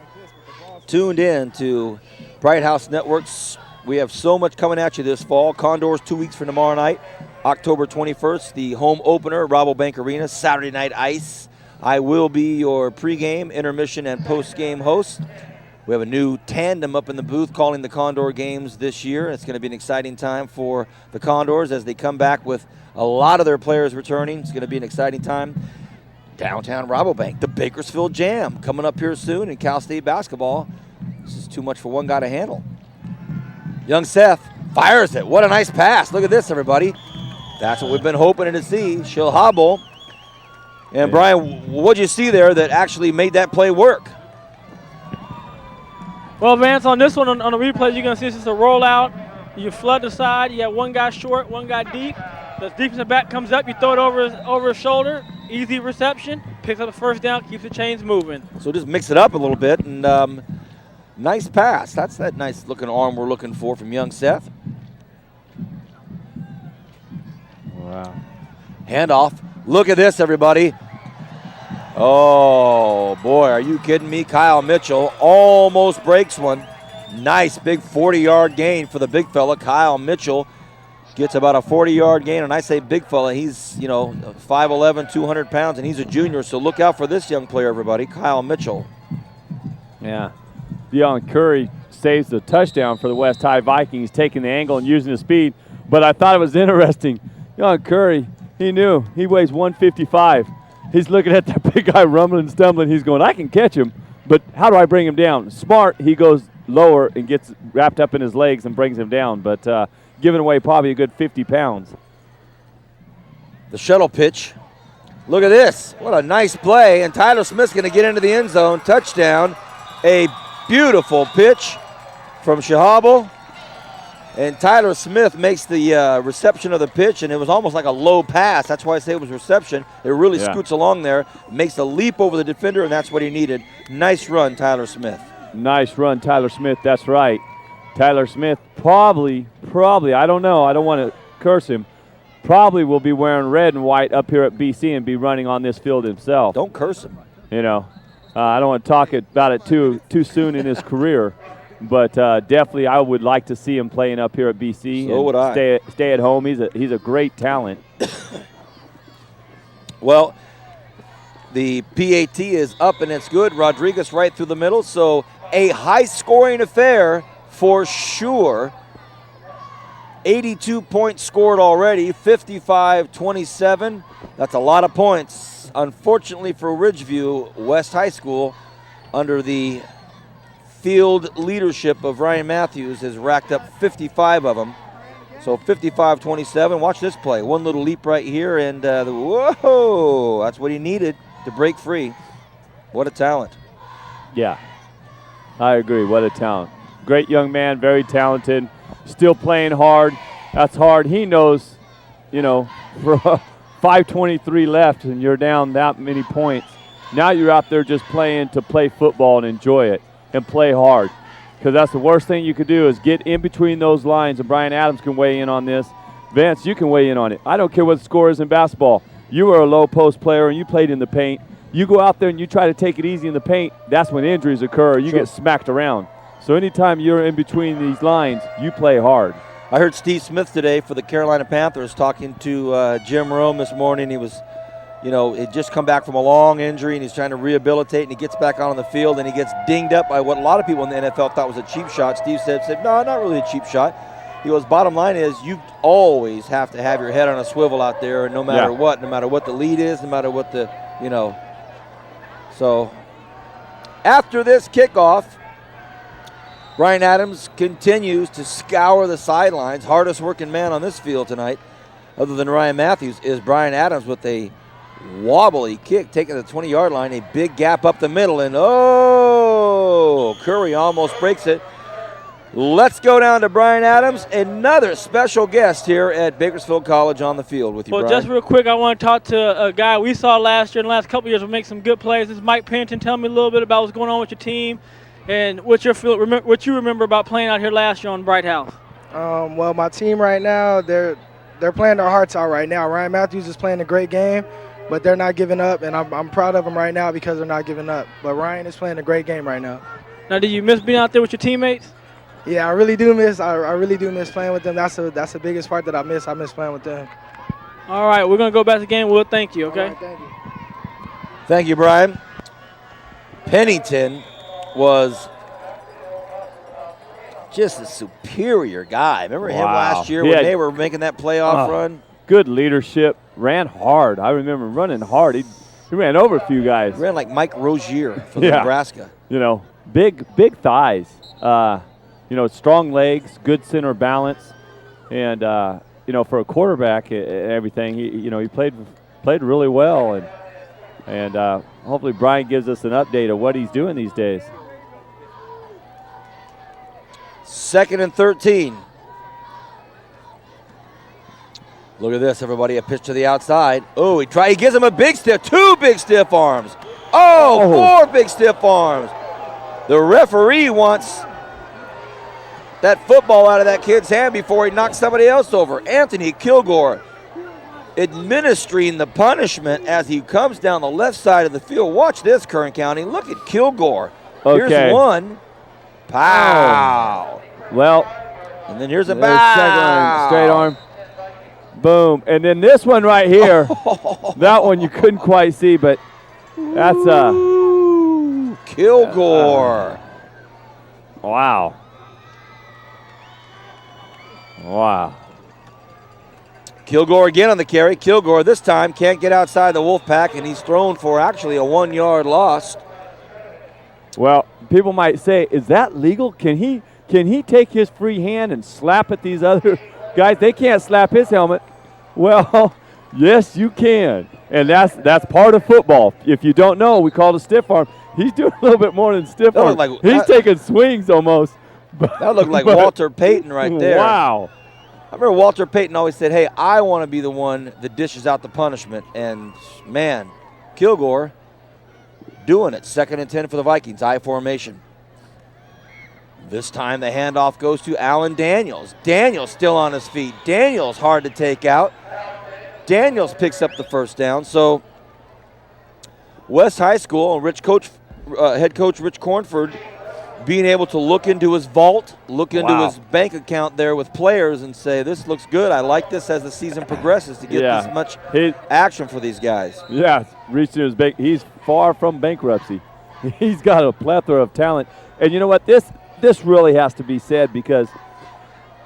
tuned in to Bright House Networks. We have so much coming at you this fall. Condors 2 weeks from tomorrow night, October 21st, the home opener, Rabobank Arena, Saturday Night Ice. I will be your pregame, intermission, and postgame host. We have a new tandem up in the booth calling the Condor games this year. It's going to be an exciting time for the Condors as they come back with a lot of their players returning. It's going to be an exciting time. Downtown Rabobank, the Bakersfield Jam, coming up here soon in Cal State basketball. This is too much for one guy to handle. Young Seth fires it. What a nice pass. Look at this, everybody. That's what we've been hoping to see. She'll hobble. And Brian, what'd you see there that actually made that play work? Well, Vance, on this one, on the replay, you're going to see it's just a rollout. You flood the side. You have one guy short, one guy deep. The defensive back comes up. You throw it over his shoulder. Easy reception. Picks up the first down. Keeps the chains moving. So just mix it up a little bit. And nice pass. That's that nice-looking arm we're looking for from young Seth. Wow. Handoff. Look at this, everybody. Oh, boy, are you kidding me? Kyle Mitchell almost breaks one. Nice big 40-yard gain for the big fella. Kyle Mitchell gets about a 40-yard gain, and I say big fella, he's, 5'11", 200 pounds, and he's a junior, so look out for this young player, everybody, Kyle Mitchell. Yeah. Deion Curry saves the touchdown for the West High Vikings, taking the angle and using the speed, but I thought it was interesting. Deion Curry, he knew. He weighs 155. He's looking at that big guy rumbling, stumbling. He's going, I can catch him, but how do I bring him down? Smart, he goes lower and gets wrapped up in his legs and brings him down, but giving away probably a good 50 pounds. The shuttle pitch. Look at this. What a nice play, and Tyler Smith's going to get into the end zone. Touchdown. A beautiful pitch from Shahabel. And Tyler Smith makes the reception of the pitch, and it was almost like a low pass. That's why I say it was reception. It really scoots along there, makes a leap over the defender, and that's what he needed. Nice run, Tyler Smith. Nice run, Tyler Smith. That's right. Tyler Smith probably, I don't know. I don't want to curse him. Probably will be wearing red and white up here at BC and be running on this field himself. Don't curse him. I don't want to talk about it too soon in his career. But definitely, I would like to see him playing up here at BC. So would I. Stay at home. He's a great talent. Well, the PAT is up and it's good. Rodriguez right through the middle. So a high-scoring affair for sure. 82 points scored already, 55-27. That's a lot of points. Unfortunately for Ridgeview, West High School, under the field leadership of Ryan Matthews, has racked up 55 of them. So 55-27. Watch this play. One little leap right here, and whoa, that's what he needed to break free. What a talent. Yeah, I agree. What a talent. Great young man, very talented, still playing hard. That's hard. He knows, for 5:23 left and you're down that many points. Now you're out there just playing to play football and enjoy it and play hard, because that's the worst thing you could do is get in between those lines, and Brian Adams can weigh in on this. Vance, you can weigh in on it. I don't care what the score is in basketball. You were a low post player and you played in the paint. You go out there and you try to take it easy in the paint, that's when injuries occur. You get smacked around. So anytime you're in between these lines, you play hard. I heard Steve Smith today for the Carolina Panthers talking to Jim Rome this morning. He was, he'd just come back from a long injury, and he's trying to rehabilitate, and he gets back on the field, and he gets dinged up by what a lot of people in the NFL thought was a cheap shot. Steve said, no, not really a cheap shot. He goes, bottom line is you always have to have your head on a swivel out there, and no matter what the lead is, no matter what the, So after this kickoff, Brian Adams continues to scour the sidelines. Hardest working man on this field tonight, other than Ryan Matthews, is Brian Adams with a wobbly kick taking the 20-yard line, a big gap up the middle, and Curry almost breaks it. Let's go down to Brian Adams, another special guest here at Bakersfield College on the field with you, Well, Brian. just real quick, I want to talk to a guy we saw last year and the last couple of years will make some good plays. This is Mike Pennington. Tell me a little bit about what's going on with your team and what you remember about playing out here last year on Bright House. Well, my team right now, they're playing their hearts out right now. Ryan Matthews is playing a great game, but they're not giving up, and I'm proud of them right now because they're not giving up. But Ryan is playing a great game right now. Now, do you miss being out there with your teammates? Yeah, I really do miss. I really do miss playing with them. That's the biggest part that I miss. I miss playing with them. All right, we're gonna go back to the game. We'll thank you. Okay. All right, thank you. Thank you, Brian. Pennington was just a superior guy. Remember him last year when they were making that playoff run? Good leadership. Ran hard. I remember running hard. He ran over a few guys. He ran like Mike Rozier for Nebraska. You know, big thighs. Strong legs, good center balance, and for a quarterback and everything, he played really well, and hopefully Brian gives us an update of what he's doing these days. 2nd and 13. Look at this, everybody. A pitch to the outside. Oh, he gives him a big stiff, 2 big stiff arms. Oh, 4 big stiff arms. The referee wants that football out of that kid's hand before he knocks somebody else over. Anthony Kilgore administering the punishment as he comes down the left side of the field. Watch this, Kern County. Look at Kilgore. Okay. Here's one. Pow. Well, and then here's a bow. Straight arm. Boom. And then this one right here. That one you couldn't quite see, but that's Kilgore. Wow. Wow. Kilgore again on the carry. Kilgore this time can't get outside the Wolfpack, and he's thrown for actually a 1-yard loss. Well, people might say, is that legal? Can he take his free hand and slap at these other guys? They can't slap his helmet. Well, yes, you can. And that's part of football. If you don't know, we call it a stiff arm. He's doing a little bit more than stiff arm. He's taking swings almost. That looked like Walter Payton right there. Wow. I remember Walter Payton always said, hey, I want to be the one that dishes out the punishment. And, man, Kilgore doing it. 2nd and 10 for the Vikings, I formation. This time the handoff goes to Alan Daniels. Daniels still on his feet. Daniels hard to take out. Daniels picks up the first down. So West High School, head coach Rich Cornford, being able to look into his vault, look into his bank account there with players and say, this looks good. I like this as the season progresses to get this much action for these guys. Yeah, reaching his bank. He's far from bankruptcy. He's got a plethora of talent. And you know what? This really has to be said because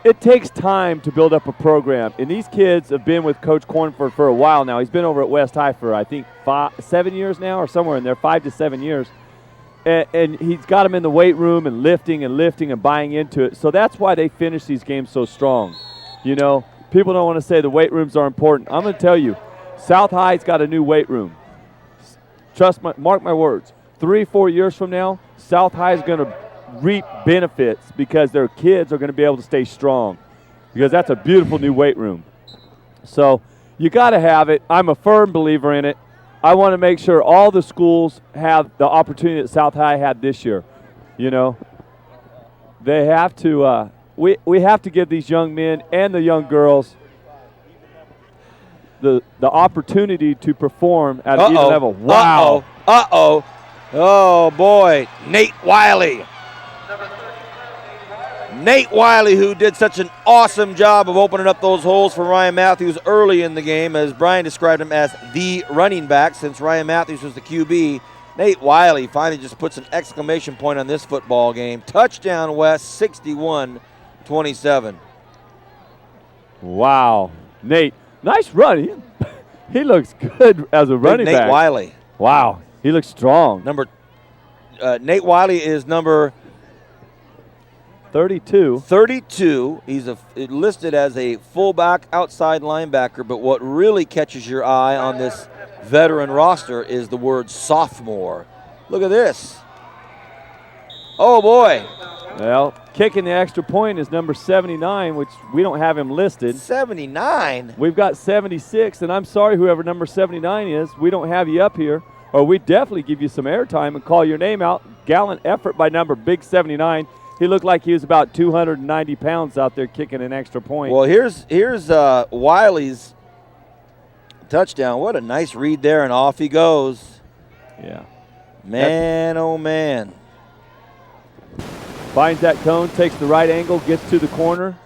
it takes time to build up a program. And these kids have been with Coach Cornford for a while now. He's been over at West High for, I think, 7 years now or somewhere in there, 5 to 7 years. And he's got them in the weight room and lifting and buying into it. So that's why they finish these games so strong. You know, people don't want to say the weight rooms are important. I'm going to tell you, South High's got a new weight room. Mark my words. 3-4 years from now, South High is going to reap benefits because their kids are going to be able to stay strong because that's a beautiful new weight room. So you got to have it. I'm a firm believer in it. I want to make sure all the schools have the opportunity that South High had this year. You know, they have to. We have to give these young men and the young girls the opportunity to perform at either level. Wow. Oh boy, Nate Wiley. Nate Wiley, who did such an awesome job of opening up those holes for Ryan Matthews early in the game, as Brian described him as the running back since Ryan Matthews was the QB. Nate Wiley finally just puts an exclamation point on this football game. Touchdown West, 61-27. Wow. Nate, nice run. He looks good as a running back. Nate Wiley. Wow, he looks strong. Nate Wiley is number 32. 32. He's listed as a fullback, outside linebacker, but what really catches your eye on this veteran roster is the word sophomore. Look at this. Oh, boy. Well, kicking the extra point is number 79, which we don't have him listed. 79? We've got 76, and I'm sorry, whoever number 79 is, we don't have you up here, or we definitely give you some airtime and call your name out. Gallant effort by number big 79. He looked like he was about 290 pounds out there kicking an extra point. Well, here's Wiley's touchdown. What a nice read there, and off he goes. Yeah. Man, oh, man. Finds that cone, takes the right angle, gets to the corner,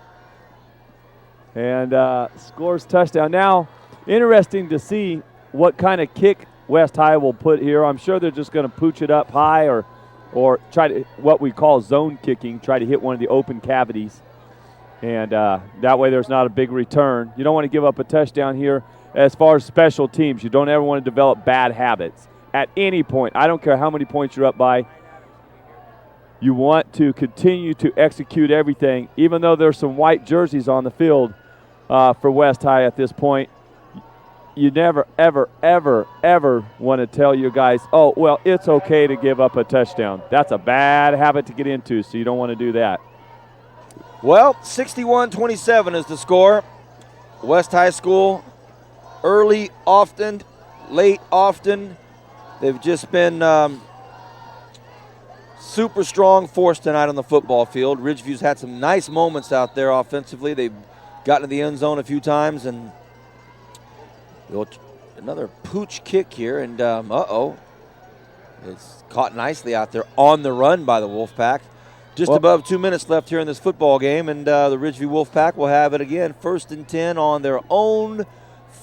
and scores touchdown. Now, interesting to see what kind of kick West High will put here. I'm sure they're just going to pooch it up high or try to, what we call zone kicking, try to hit one of the open cavities. And that way there's not a big return. You don't want to give up a touchdown here. As far as special teams, you don't ever want to develop bad habits. At any point, I don't care how many points you're up by, you want to continue to execute everything, even though there's some white jerseys on the field for West High at this point. You never, ever, ever, ever want to tell your guys, oh, well, it's okay to give up a touchdown. That's a bad habit to get into, so you don't want to do that. Well, 61-27 is the score. West High School, early often, late often. They've just been super strong force tonight on the football field. Ridgeview's had some nice moments out there offensively. They've gotten to the end zone a few times, and another pooch kick here, and it's caught nicely out there on the run by the Wolfpack. Just above 2 minutes left here in this football game, and the Ridgeview Wolfpack will have it again, 1st and 10 on their own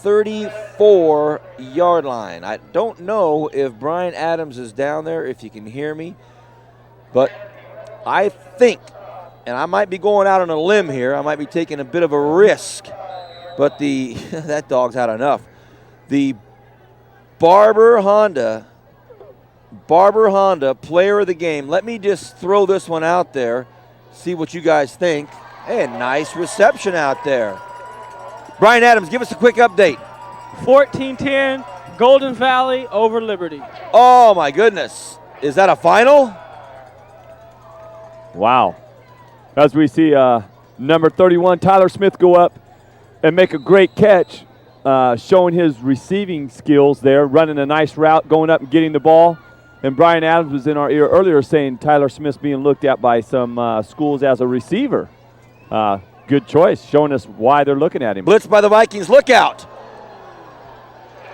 34-yard line. I don't know if Brian Adams is down there, if you can hear me, but I think, and I might be going out on a limb here, I might be taking a bit of a risk, but that dog's had enough. The Barber Honda player of the game. Let me just throw this one out there, see what you guys think. Hey, a nice reception out there. Brian Adams, give us a quick update. 14-10, Golden Valley over Liberty. Oh, my goodness. Is that a final? Wow. As we see number 31, Tyler Smith, go up and make a great catch, showing his receiving skills there, running a nice route, going up and getting the ball. And Brian Adams was in our ear earlier saying Tyler Smith's being looked at by some schools as a receiver. Good choice, showing us why they're looking at him. Blitz by the Vikings, look out.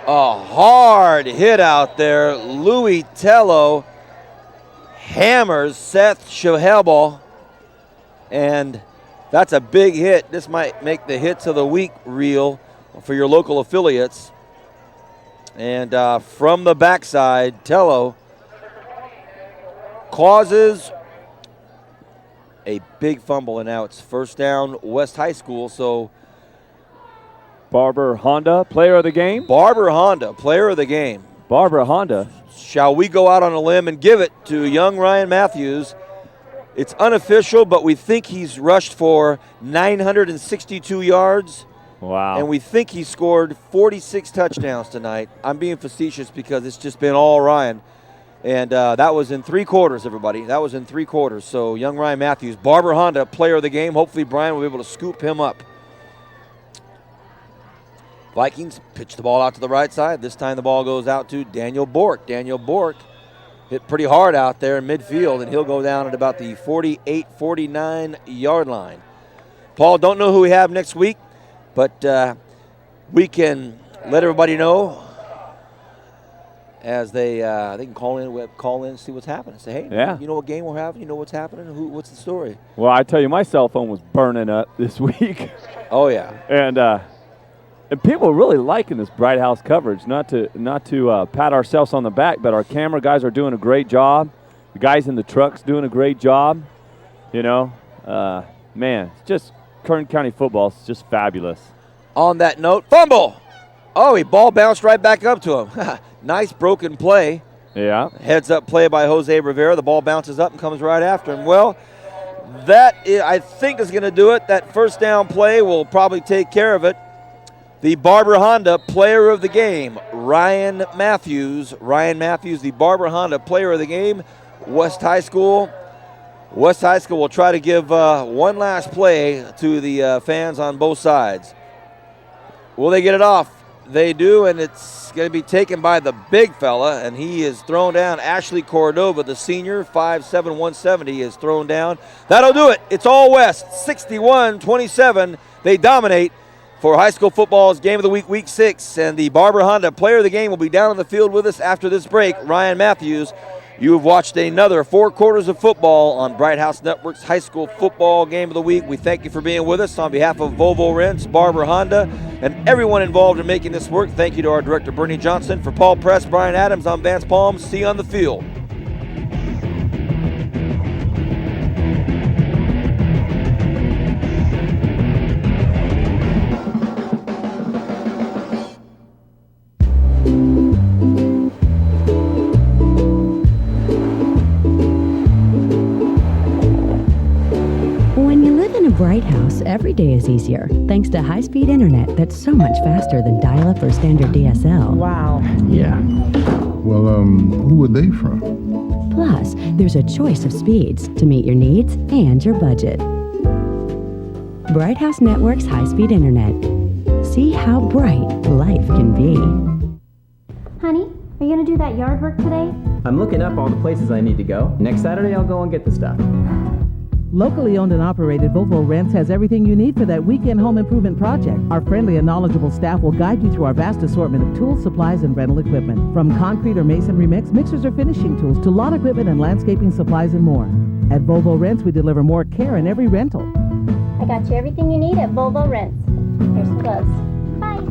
A hard hit out there. Louis Tello hammers Seth Schehebel, and that's a big hit. This might make the hits of the week reel for your local affiliates. And from the backside, Tello causes a big fumble, and now it's 1st down, West High School. So Barber Honda, player of the game? Barber Honda, player of the game. Barber Honda. Shall we go out on a limb and give it to young Ryan Matthews? It's unofficial, but we think he's rushed for 962 yards. Wow. And we think he scored 46 touchdowns tonight. I'm being facetious because it's just been all Ryan. And that was in 3 quarters, everybody. That was in 3 quarters. So young Ryan Matthews, Barber Honda, player of the game. Hopefully Brian will be able to scoop him up. Vikings pitch the ball out to the right side. This time the ball goes out to Daniel Bork. Daniel Bork hit pretty hard out there in midfield, and he'll go down at about the 48, 49-yard line. Paul, don't know who we have next week, but we can let everybody know as they can call in and see what's happening. Say, hey, yeah, you know what game we're having? You know what's happening? What's the story? Well, I tell you, my cell phone was burning up this week. Oh, yeah. And people are really liking this Bright House coverage. Not to pat ourselves on the back, but our camera guys are doing a great job. The guys in the trucks doing a great job. You know, man, it's just Kern County football is just fabulous. On that note, fumble. Oh, ball bounced right back up to him. Nice broken play. Yeah. Heads up play by Jose Rivera. The ball bounces up and comes right after him. Well, that I think is going to do it. That 1st down play will probably take care of it. The Barber Honda player of the game, Ryan Matthews. Ryan Matthews, the Barber Honda player of the game. West High School West High School will try to give one last play to the fans on both sides. Will they get it off? They do, and it's going to be taken by the big fella, and he is thrown down. Ashley Cordova, the senior, 5'7", 170, is thrown down. That'll do it. It's all West, 61-27. They dominate for high school football's Game of the Week, Week 6. And the Barber Honda Player of the Game will be down on the field with us after this break. Ryan Matthews, you have watched another 4 quarters of football on Bright House Network's High School Football Game of the Week. We thank you for being with us. On behalf of Volvo Rents, Barber Honda, and everyone involved in making this work, thank you to our director, Bernie Johnson. For Paul Press, Brian Adams, I'm Vance Palm. See you on the field. Bright House, every day is easier thanks to high-speed internet that's so much faster than dial-up or standard DSL. Wow. Yeah. Well, who are they from? Plus, there's a choice of speeds to meet your needs and your budget. Bright House Network's high-speed internet. See how bright life can be. Honey, are you going to do that yard work today? I'm looking up all the places I need to go. Next Saturday, I'll go and get the stuff. Locally owned and operated, Volvo Rents has everything you need for that weekend home improvement project. Our friendly and knowledgeable staff will guide you through our vast assortment of tools, supplies, and rental equipment. From concrete or masonry mix, mixers or finishing tools, to lawn equipment and landscaping supplies and more. At Volvo Rents, we deliver more care in every rental. I got you everything you need at Volvo Rents. Here's some gloves. Bye.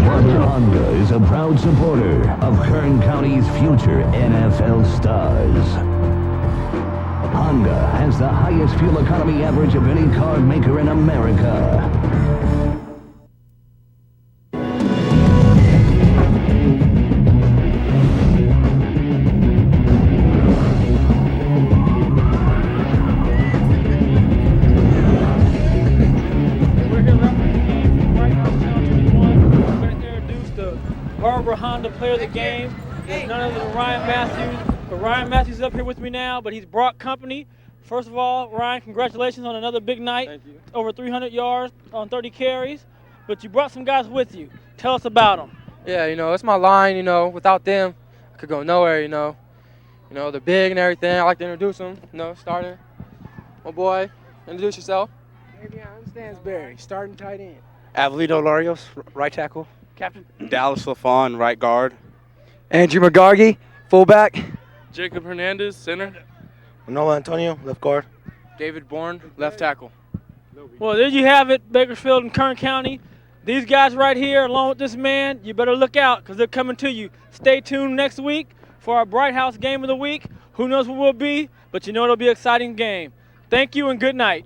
Barber Honda is a proud supporter of Kern County's future NFL stars. Honda has the highest fuel economy average of any car maker in America. Barber Honda Player of the Game is none other than Ryan Matthews. But Ryan Matthews is up here with me now, but he's brought company. First of all, Ryan, congratulations on another big night. Thank you. Over 300 yards on 30 carries. But you brought some guys with you. Tell us about them. Yeah, it's my line, without them, I could go nowhere, they're big and everything. I like to introduce them, starter. My boy, introduce yourself. Davion Stansberry, starting tight end. Avelino Larios, right tackle. Captain. Dallas LaFawn, right guard. Andrew McGargy, fullback. Jacob Hernandez, center. Manola Antonio, left guard. David Bourne, left tackle. Well, there you have it, Bakersfield and Kern County. These guys right here, along with this man, you better look out because they're coming to you. Stay tuned next week for our Bright House Game of the Week. Who knows what will be, but it'll be an exciting game. Thank you and good night.